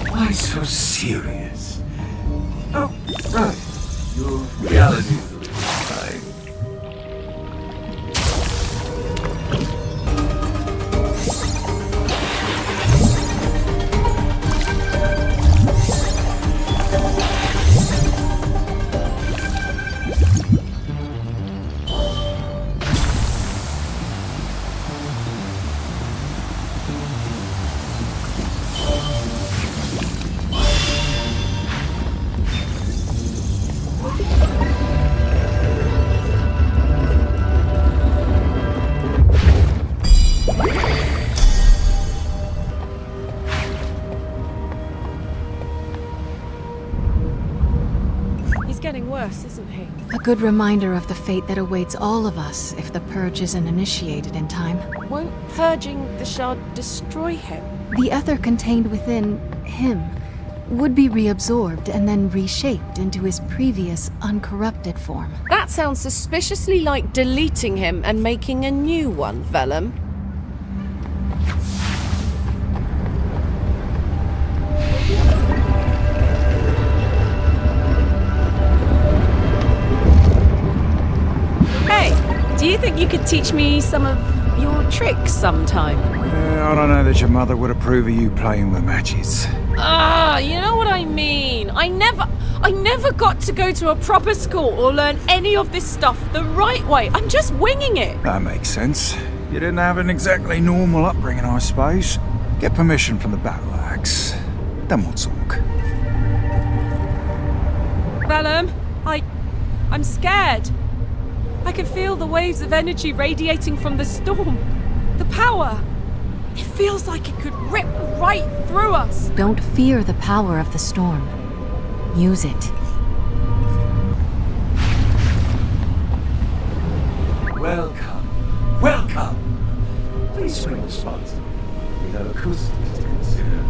Why so serious? Oh, right. Your reality is a little fine. He's getting worse, isn't he? A good reminder of the fate that awaits all of us if the purge isn't initiated in time. Won't purging the shard destroy him? The ether contained within him would be reabsorbed and then reshaped into his previous uncorrupted form. That sounds suspiciously like deleting him and making a new one, Vellum. Hey, do you think you could teach me some of your tricks sometime? I don't know that your mother would approve of you playing with matches. Ah, you know what I mean. I never got to go to a proper school or learn any of this stuff the right way. I'm just winging it. That makes sense. You didn't have an exactly normal upbringing, I suppose. Get permission from the battle axe. Then we'll talk. Vellum, I'm scared. I can feel the waves of energy radiating from the storm. The power. It feels like it could rip right through us. Don't fear the power of the storm. Use it. Welcome. Welcome. Please swing responsibly. We have acoustics to consider.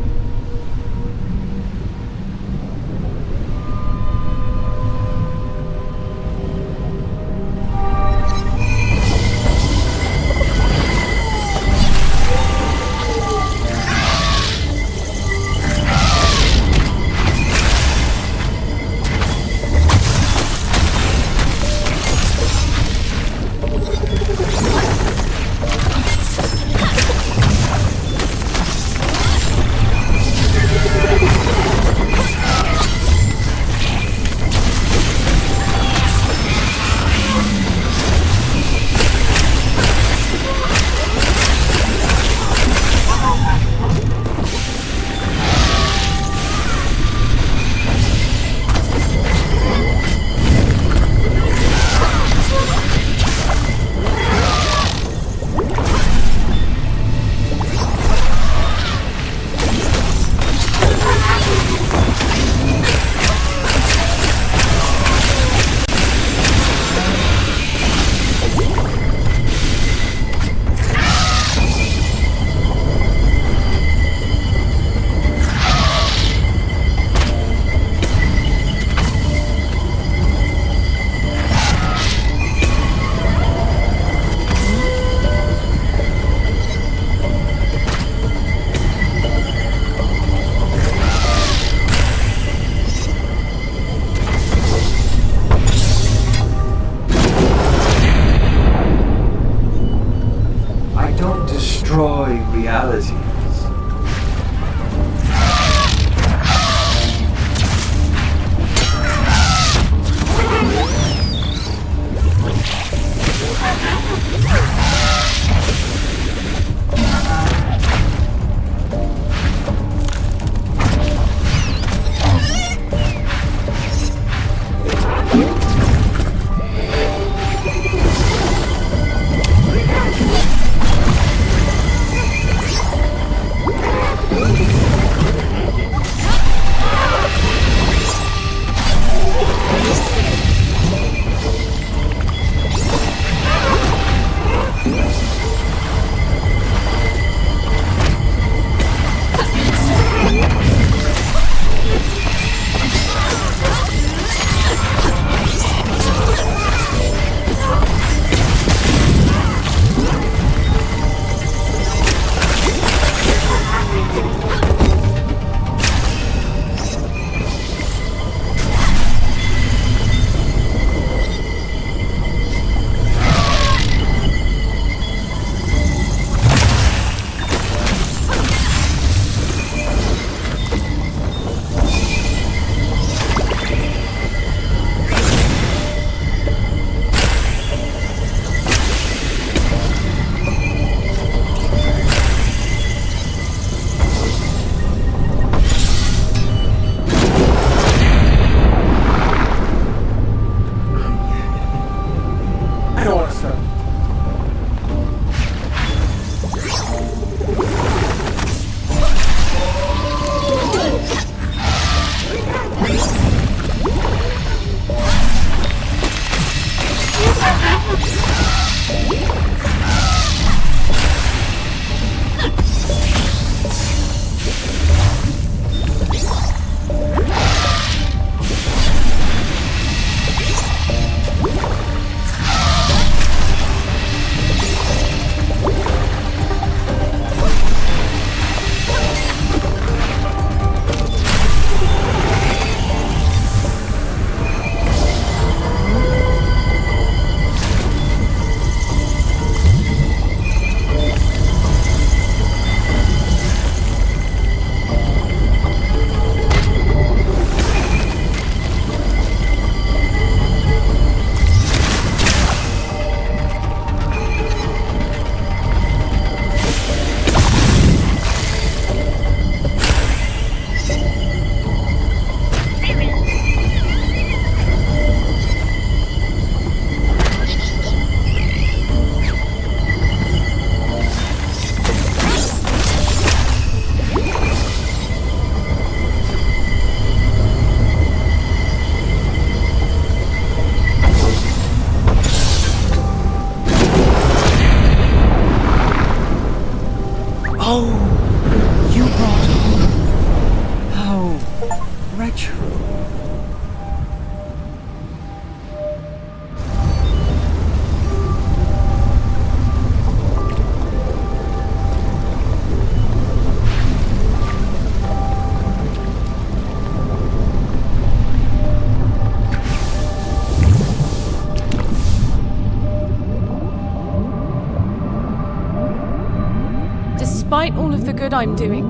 good I'm doing.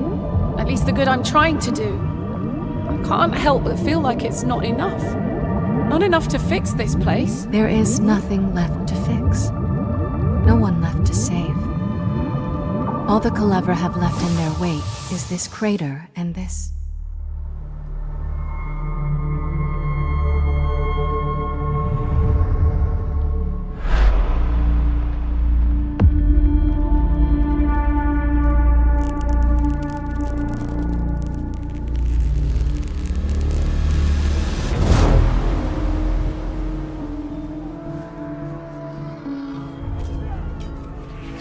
At least the good I'm trying to do. I can't help but feel like it's not enough. Not enough to fix this place. There is nothing left to fix. No one left to save. All the Culebra have left in their wake is this crater and this...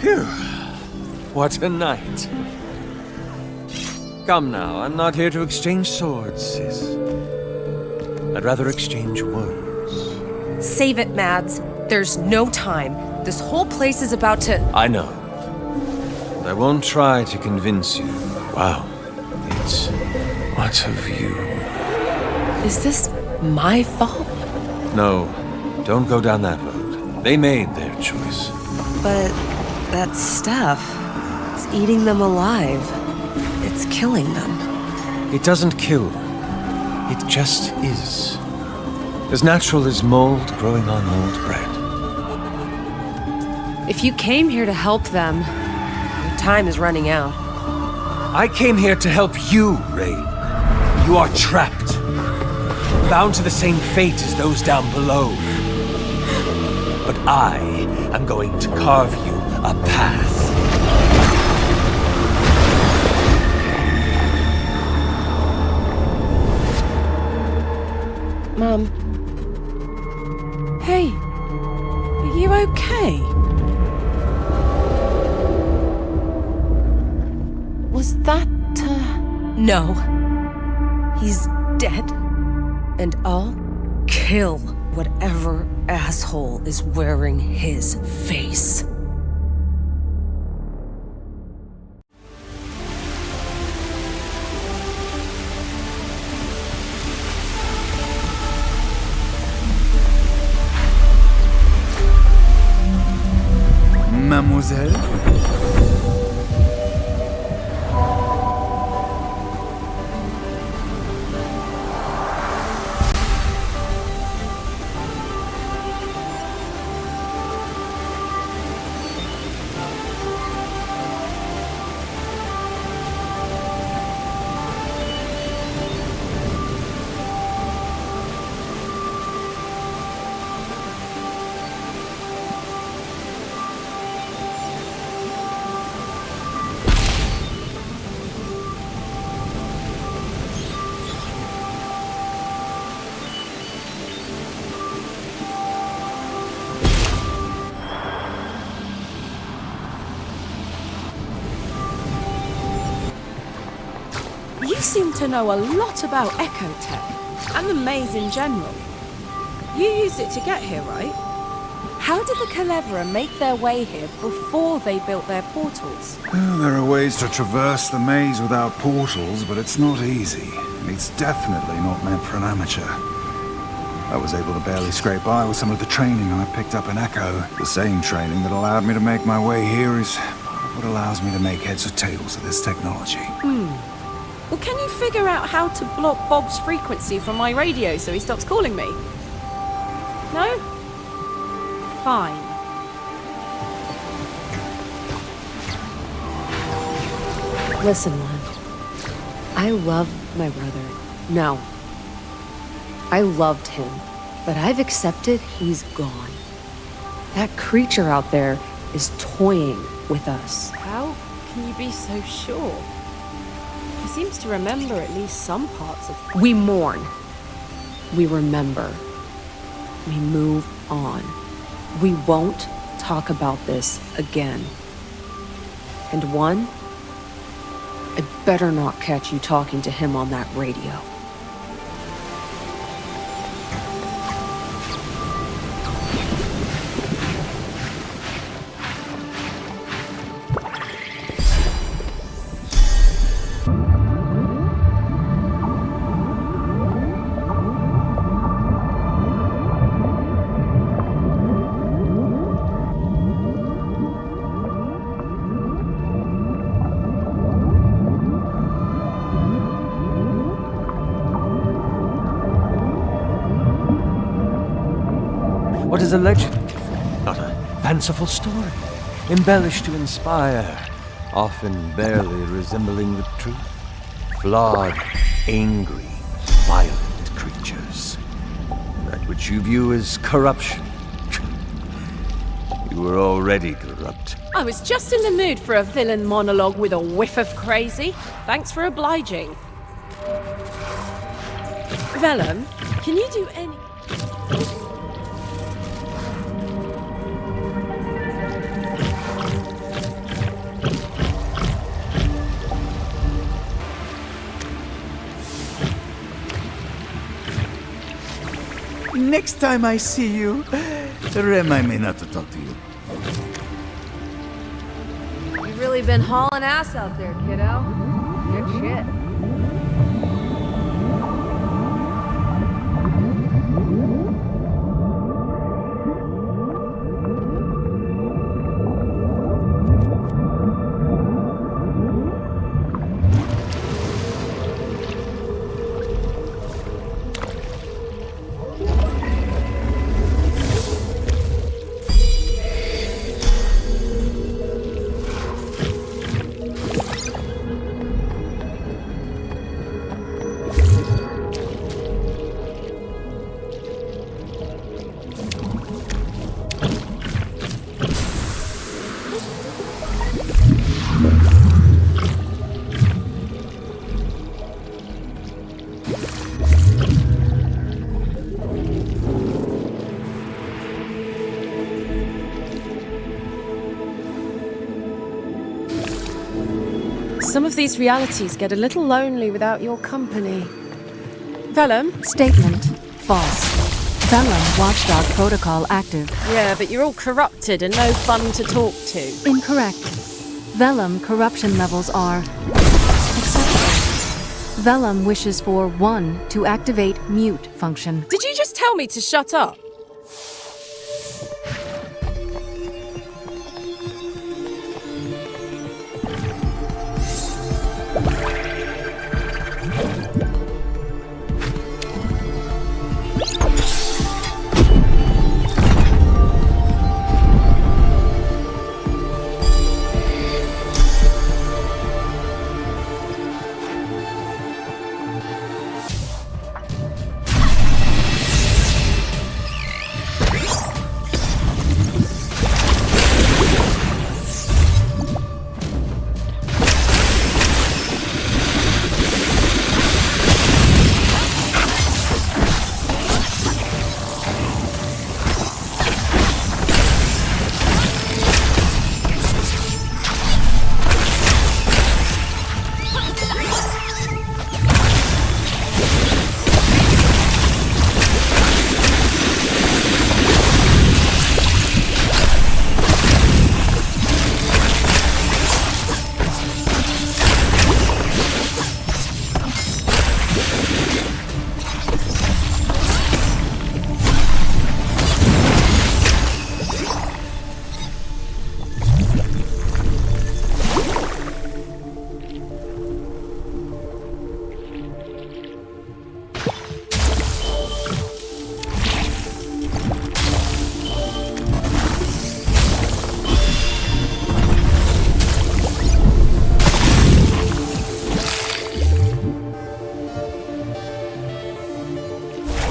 Phew. What a night. Come now, I'm not here to exchange swords, sis. I'd rather exchange words. Save it, Mads. There's no time. This whole place is about to... I know. And I won't try to convince you. Wow. It's... what a view. Is this my fault? No, don't go down that road. They made their choice. But that stuff, it's eating them alive. It's killing them. It doesn't kill. It just is. As natural as mold growing on old bread. If you came here to help them, Your time is running out. I came here to help you, Rain. You are trapped. Bound to the same fate as those down below. But I am going to carve you a path. Mum. Hey. Are you okay? Was that, No. He's dead. And I'll kill whatever asshole is wearing his face. Mademoiselle? you seem to know a lot about Echo Tech, and the maze in general. You used it to get here, right? How did the Culebra make their way here before they built their portals? Well, there are ways to traverse the maze without portals, but it's not easy. And it's definitely not meant for an amateur. I was able to barely scrape by with some of the training I picked up in Echo. The same training that allowed me to make my way here is part of what allows me to make heads or tails of this technology. Well, can you figure out how to block Bob's frequency from my radio so he stops calling me? No? Fine. listen, Lon. I love my brother. No. I loved him, but I've accepted he's gone. That creature out there is toying with us. How can you be so sure? He seems to remember at least some parts of... We mourn. We remember. We move on. We won't talk about this again. And one, I'd better not catch you talking to him on that radio. is a legend, not a fanciful story, embellished to inspire, often barely resembling the truth. Flawed, angry, violent creatures. That which you view as corruption. You were already corrupt. I was just in the mood for a villain monologue with a whiff of crazy. Thanks for obliging. Vellum, can you do any... Next time I see you, remind me not to talk to you. You've really been hauling ass out there, kiddo. Good shit. Some of these realities get a little lonely without your company. Vellum? Statement false. Vellum Watchdog Protocol active. Yeah, but you're all corrupted and no fun to talk to. Incorrect. Vellum corruption levels are acceptable. Vellum wishes for 1 to activate mute function. Did you just tell me to shut up?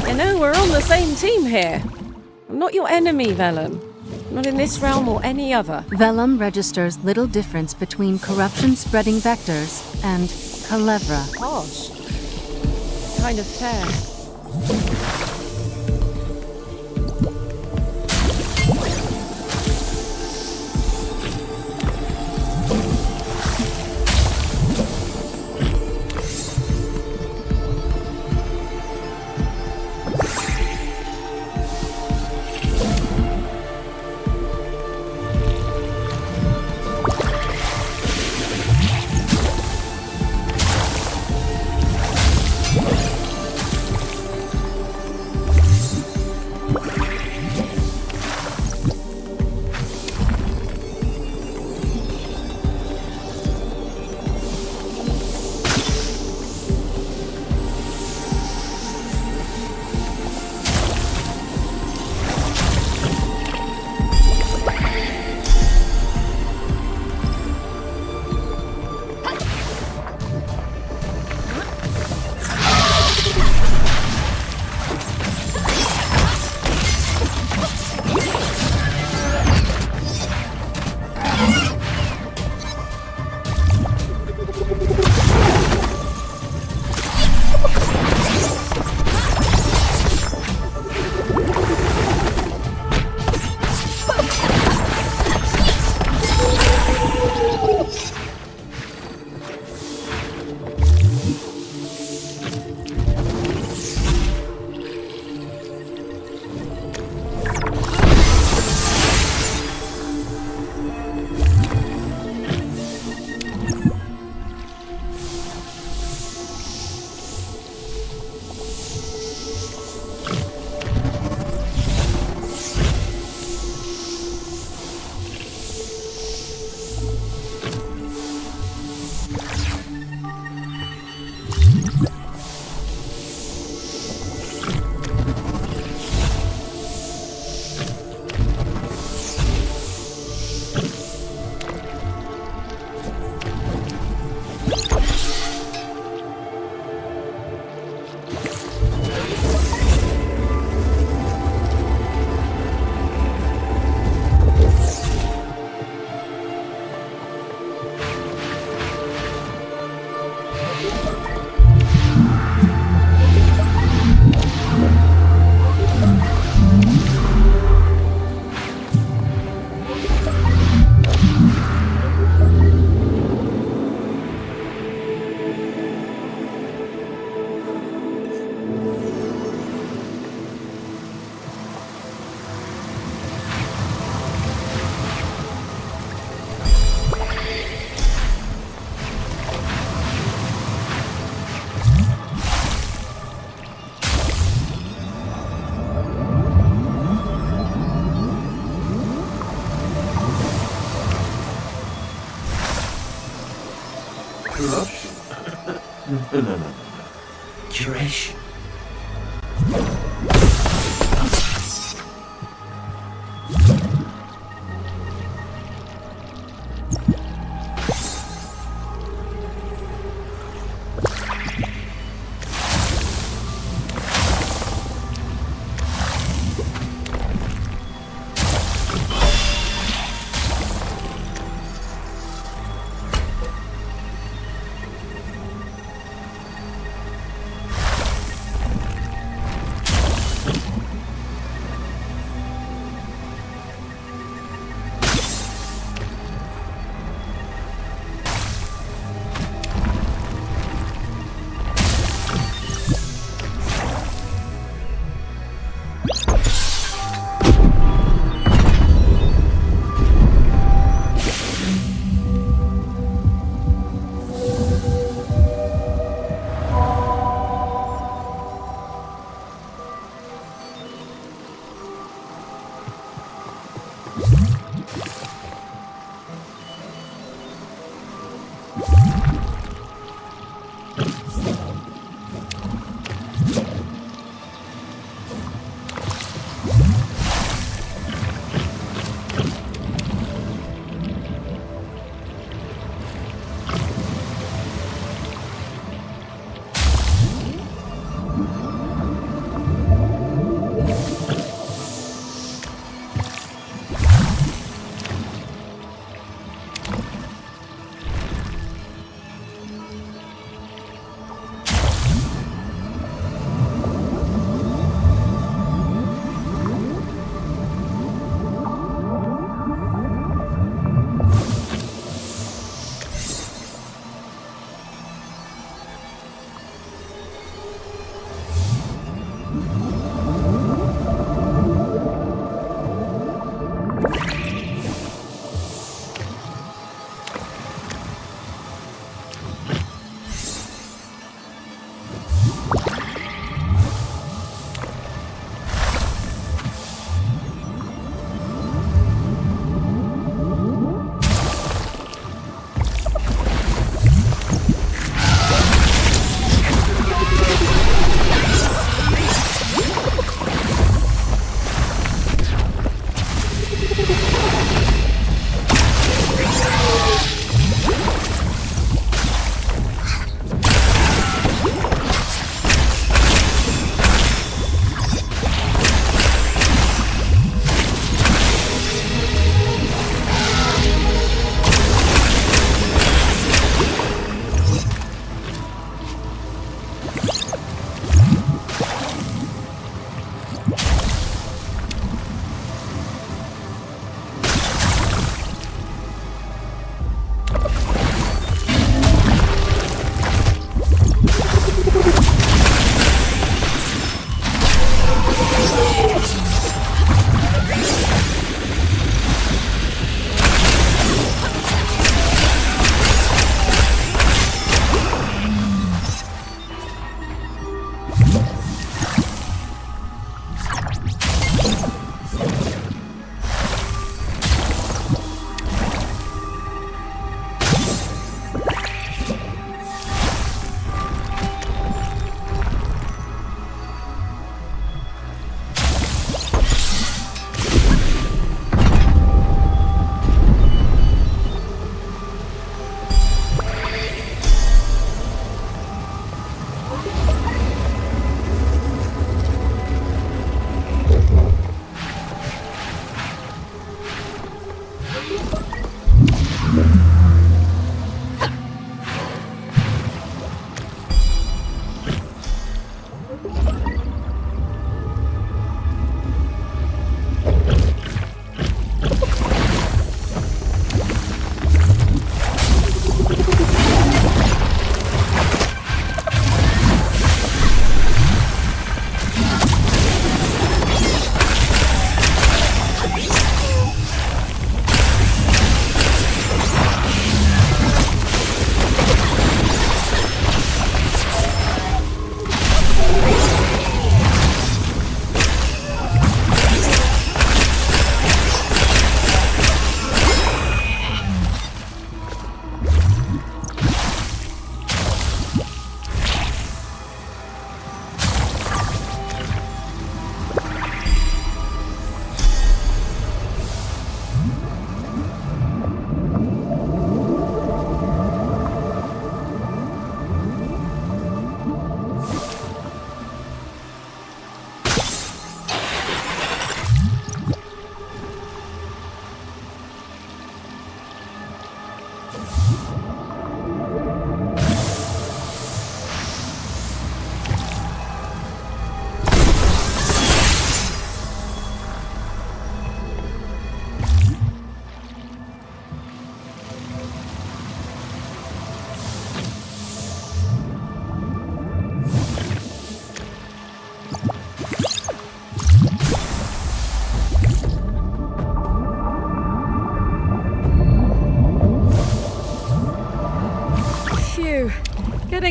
You know, we're on the same team here. I'm not your enemy, Vellum. Not in this realm or any other. Vellum registers little difference between corruption-spreading vectors and Calevra. Gosh. Kind of fair. No. Curation.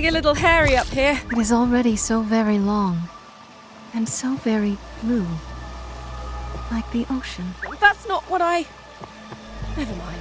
getting a little hairy up here. It is already so very long. And so very blue. Like the ocean. That's not what I... Never mind.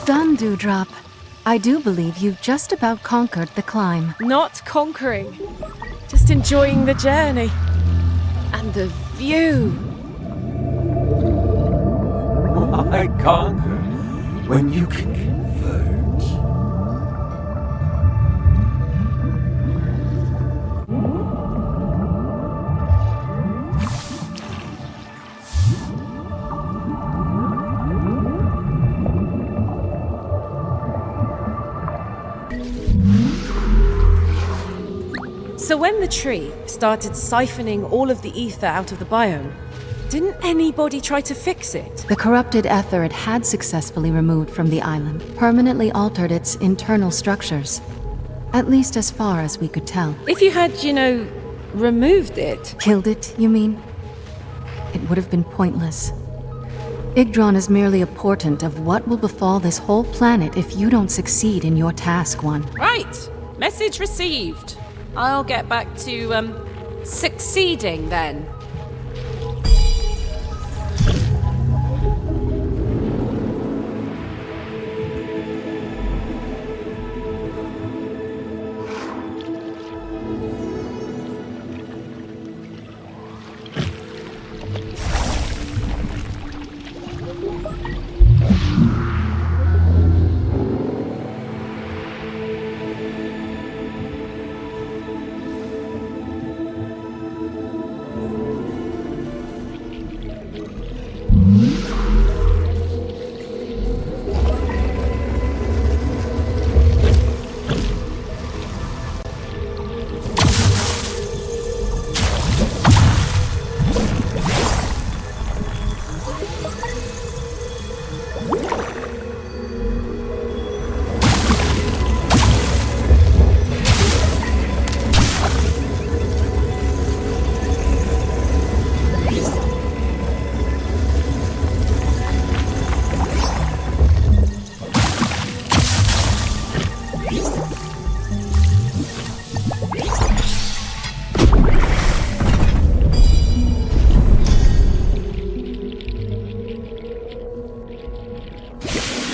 Done, Dewdrop. I do believe you've just about conquered the climb. Not conquering. Just enjoying the journey. And the view. Why conquer when you can convert? So when the tree started siphoning all of the ether out of the biome, didn't anybody try to fix it? The corrupted ether it had successfully removed from the island permanently altered its internal structures. At least as far as we could tell. If you had, removed it... Killed it, you mean? It would have been pointless. Yggdrasil is merely a portent of what will befall this whole planet if you don't succeed in your task, One. Right. Message received. I'll get back to, succeeding then.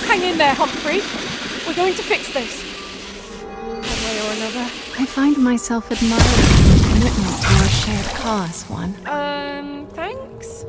Hang in there, Humphrey. We're going to fix this. One way or another. I find myself admiring your commitment to our shared cause, One. Thanks?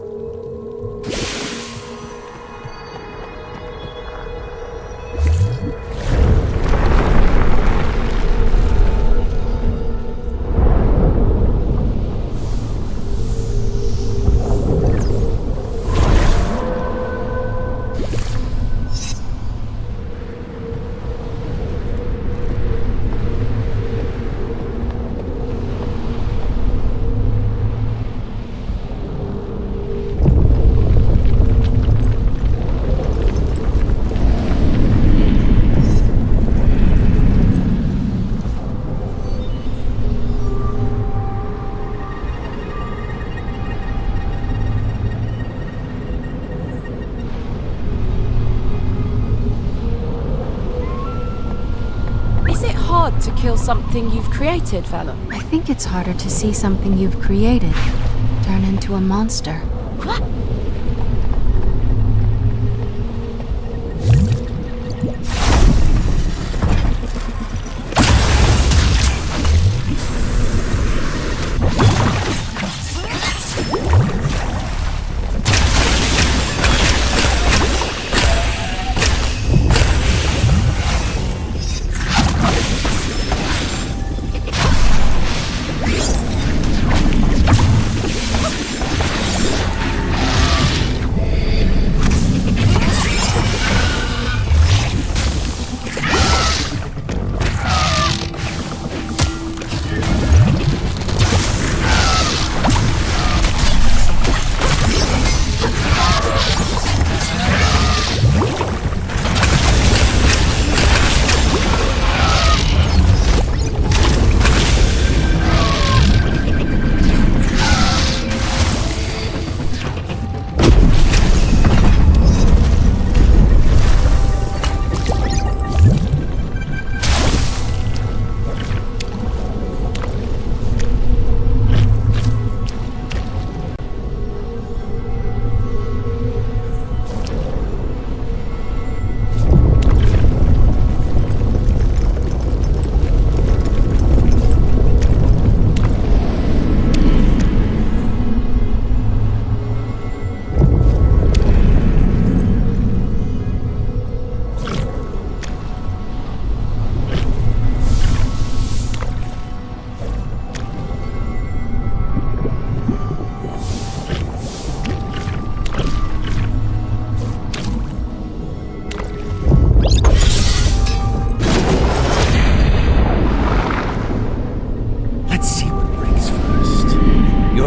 Is it hard to kill something you've created, Vellum? I think it's harder to see something you've created turn into a monster. What?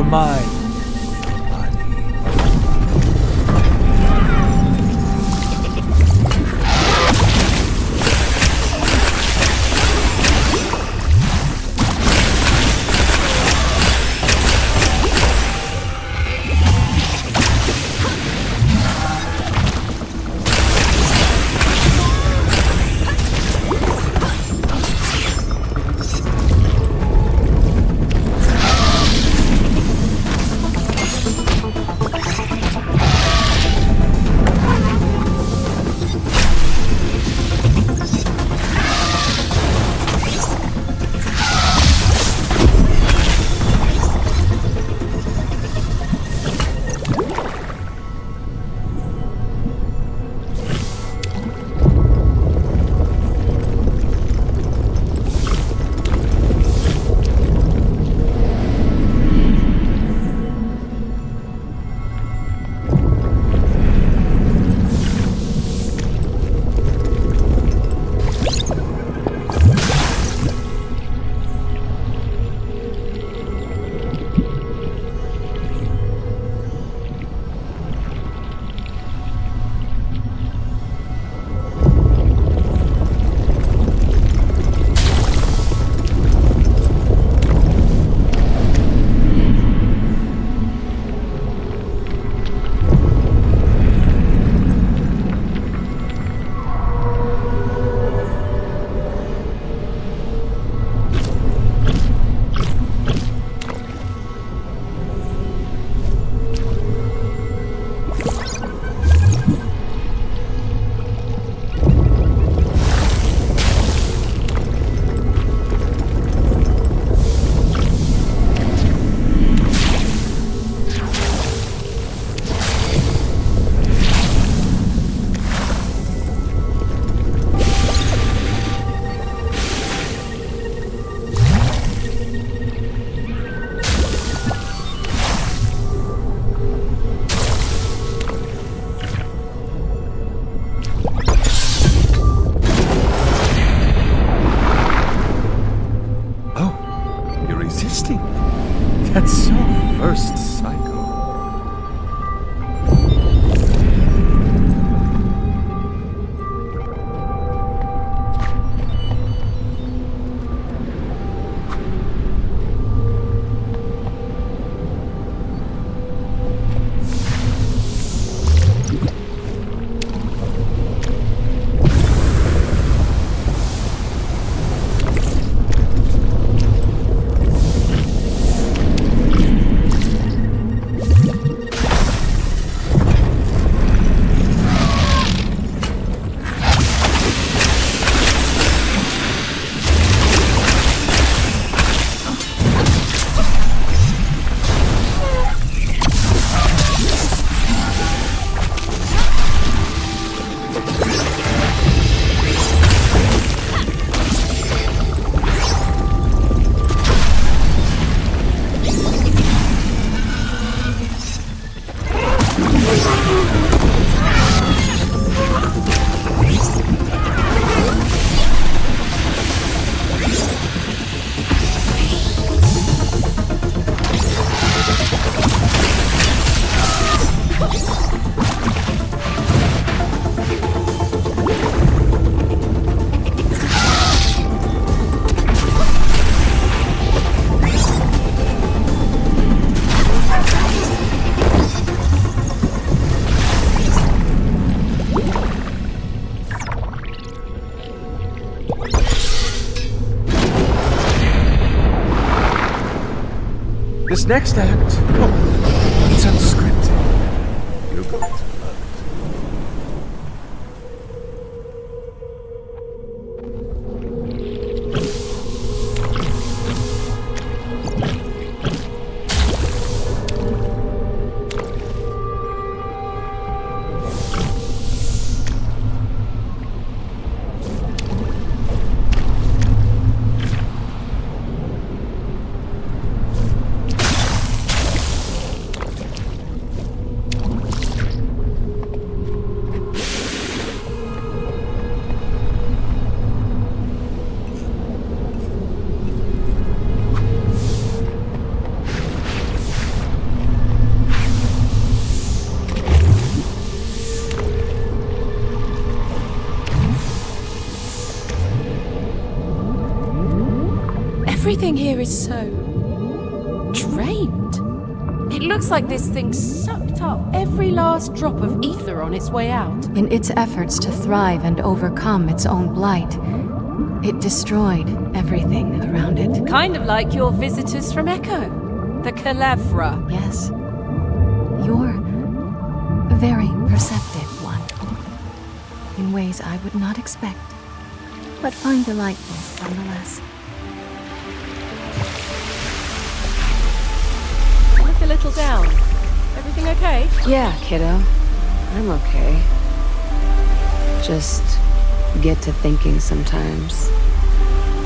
mine. So first psycho. This next act, it's unscripted. You're going to love it. Everything here is so drained. It looks like this thing sucked up every last drop of ether on its way out. In its efforts to thrive and overcome its own blight, it destroyed everything around it. Kind of like your visitors from Echo, the Calevra. Yes. You're a very perceptive one. In ways I would not expect, but find delightful nonetheless. Look a little down. Everything okay? Yeah, kiddo. I'm okay. Just get to thinking sometimes.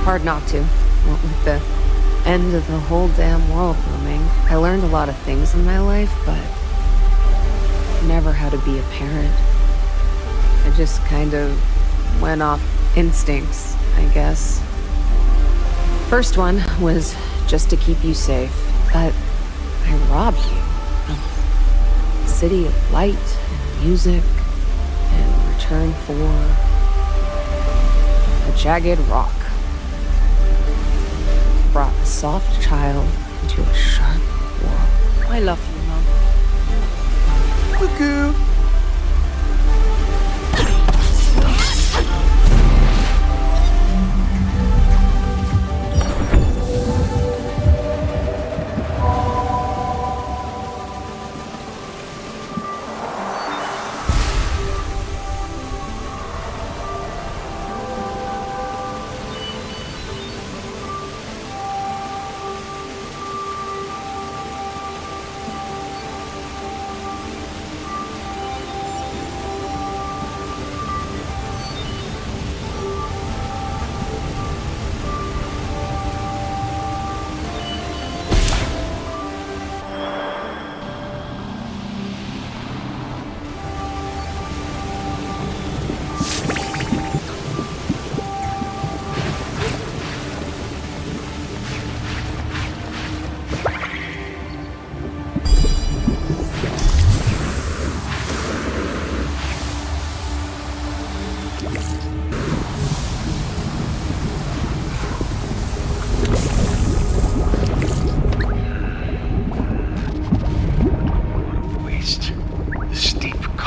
Hard not to. What with the end of the whole damn world looming. I learned a lot of things in my life, but never how to be a parent. I just kind of went off instincts, I guess. First one was just to keep you safe, but I robbed you of a city of light and music in return for a jagged rock. Brought a soft child into a sharp world. I love you, Mum. Cuckoo.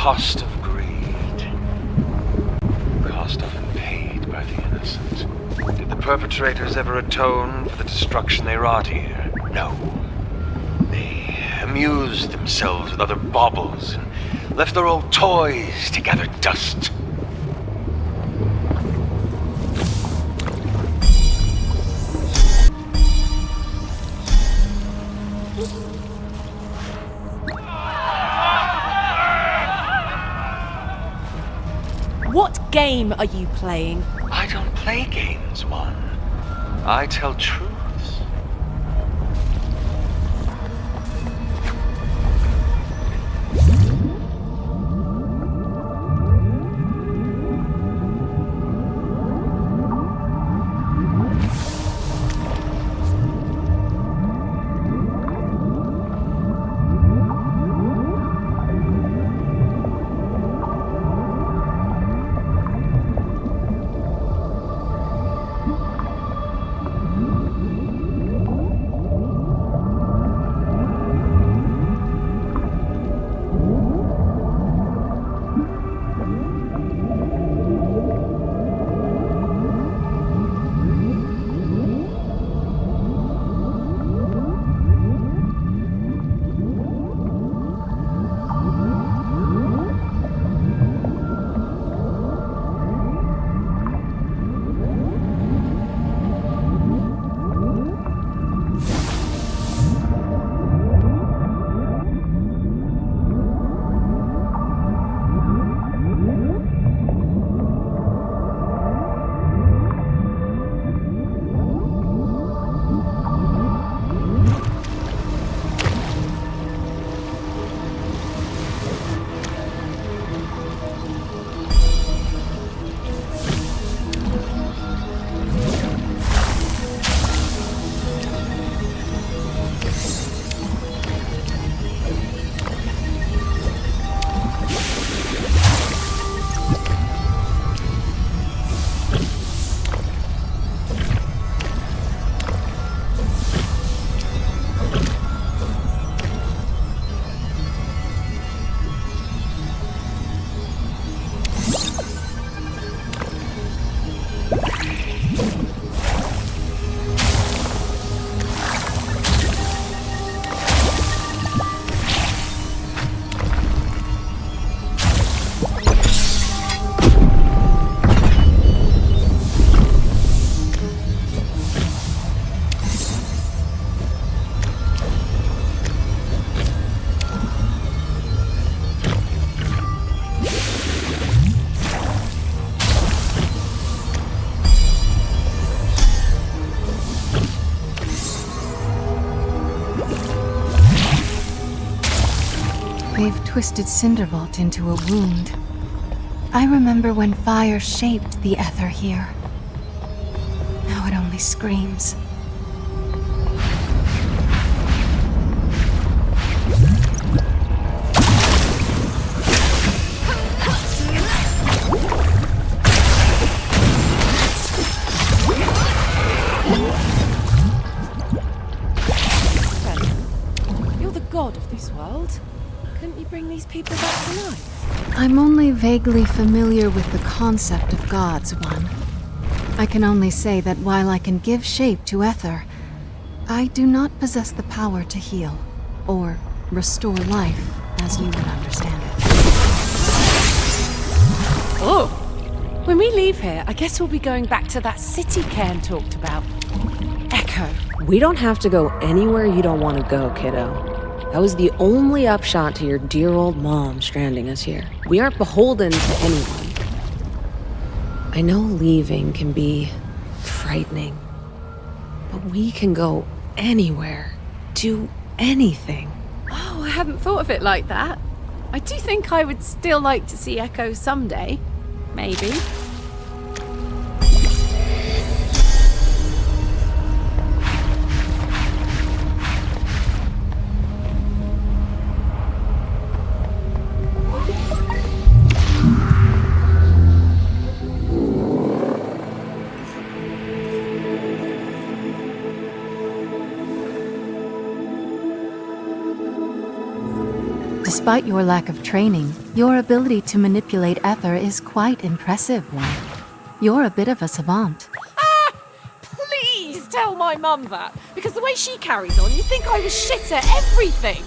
cost of greed. Cost often paid by the innocent. Did the perpetrators ever atone for the destruction they wrought here? No. They amused themselves with other baubles and left their old toys to gather dust. What game are you playing? I don't play games, One. I tell truths. They've twisted Cindervault into a wound. I remember when fire shaped the ether here. Now it only screams. You're the god of this world. Couldn't you bring these people back to life? I'm only vaguely familiar with the concept of gods, One. I can only say that while I can give shape to ether, I do not possess the power to heal, or restore life, as you would understand it. Oh! When we leave here, I guess we'll be going back to that city Cairn talked about. Echo. We don't have to go anywhere you don't want to go, kiddo. That was the only upshot to your dear old mom stranding us here. We aren't beholden to anyone. I know leaving can be frightening, but we can go anywhere, do anything. Oh, I hadn't thought of it like that. I do think I would still like to see Echo someday. Maybe. Despite your lack of training, your ability to manipulate ether is quite impressive, Ray. You're a bit of a savant. Please tell my mum that, because the way she carries on, you'd think I was shit at everything.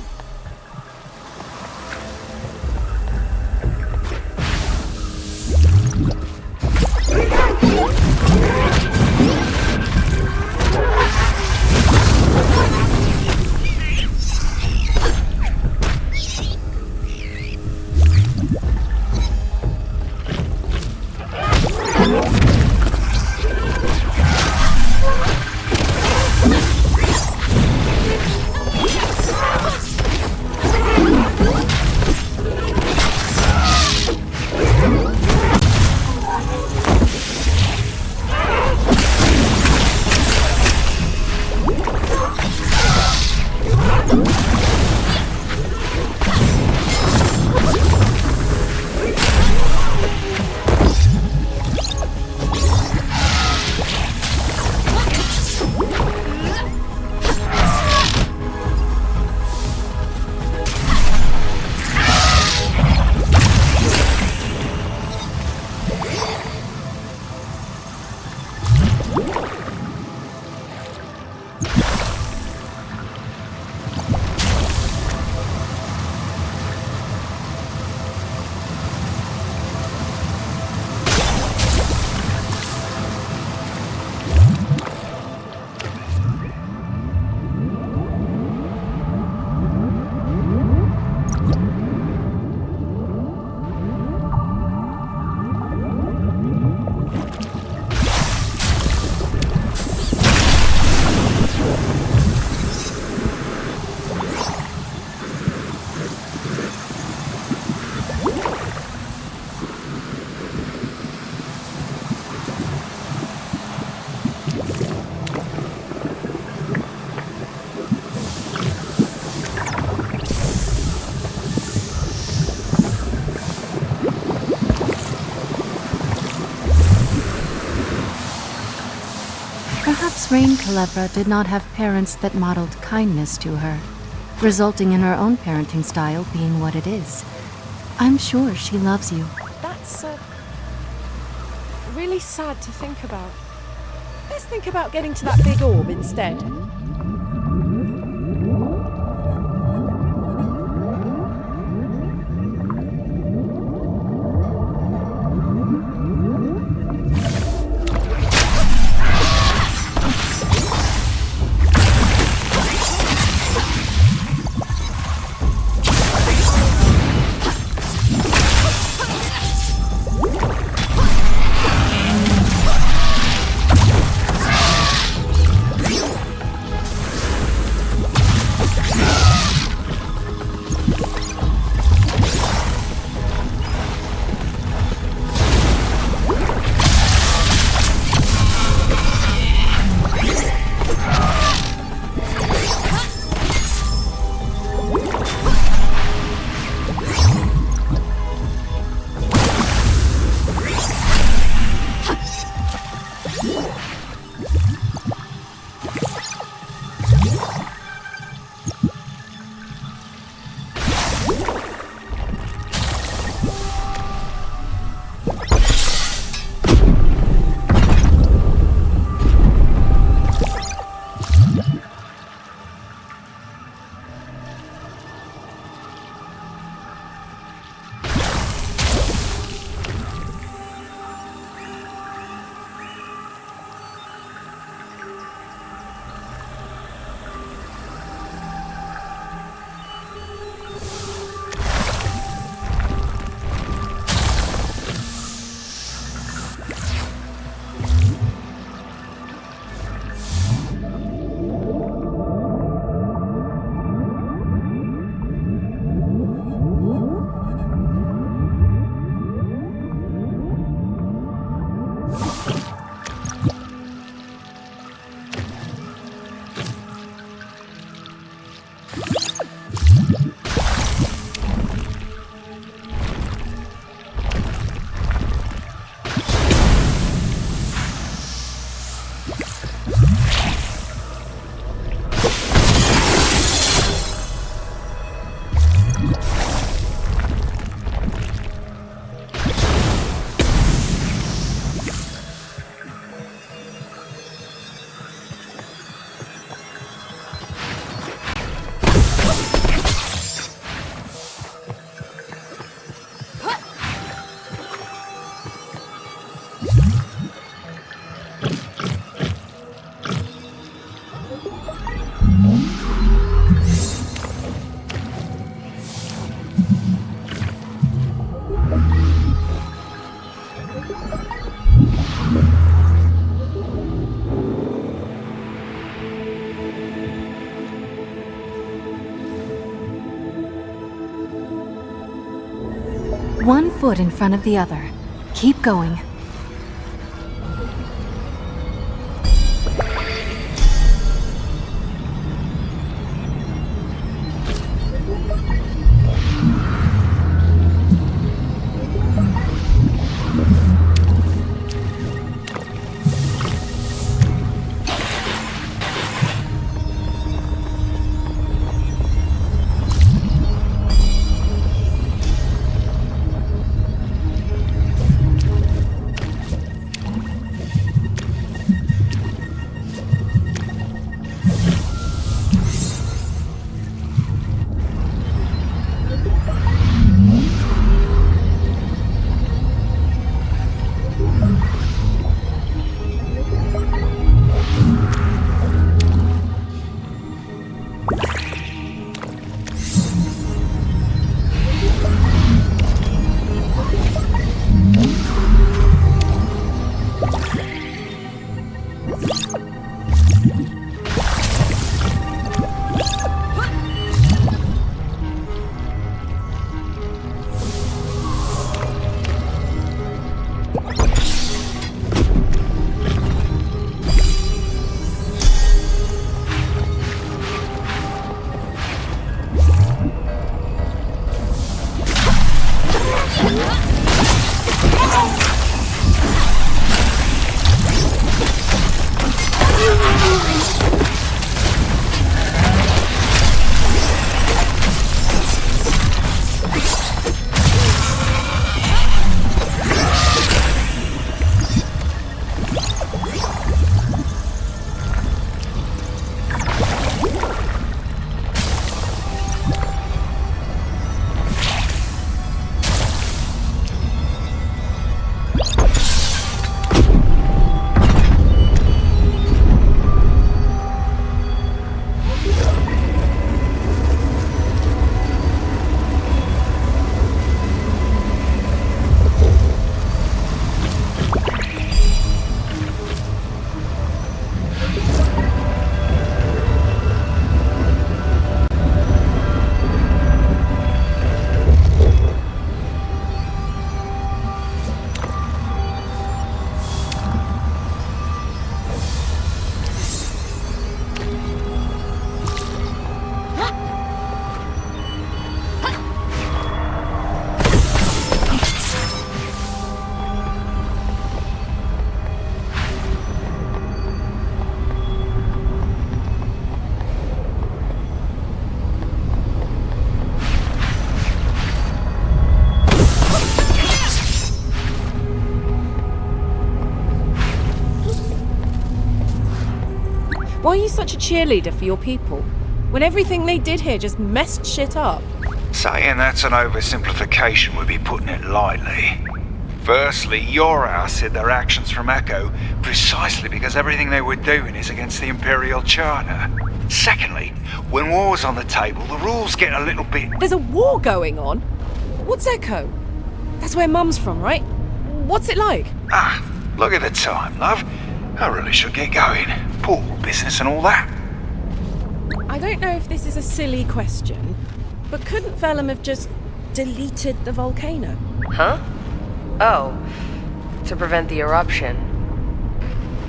Perhaps Rain Culebra did not have parents that modeled kindness to her, resulting in her own parenting style being what it is. I'm sure she loves you. That's really sad to think about. Let's think about getting to that big orb instead. One foot in front of the other. Keep going. Why are you such a cheerleader for your people, when everything they did here just messed shit up? Saying that's an oversimplification would be putting it lightly. Firstly, your house hid their actions from Echo precisely because everything they were doing is against the Imperial Charter. Secondly, when war's on the table, the rules get a little bit... There's a war going on? What's Echo? That's where Mum's from, right? What's it like? Ah, look at the time, love. I really should get going. Portal business and all that. I don't know if this is a silly question, but couldn't Vellum have just deleted the volcano? Huh? Oh, to prevent the eruption.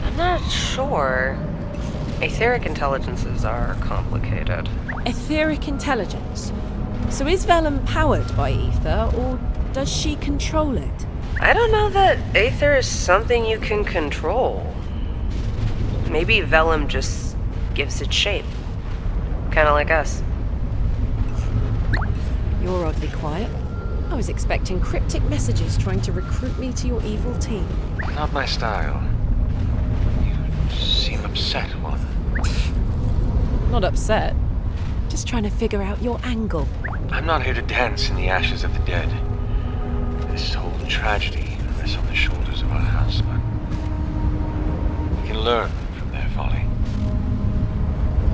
I'm not sure. Etheric intelligences are complicated. Etheric intelligence? So is Vellum powered by ether, or does she control it? I don't know that Aether is something you can control. Maybe Vellum just gives it shape. Kinda like us. You're oddly quiet. I was expecting cryptic messages trying to recruit me to your evil team. Not my style. You seem upset, One. Not upset. Just trying to figure out your angle. I'm not here to dance in the ashes of the dead. This whole tragedy rests on the shoulders of our house, but we can learn from their folly.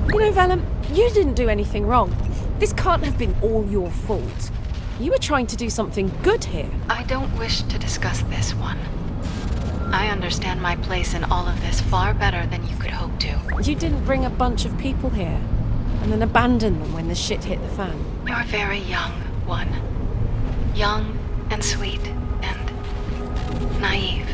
You know, Vellum, you didn't do anything wrong. This can't have been all your fault. You were trying to do something good here. I don't wish to discuss this one. I understand my place in all of this far better than you could hope to. You didn't bring a bunch of people here, and then abandon them when the shit hit the fan. You're very young, One. Young and sweet and naive.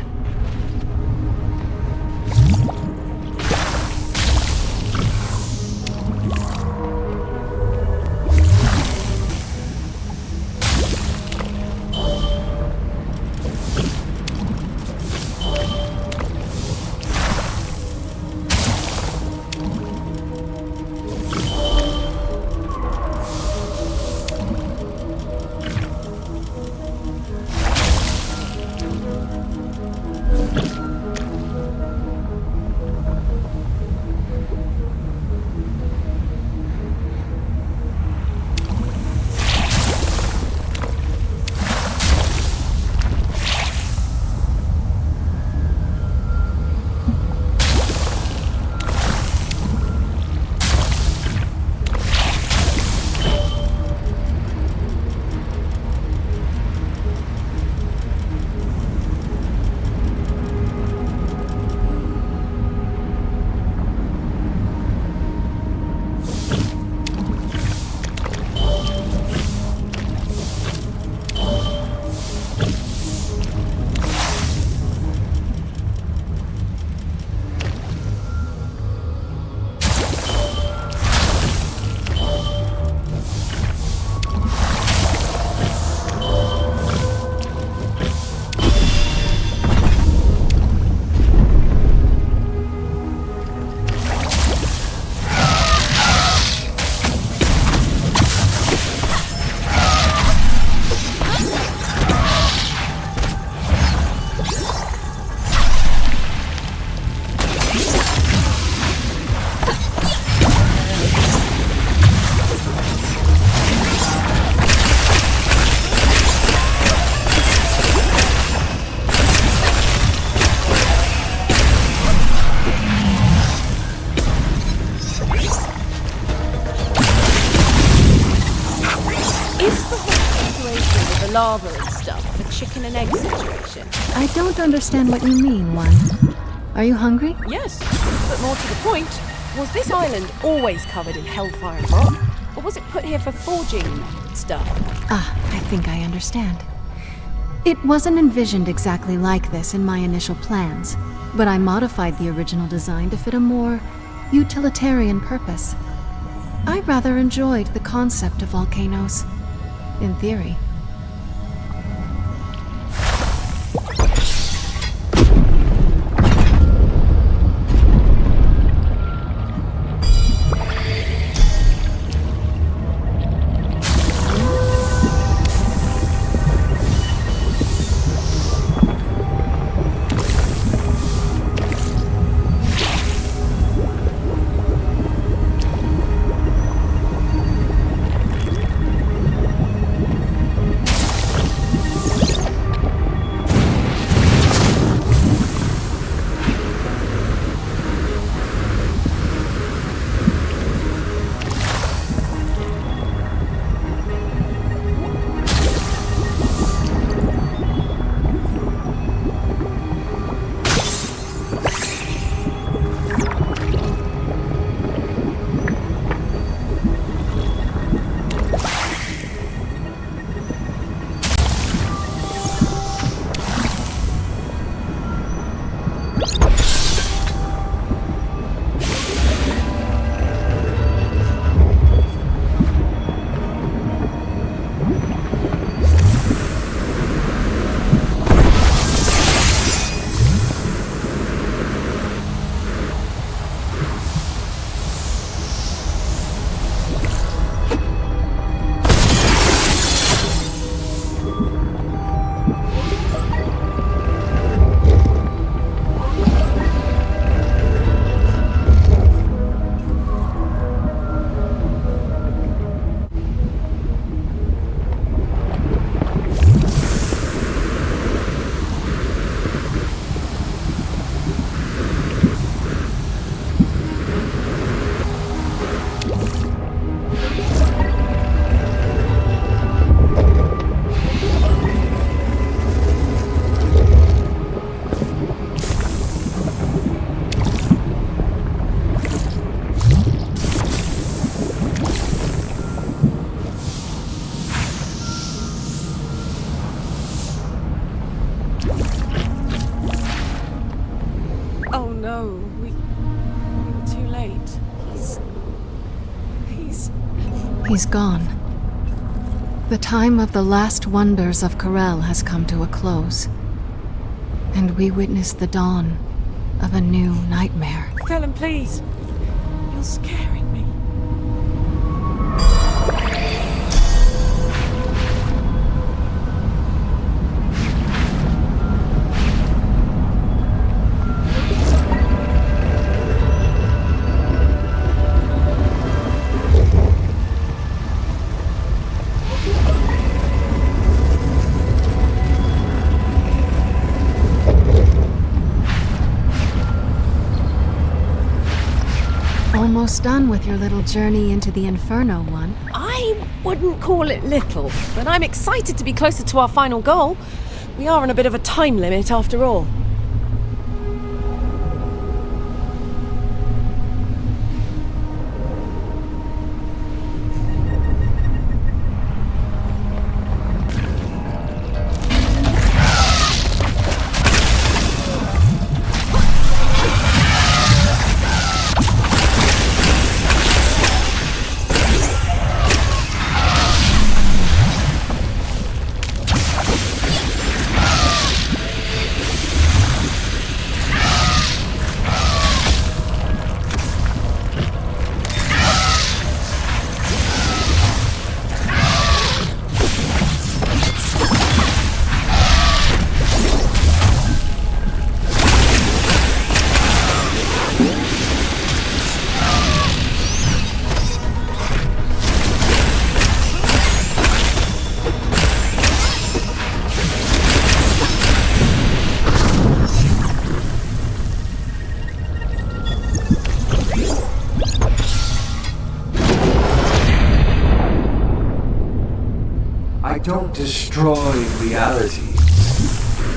Lava and stuff, a chicken and egg situation. I don't understand what you mean, One. Are you hungry? Yes, but more to the point, was this island always covered in hellfire and rock? Or was it put here for forging stuff? Ah, I think I understand. It wasn't envisioned exactly like this in my initial plans, but I modified the original design to fit a more utilitarian purpose. I rather enjoyed the concept of volcanoes, in theory. He's gone. The time of the last wonders of Corel has come to a close. And we witness the dawn of a new nightmare. Helen, please. You're scaring me. Almost done with your little journey into the Inferno, one. I wouldn't call it little, but I'm excited to be closer to our final goal. We are on a bit of a time limit after all. I don't destroy reality.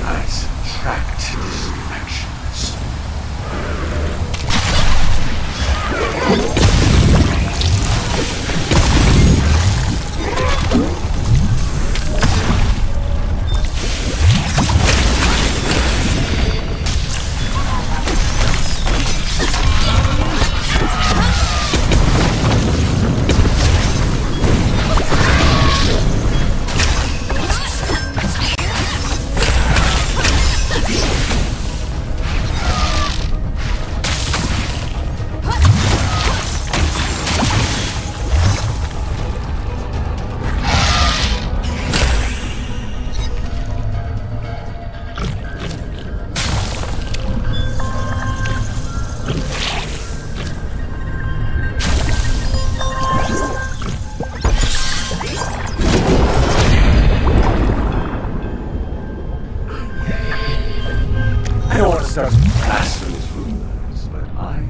I subtract distractions. I don't want to start blasphemous rumors, but I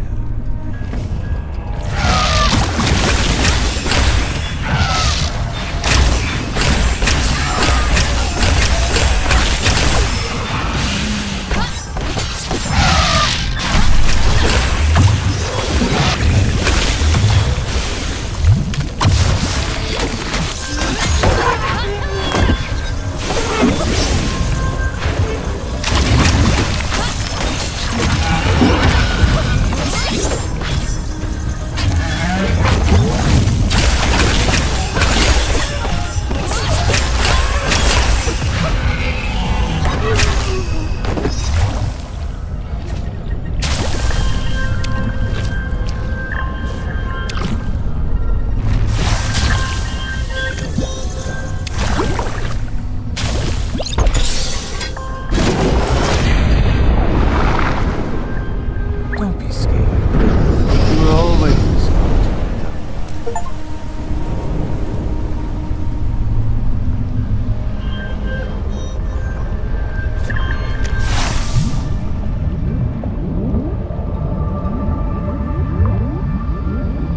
Don't be scared. You were always going to end up.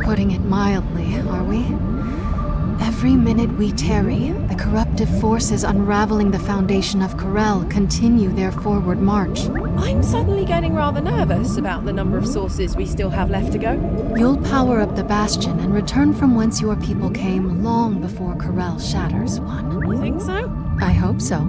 Putting it mildly, are we? Every minute we tarry, the corruptive forces unraveling the foundation of Corel continue their forward march. I'm suddenly getting rather nervous about the number of sources we still have left to go. You'll power up the Bastion and return from whence your people came long before Corel shatters, one. You think so? I hope so.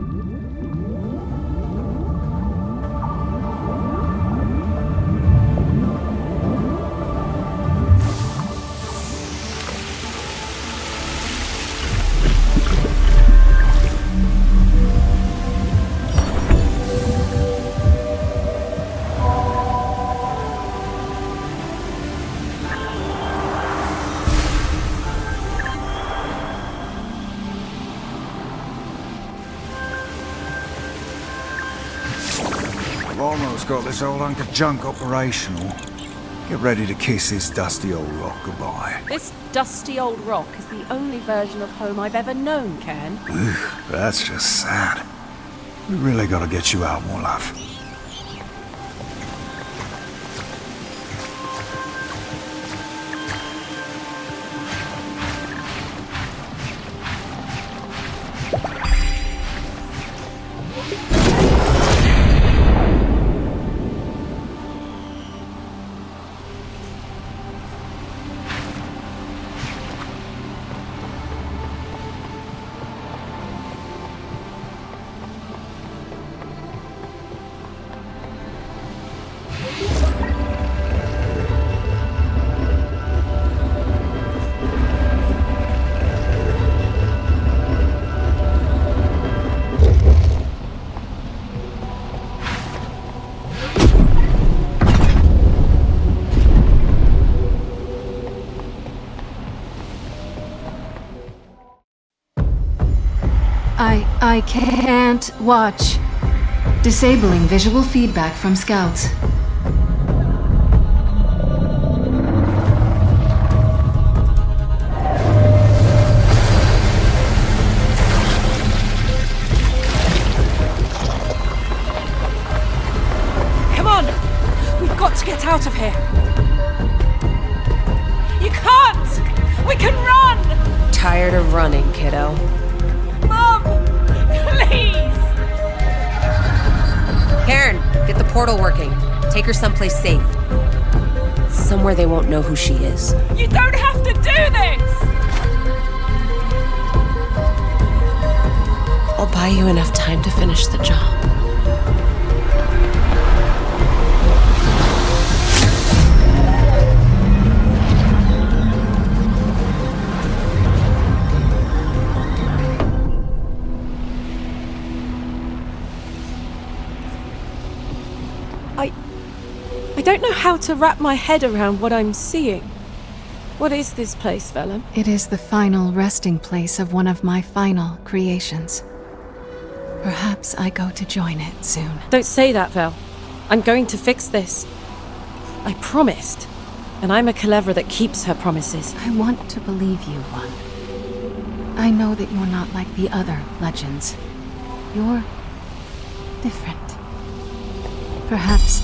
almost got this old hunk of junk operational. Get ready to kiss this dusty old rock goodbye. This dusty old rock is the only version of home I've ever known, Ken. That's just sad. We really gotta get you out more, love. I can't watch. Disabling visual feedback from scouts. Come on! We've got to get out of here. You can't! We can run! Tired of running, kiddo. Mom! Please! Karen, get the portal working. Take her someplace safe. Somewhere they won't know who she is. You don't have to do this! I'll buy you enough time to finish the job. I don't know how to wrap my head around what I'm seeing. What is this place, Vellum? It is the final resting place of one of my final creations. Perhaps I go to join it soon. Don't say that, Vel. I'm going to fix this. I promised. And I'm a Culebra that keeps her promises. I want to believe you, One. I know that you're not like the other legends. You're different. Perhaps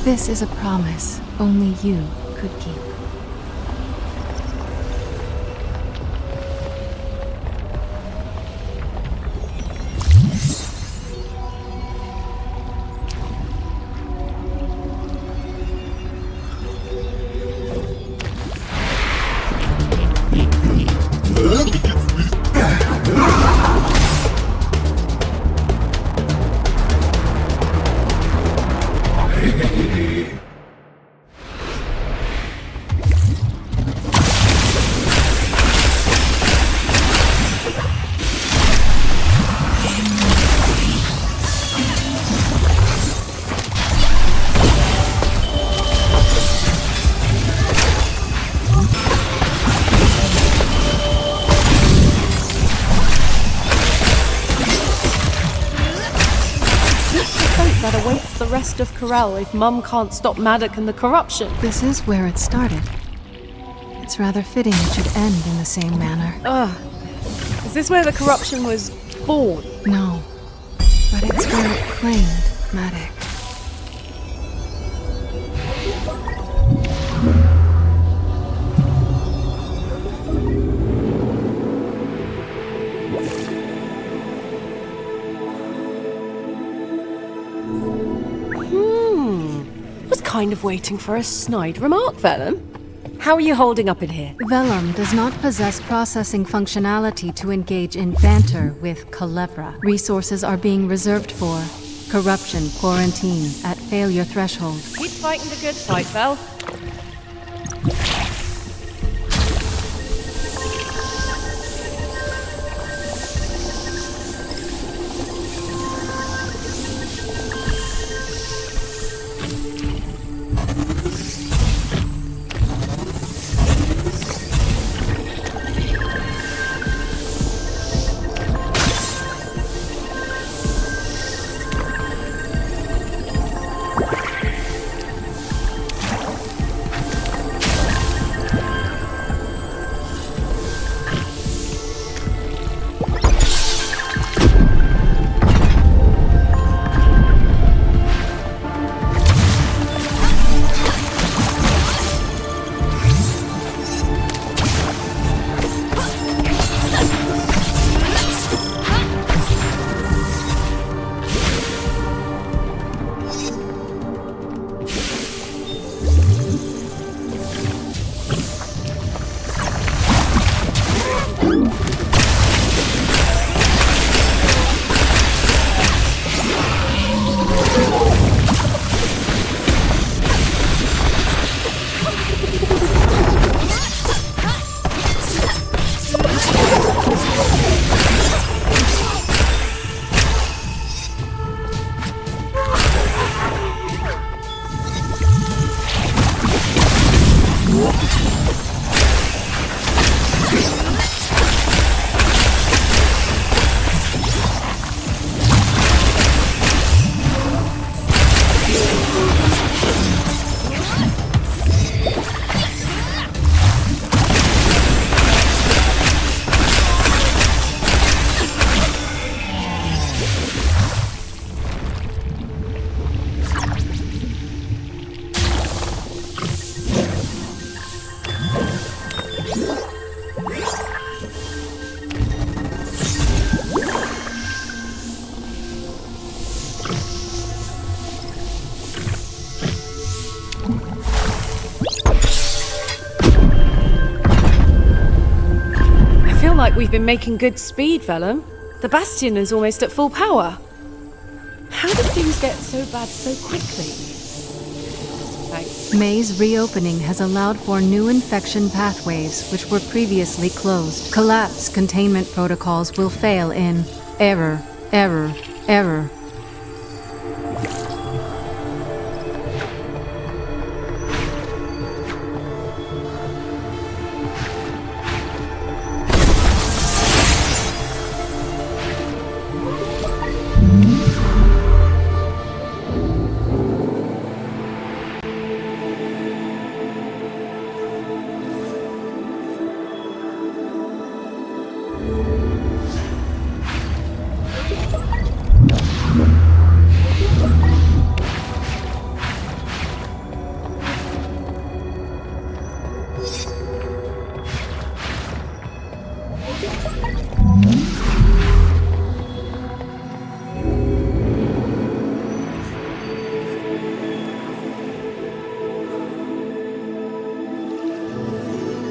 this is a promise only you could keep. That awaits the rest of Corel if Mum can't stop Maddock and the corruption. This is where it started. It's rather fitting it should end in the same manner. Is this where the corruption was born? No, but it's where it claimed Maddock. Was kind of waiting for a snide remark, Vellum. How are you holding up in here? Vellum does not possess processing functionality to engage in banter with Culebra. Resources are being reserved for corruption quarantine at failure threshold. Keep fighting the good fight, Vel. feel like we've been making good speed, Vellum. The Bastion is almost at full power. How did things get so bad so quickly? Thanks. May's reopening has allowed for new infection pathways which were previously closed. Collapse containment protocols will fail in error, error, error.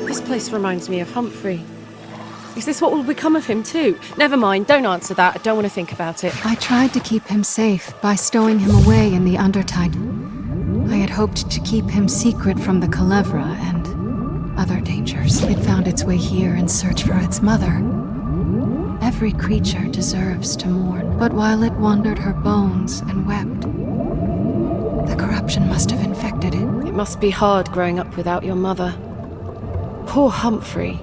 This place reminds me of Humphrey. Is this what will become of him too? Never mind, don't answer that. I don't want to think about it. I tried to keep him safe by stowing him away in the Undertide. I had hoped to keep him secret from the Culebra and other dangers. It found its way here in search for its mother. Every creature deserves to mourn, but while it wandered her bones and wept, the corruption must have infected it. It must be hard growing up without your mother. Poor Humphrey.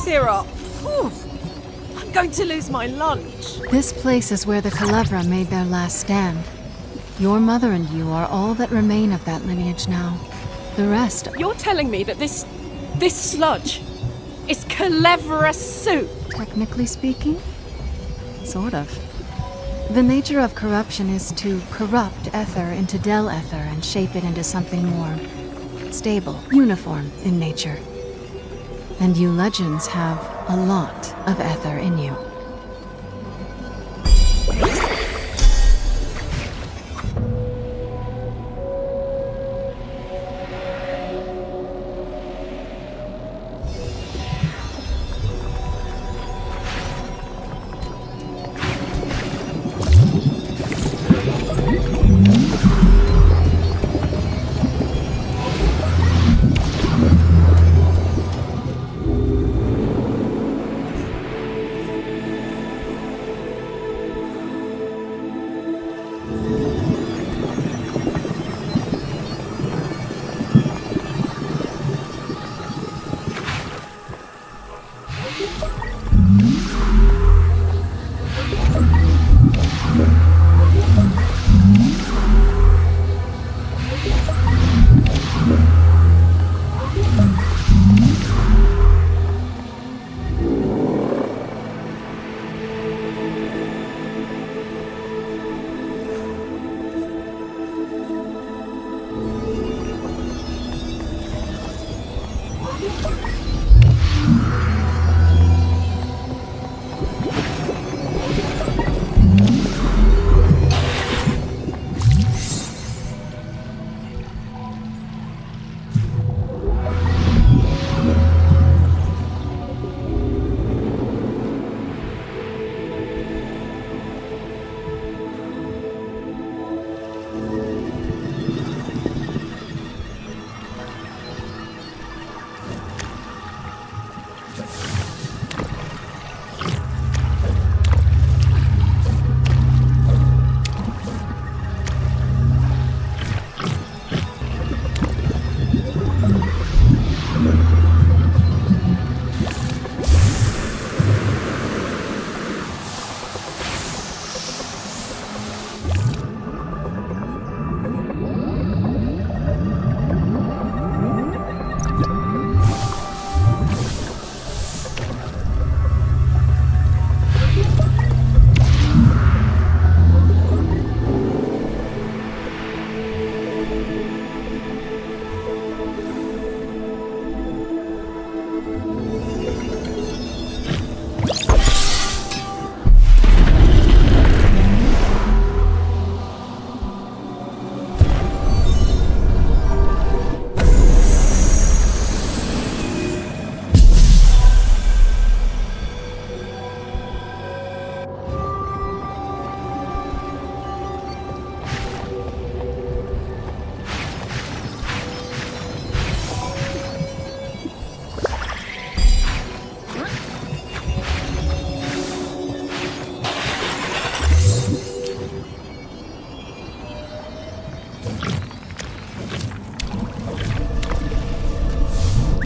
syrup. Whew. I'm going to lose my lunch. This place is where the Culebra made their last stand. Your mother and you are all that remain of that lineage now. The rest... You're telling me that this sludge is Culebra soup? Technically speaking, sort of. The nature of corruption is to corrupt ether into Del Ether and shape it into something more stable, uniform in nature. And you legends have a lot of ether in you.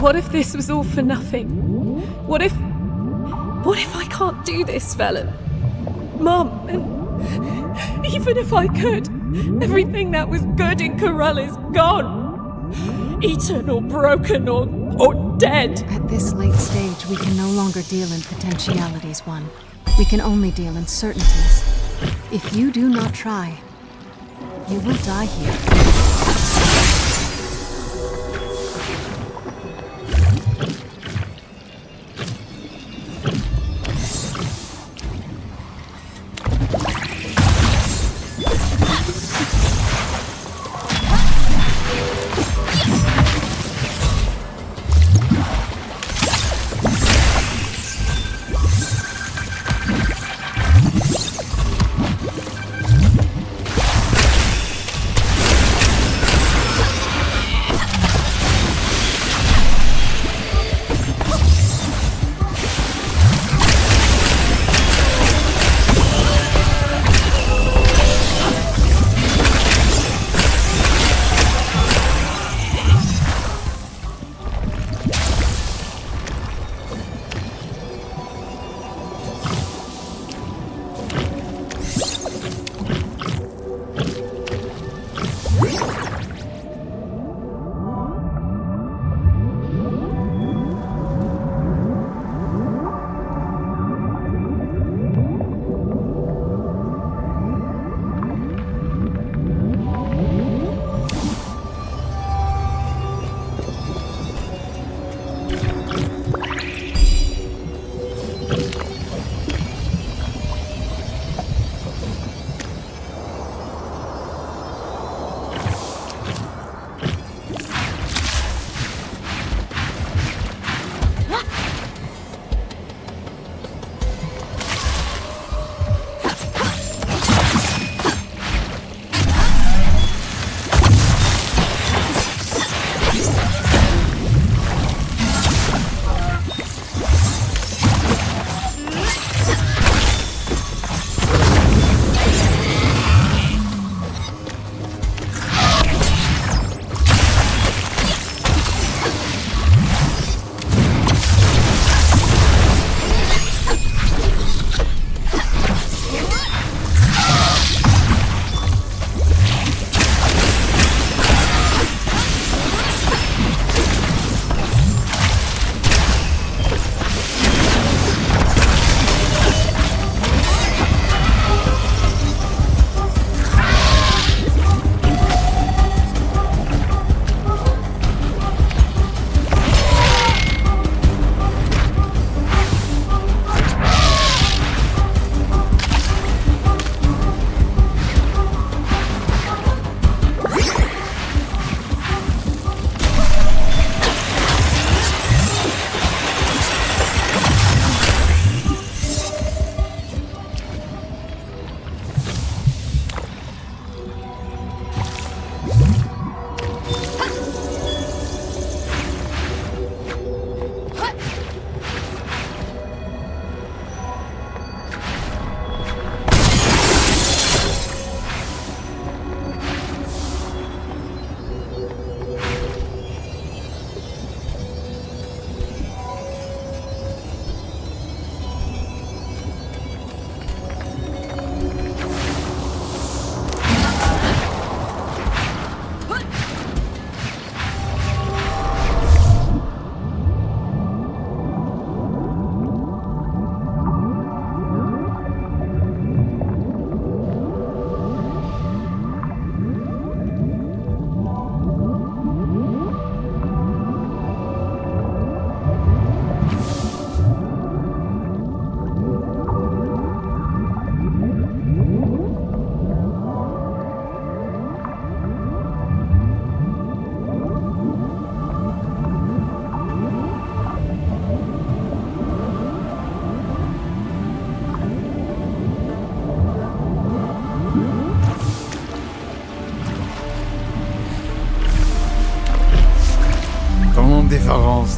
What if this was all for nothing? What if I can't do this, Velen? Mum, and even if I could, everything that was good in Corel is gone. Eaten or broken or dead. At this late stage, we can no longer deal in potentialities, One. We can only deal in certainties. If you do not try, you will die here.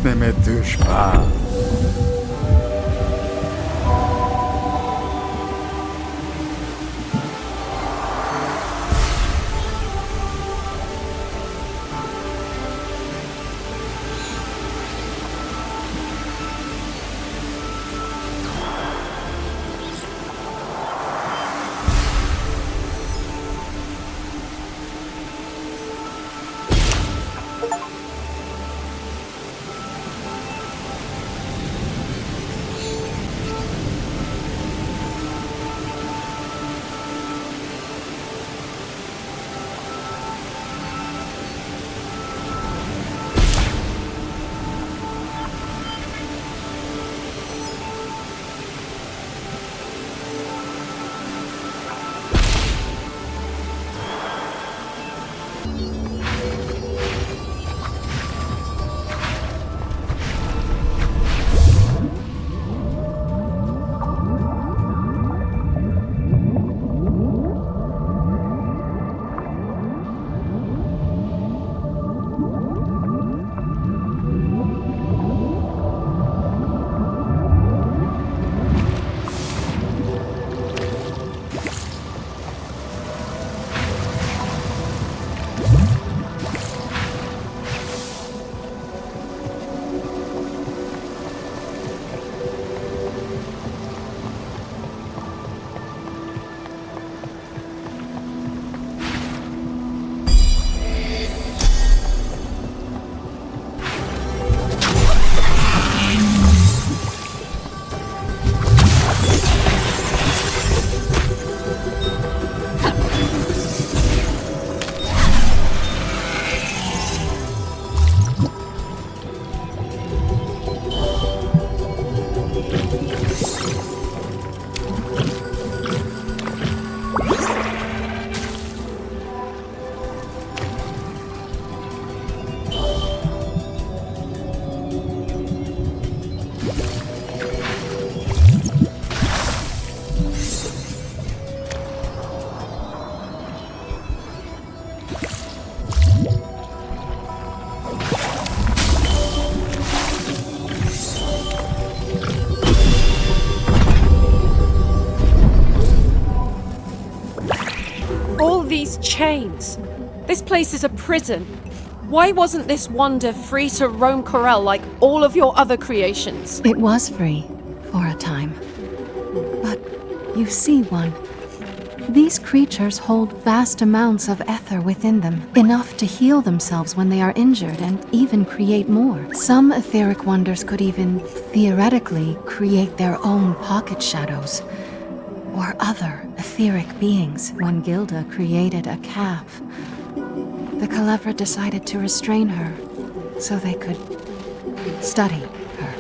ne me touche pas. These chains. This place is a prison. Why wasn't this wonder free to roam Corel like all of your other creations? It was free, for a time. But you see, One, these creatures hold vast amounts of ether within them, enough to heal themselves when they are injured and even create more. Some etheric wonders could even, theoretically, create their own pocket shadows. Or other etheric beings. When Gilda created a calf, the Kalevra decided to restrain her so they could study her.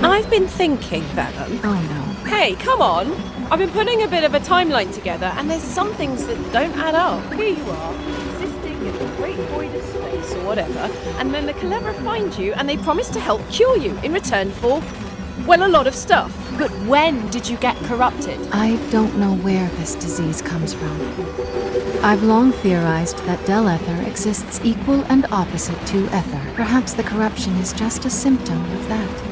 I've been thinking, Venom. Oh no. Hey, come on! I've been putting a bit of a timeline together, and there's some things that don't add up. Here you are, existing in the great void of space or whatever, and then the Clever find you, and they promise to help cure you in return for, well, a lot of stuff. But when did you get corrupted? I don't know where this disease comes from. I've long theorized that Del Ether exists equal and opposite to Ether. Perhaps the corruption is just a symptom of that.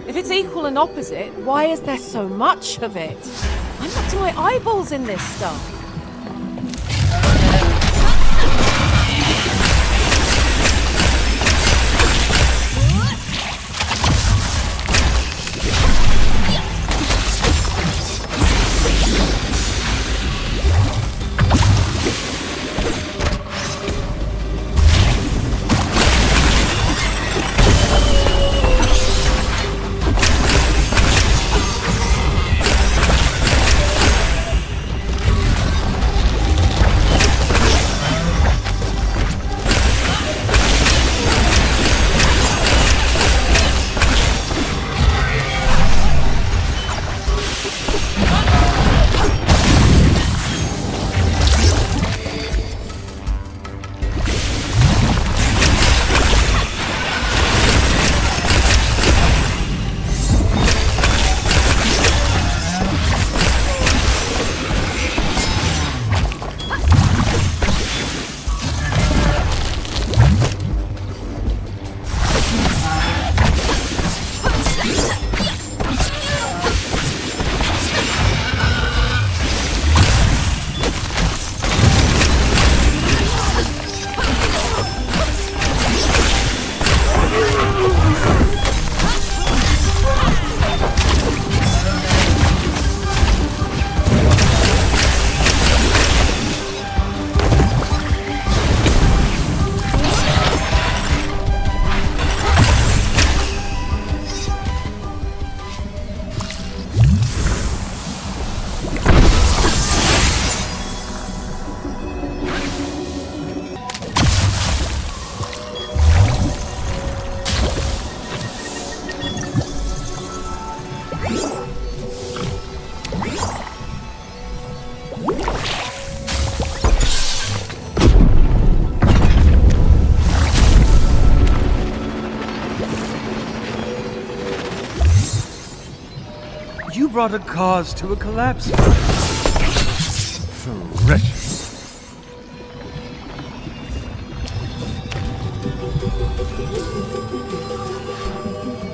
If it's equal and opposite, why is there so much of it? I'm up to my eyeballs in this stuff. You brought a cause to a collapse. So wretched.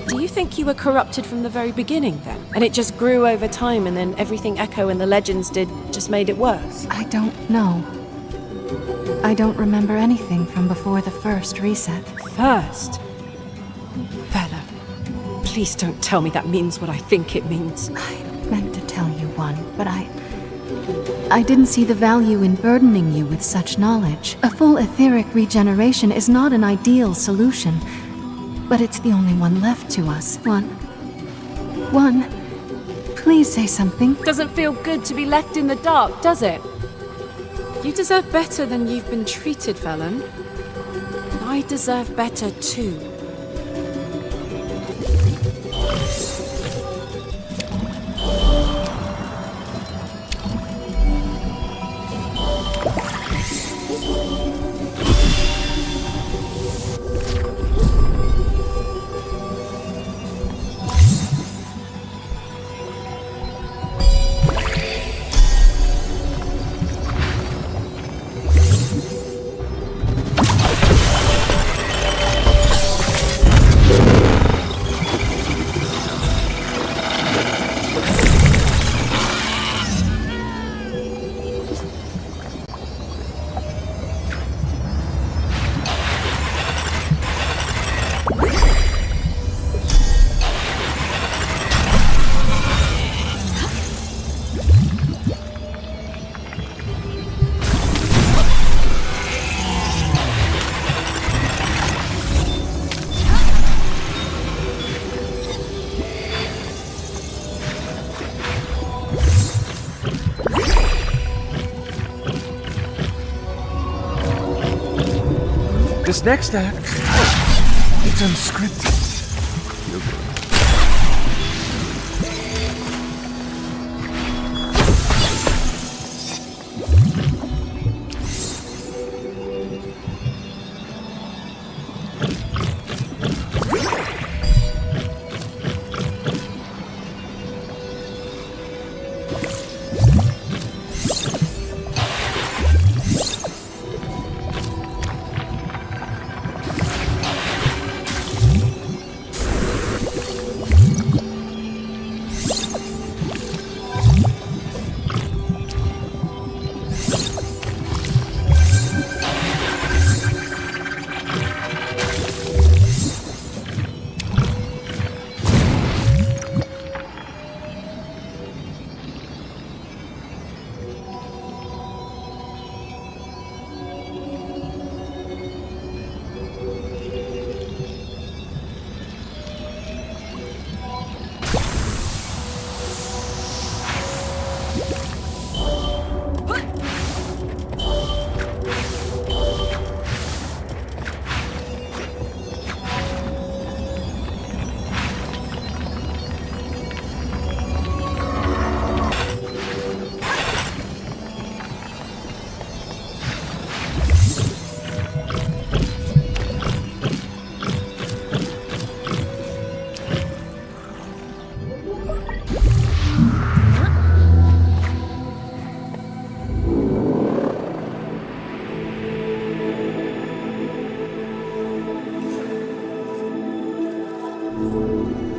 Do you think you were corrupted from the very beginning, then? And it just grew over time, and then everything Echo and the legends did just made it worse? I don't know. I don't remember anything from before the first reset. First? Bella, please don't tell me that means what I think it means. I meant to tell you one, but I didn't see the value in burdening you with such knowledge. A full etheric regeneration is not an ideal solution, but it's the only one left to us. One. Please say something. Doesn't feel good to be left in the dark, does it? You deserve better than you've been treated, Velen. I deserve better too. This next act, it's unscripted. Feel good.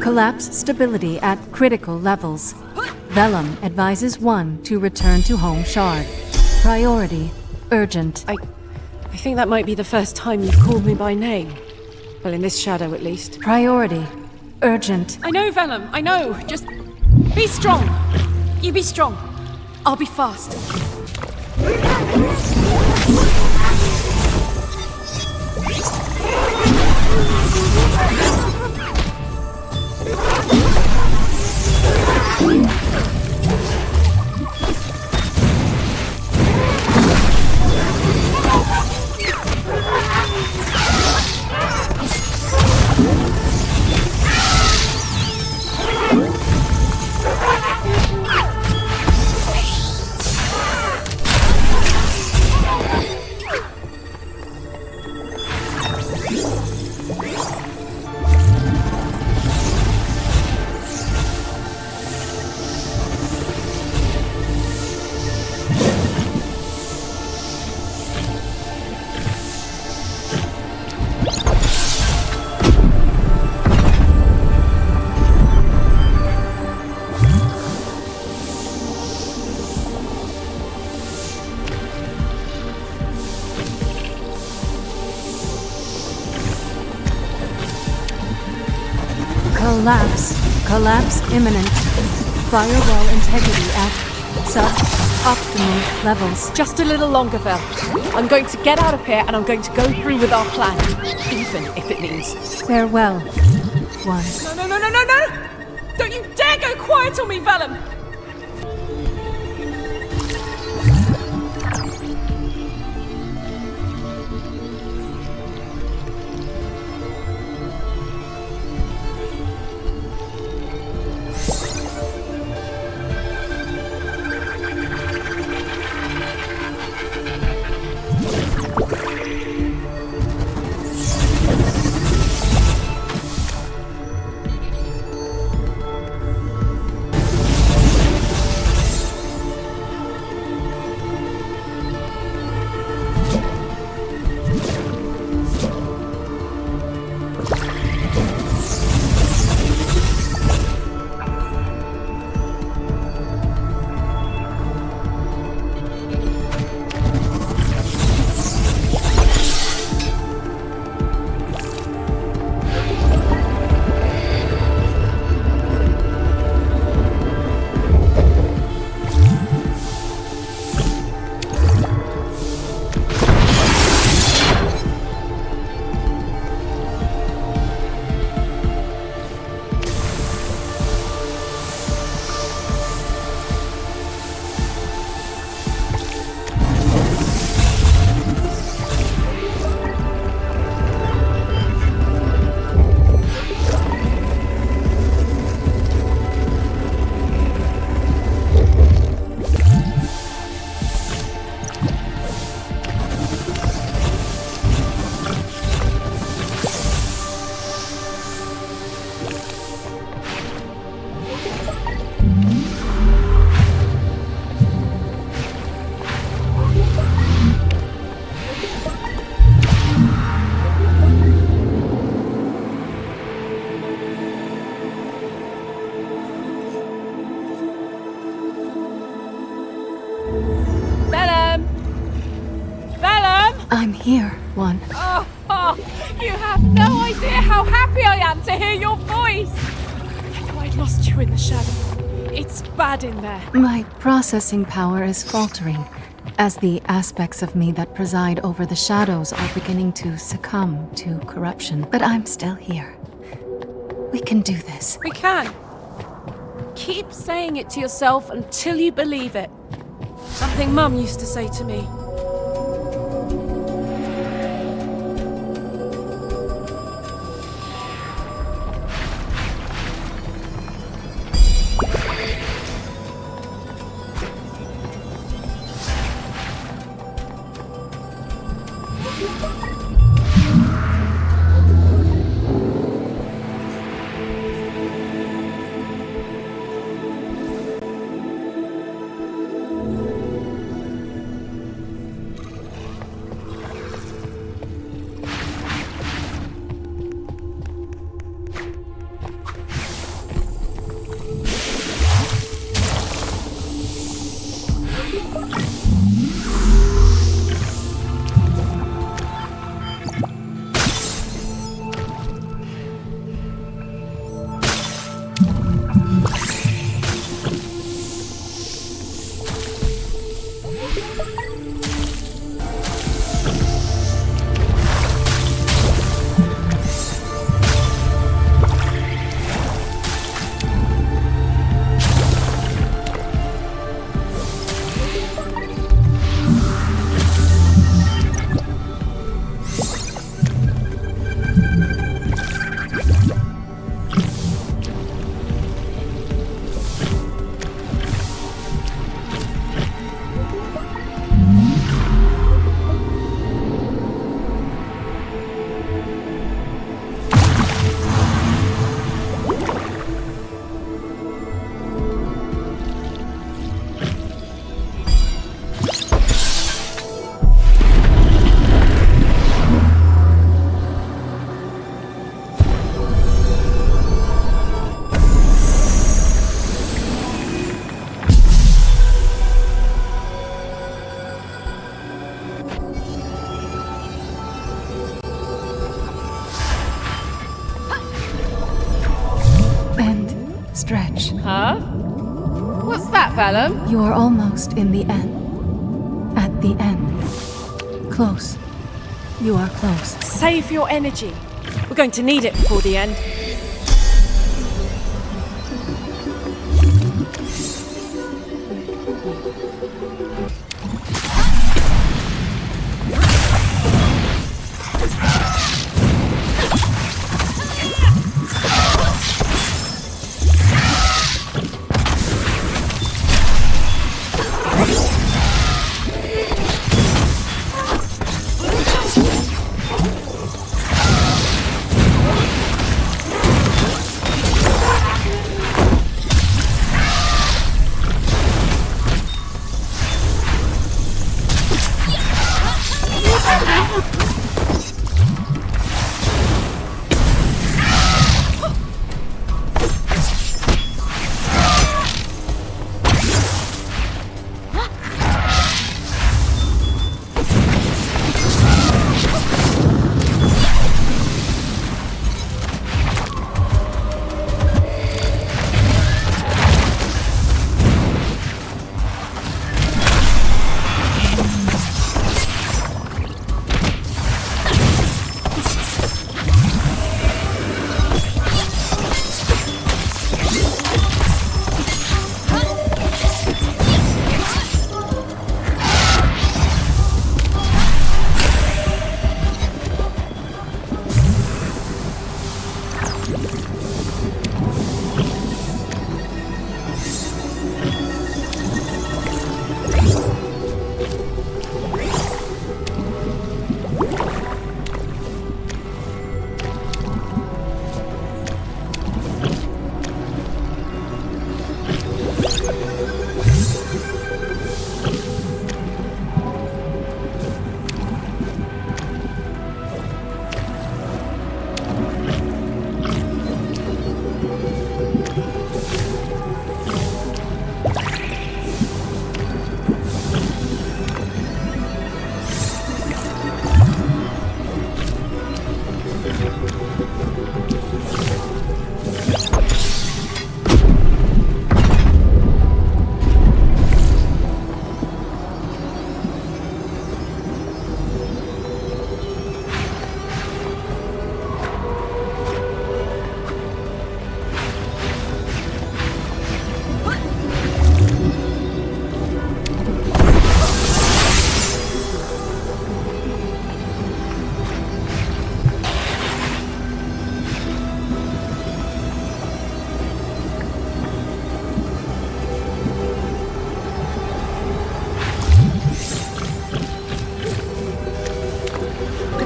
Collapse stability at critical levels. Vellum advises 1 to return to home shard. Priority, urgent. I think that might be the first time you've called me by name. Well, in this shadow at least. Priority, urgent. I know, Vellum, I know. Just be strong. You be strong. I'll be fast. Collapse imminent. Firewall integrity at sub-optimal levels. Just a little longer, Vel. I'm going to get out of here and I'm going to go through with our plan. Even if it means... Farewell, one. No! Don't you dare go quiet on me, Vellum! I'm here, one. Oh, you have no idea how happy I am to hear your voice! I thought I'd lost you in the shadow. It's bad in there. My processing power is faltering, as the aspects of me that preside over the shadows are beginning to succumb to corruption. But I'm still here. We can do this. We can. Keep saying it to yourself until you believe it. Something Mum used to say to me. stretch. Huh? What's that, Vellum? You're almost in the end. At the end. Close. You are close. Save your energy. We're going to need it before the end.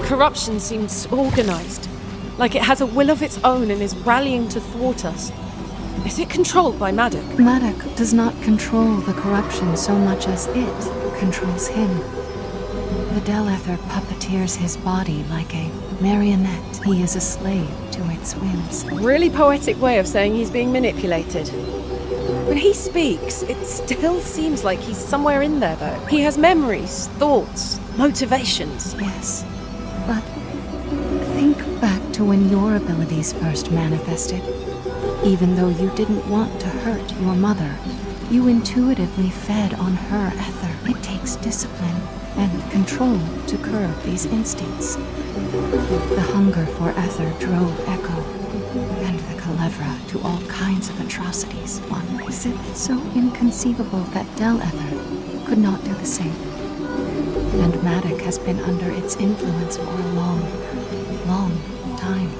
Corruption seems organized, like it has a will of its own and is rallying to thwart us. Is it controlled by Maddox? Maddox does not control the corruption so much as it controls him. The Delether puppeteers his body like a marionette. He is a slave to its whims. Really poetic way of saying he's being manipulated. When he speaks, it still seems like he's somewhere in there, though. He has memories, thoughts, motivations. Yes, but think back to when your abilities first manifested. Even though you didn't want to hurt your mother, you intuitively fed on her ether. It takes discipline and control to curb these instincts. The hunger for ether drove Echo and the Kalevra to all kinds of atrocities. Is it so inconceivable that Delether could not do the same? And Maddox has been under its influence for a long, long time.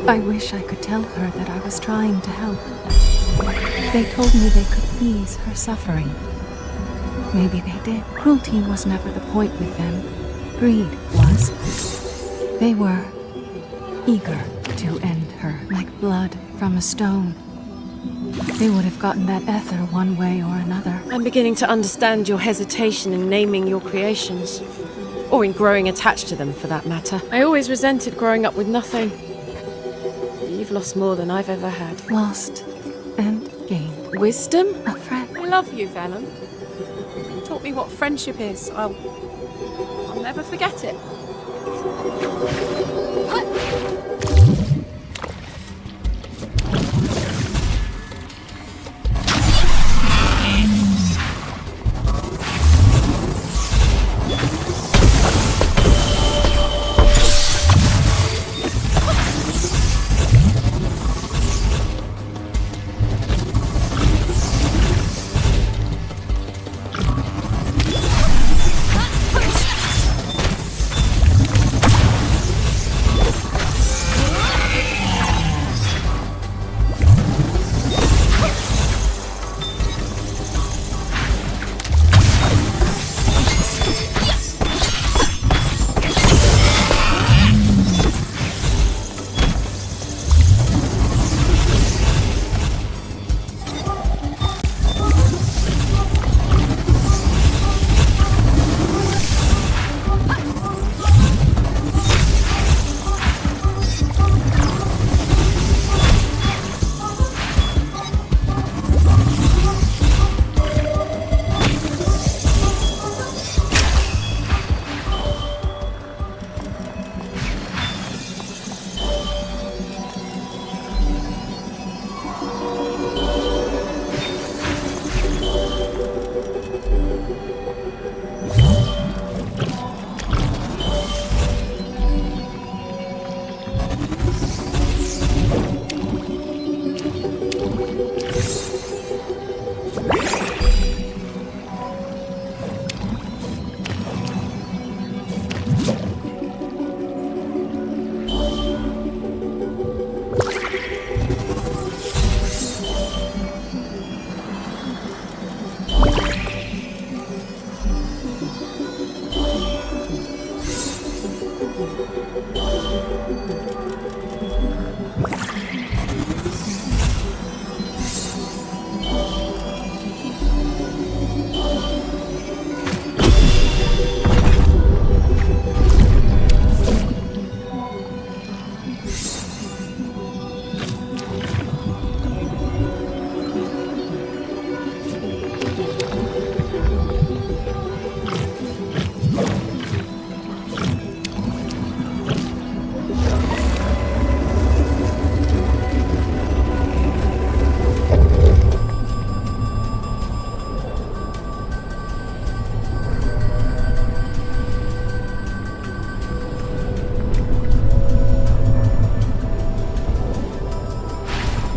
I wish I could tell her that I was trying to help. They told me they could ease her suffering. Maybe they did. Cruelty was never the point with them. Greed was. They were eager to end her, like blood from a stone. They would have gotten that ether one way or another. I'm beginning to understand your hesitation in naming your creations. Or in growing attached to them, for that matter. I always resented growing up with nothing. You've lost more than I've ever had. Lost and gained. Wisdom? A friend. I love you, Vellum. You taught me what friendship is. I'll never forget it.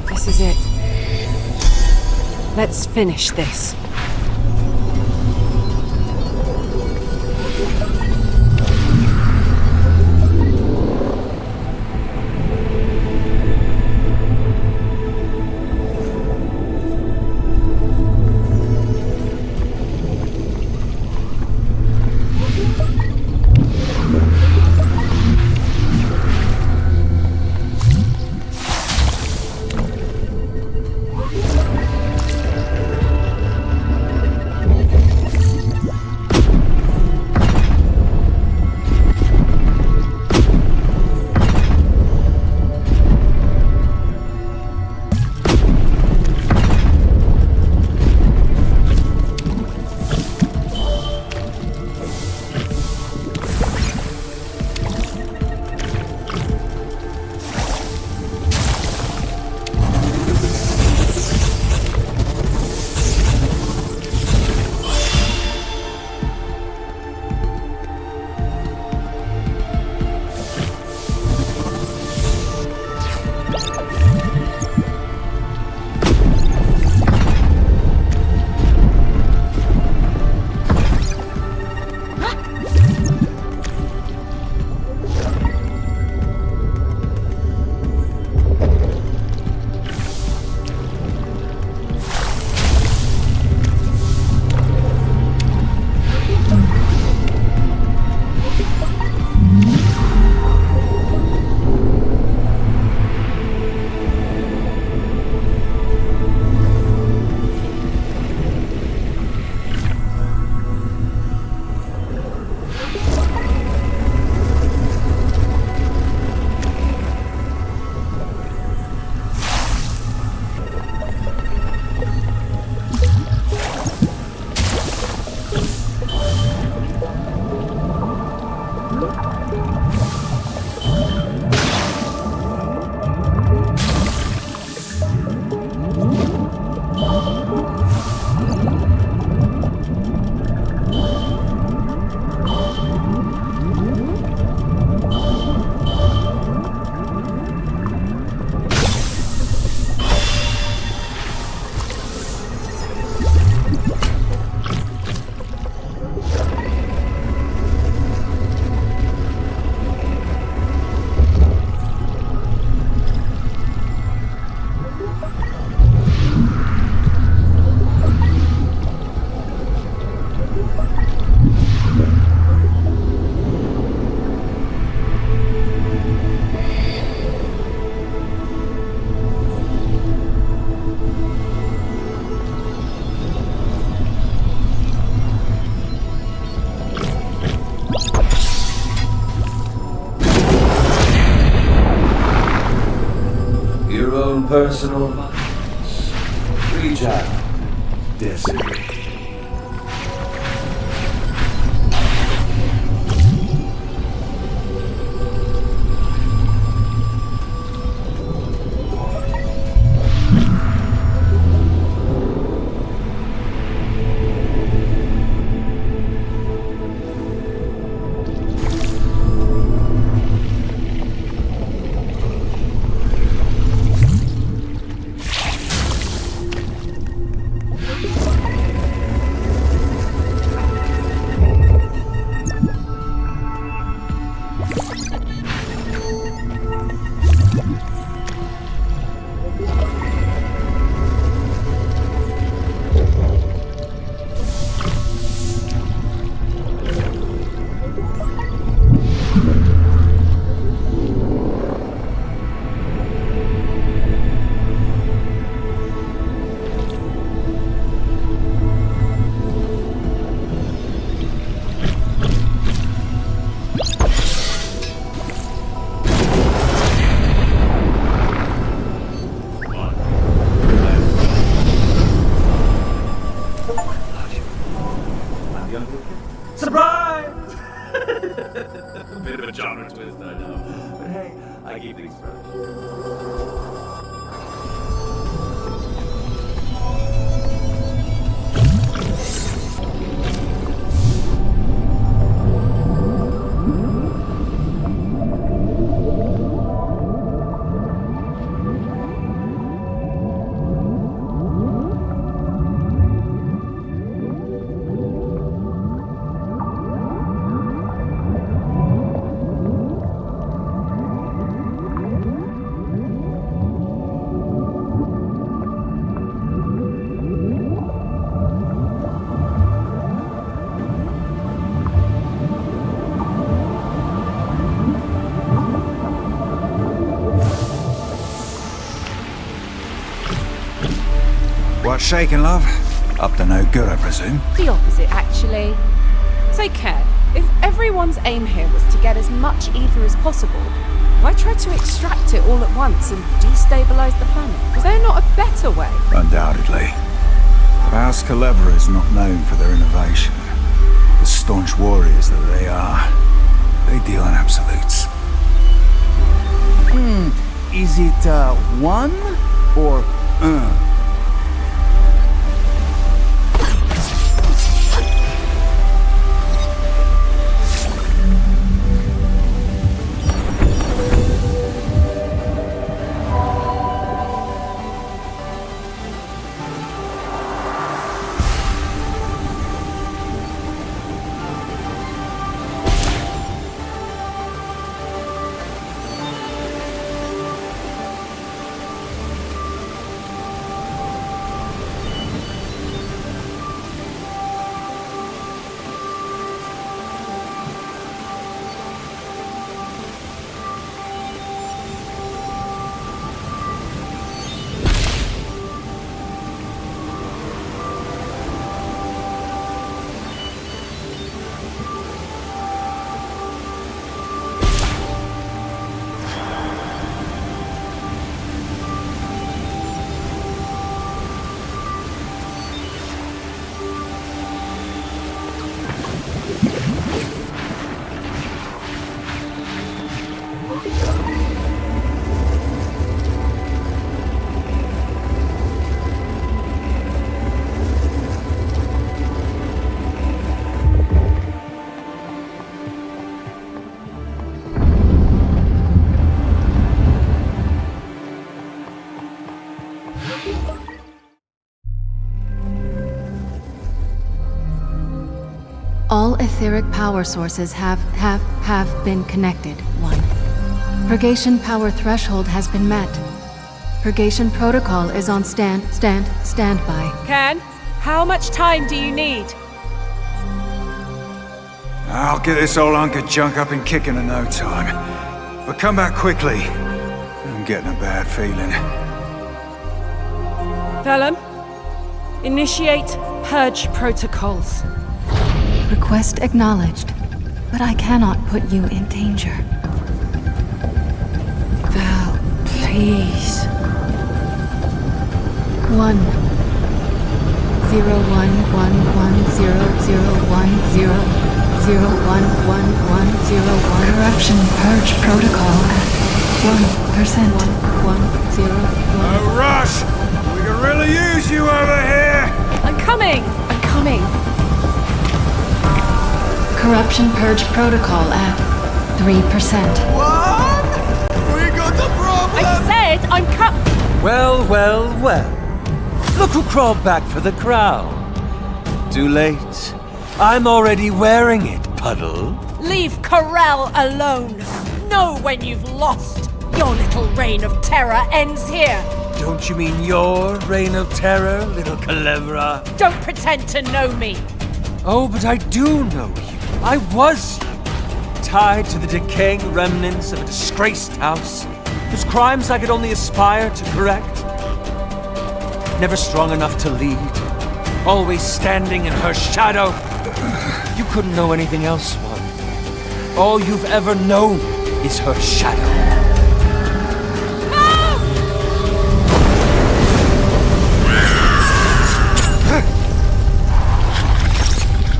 This is it. Let's finish this. own personal violence. Reach out, Desiree. Surprise! A bit of a genre twist, I know. But hey, I keep things fresh. What's shaking, love? Up to no good, I presume. The opposite, actually. Say, Ken, if everyone's aim here was to get as much ether as possible, why try to extract it all at once and destabilize the planet? Was there not a better way? Undoubtedly. But House Calevra is not known for their innovation. The staunch warriors that they are, they deal in absolutes. Is it one or All etheric power sources have been connected. 1. Purgation power threshold has been met. Purgation protocol is on standby. Ken, how much time do you need? I'll get this old hunk of junk up and kicking in no time. But come back quickly. I'm getting a bad feeling. Vellum, initiate purge protocols. Request acknowledged, but I cannot put you in danger. Val, please. 1 0 1 1 1 0 0 1 0 0 1 1 1 0 1. Corruption purge protocol at 1%. 1 0 1. No rush! We can really use you over here! I'm coming! I'm coming! Corruption purge protocol at 3%. What? We got a problem! I said I'm Well, well, well. Look who crawled back for the crown. Too late. I'm already wearing it, Puddle. Leave Corel alone! Know when you've lost! Your little reign of terror ends here! Don't you mean your reign of terror, little Culebra? Don't pretend to know me! Oh, but I do know you. I was you. Tied to the decaying remnants of a disgraced house, whose crimes I could only aspire to correct. Never strong enough to lead, always standing in her shadow. You couldn't know anything else, one. All you've ever known is her shadow.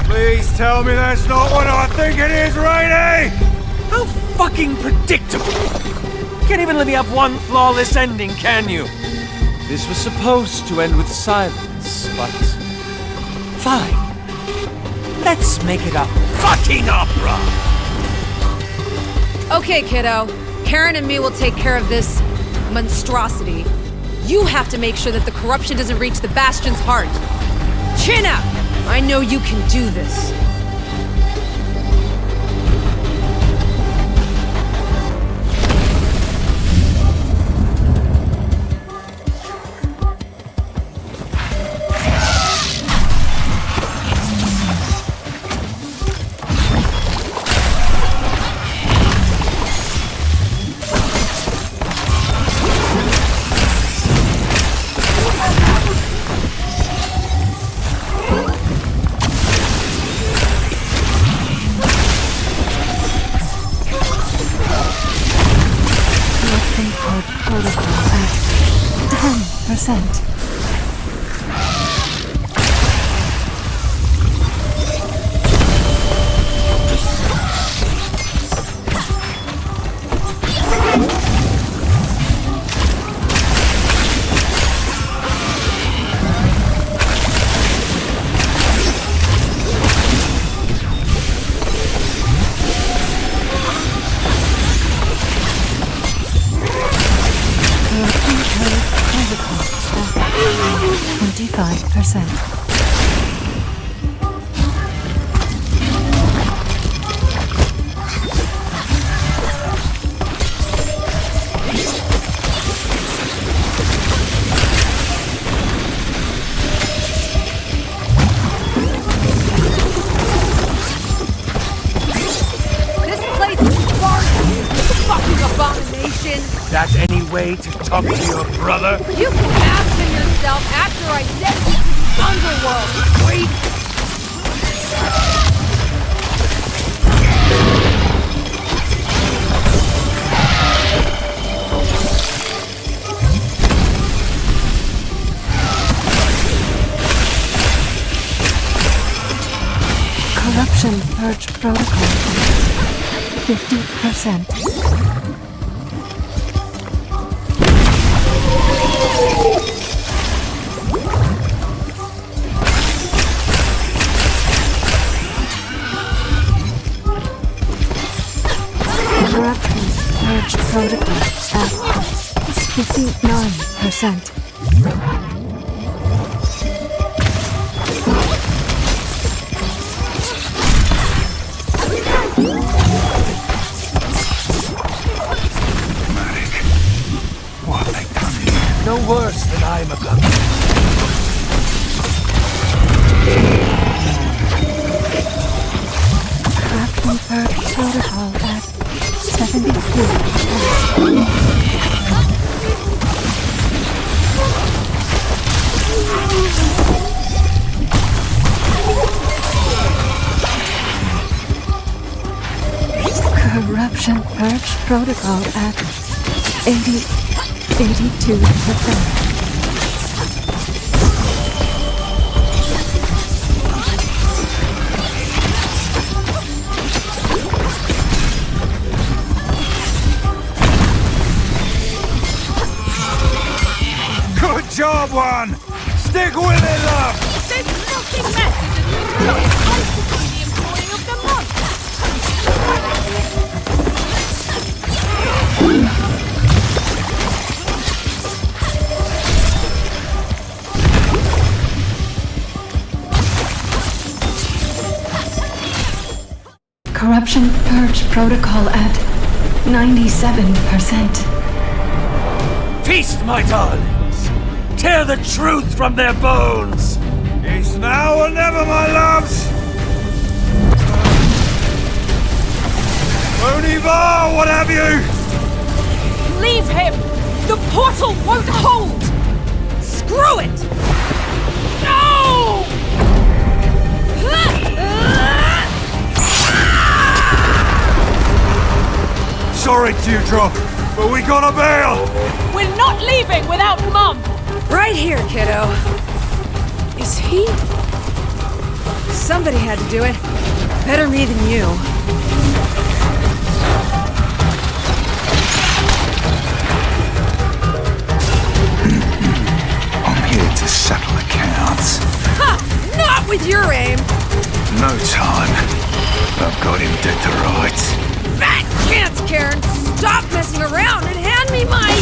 Please tell me that's not what I think it is, Rainey! How fucking predictable! Can't even let me have one flawless ending, can you? This was supposed to end with silence, but... fine. Let's make it a fucking opera! Okay, kiddo. Karen and me will take care of this monstrosity. You have to make sure that the corruption doesn't reach the Bastion's heart. Chin up! I know you can do this. Protocol at 10%. Protocol at 25%. This place is garbage! You fucking abomination! That's any way to talk to your brother? You can absent yourself after I sent you to the underworld, creep! Corruption purge protocol at 50%. Corruption purge protocol at 59%. What have they done here? No worse than I'm about. Corruption purge protocol at 72%. Corruption purge protocol at 82%. job, one! Stick with it, love! This fucking mess is a new job. I should be the employee of the month. Corruption Purge Protocol at 97%. Feast, my darlings! Tear the truth from their bones! It's now or never, my loves! Bonivar, what have you? Leave him! The portal won't hold! Screw it! No! Sorry, Dewdrop, but we gotta bail! We're not leaving without Mum! Right here, kiddo. Is he? Somebody had to do it. Better me than you. I'm here to settle accounts. Ha! Not with your aim! No time. I've got him dead to rights. Fat chance, Karen! Stop messing around and hand me my...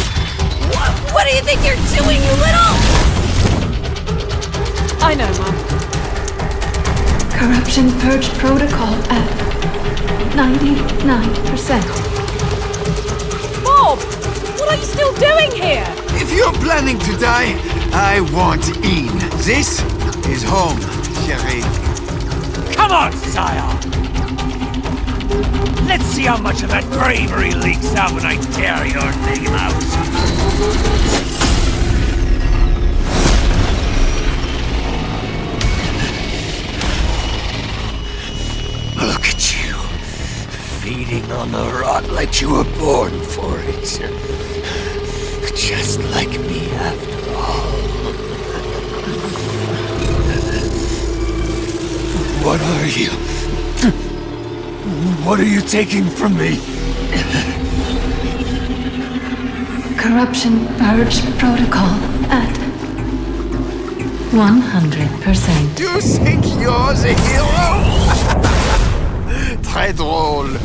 What do you think you're doing, you little... I know, Mum. Corruption Purge Protocol at 99%. Bob! What are you still doing here? If you're planning to die, I want in. This is home, chérie. Come on, sire! Let's see how much of that bravery leaks out when I tear your name out. Look at you, feeding on the rot like you were born for it. Just like me, after all. What are you? What are you taking from me? Corruption Purge Protocol at 100%. You think you're the hero? Très drôle.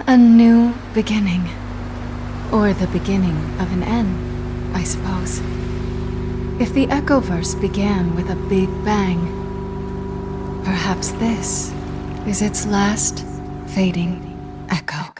A new beginning. Or the beginning of an end, I suppose. If the Echoverse began with a big bang, perhaps this is its last fading echo.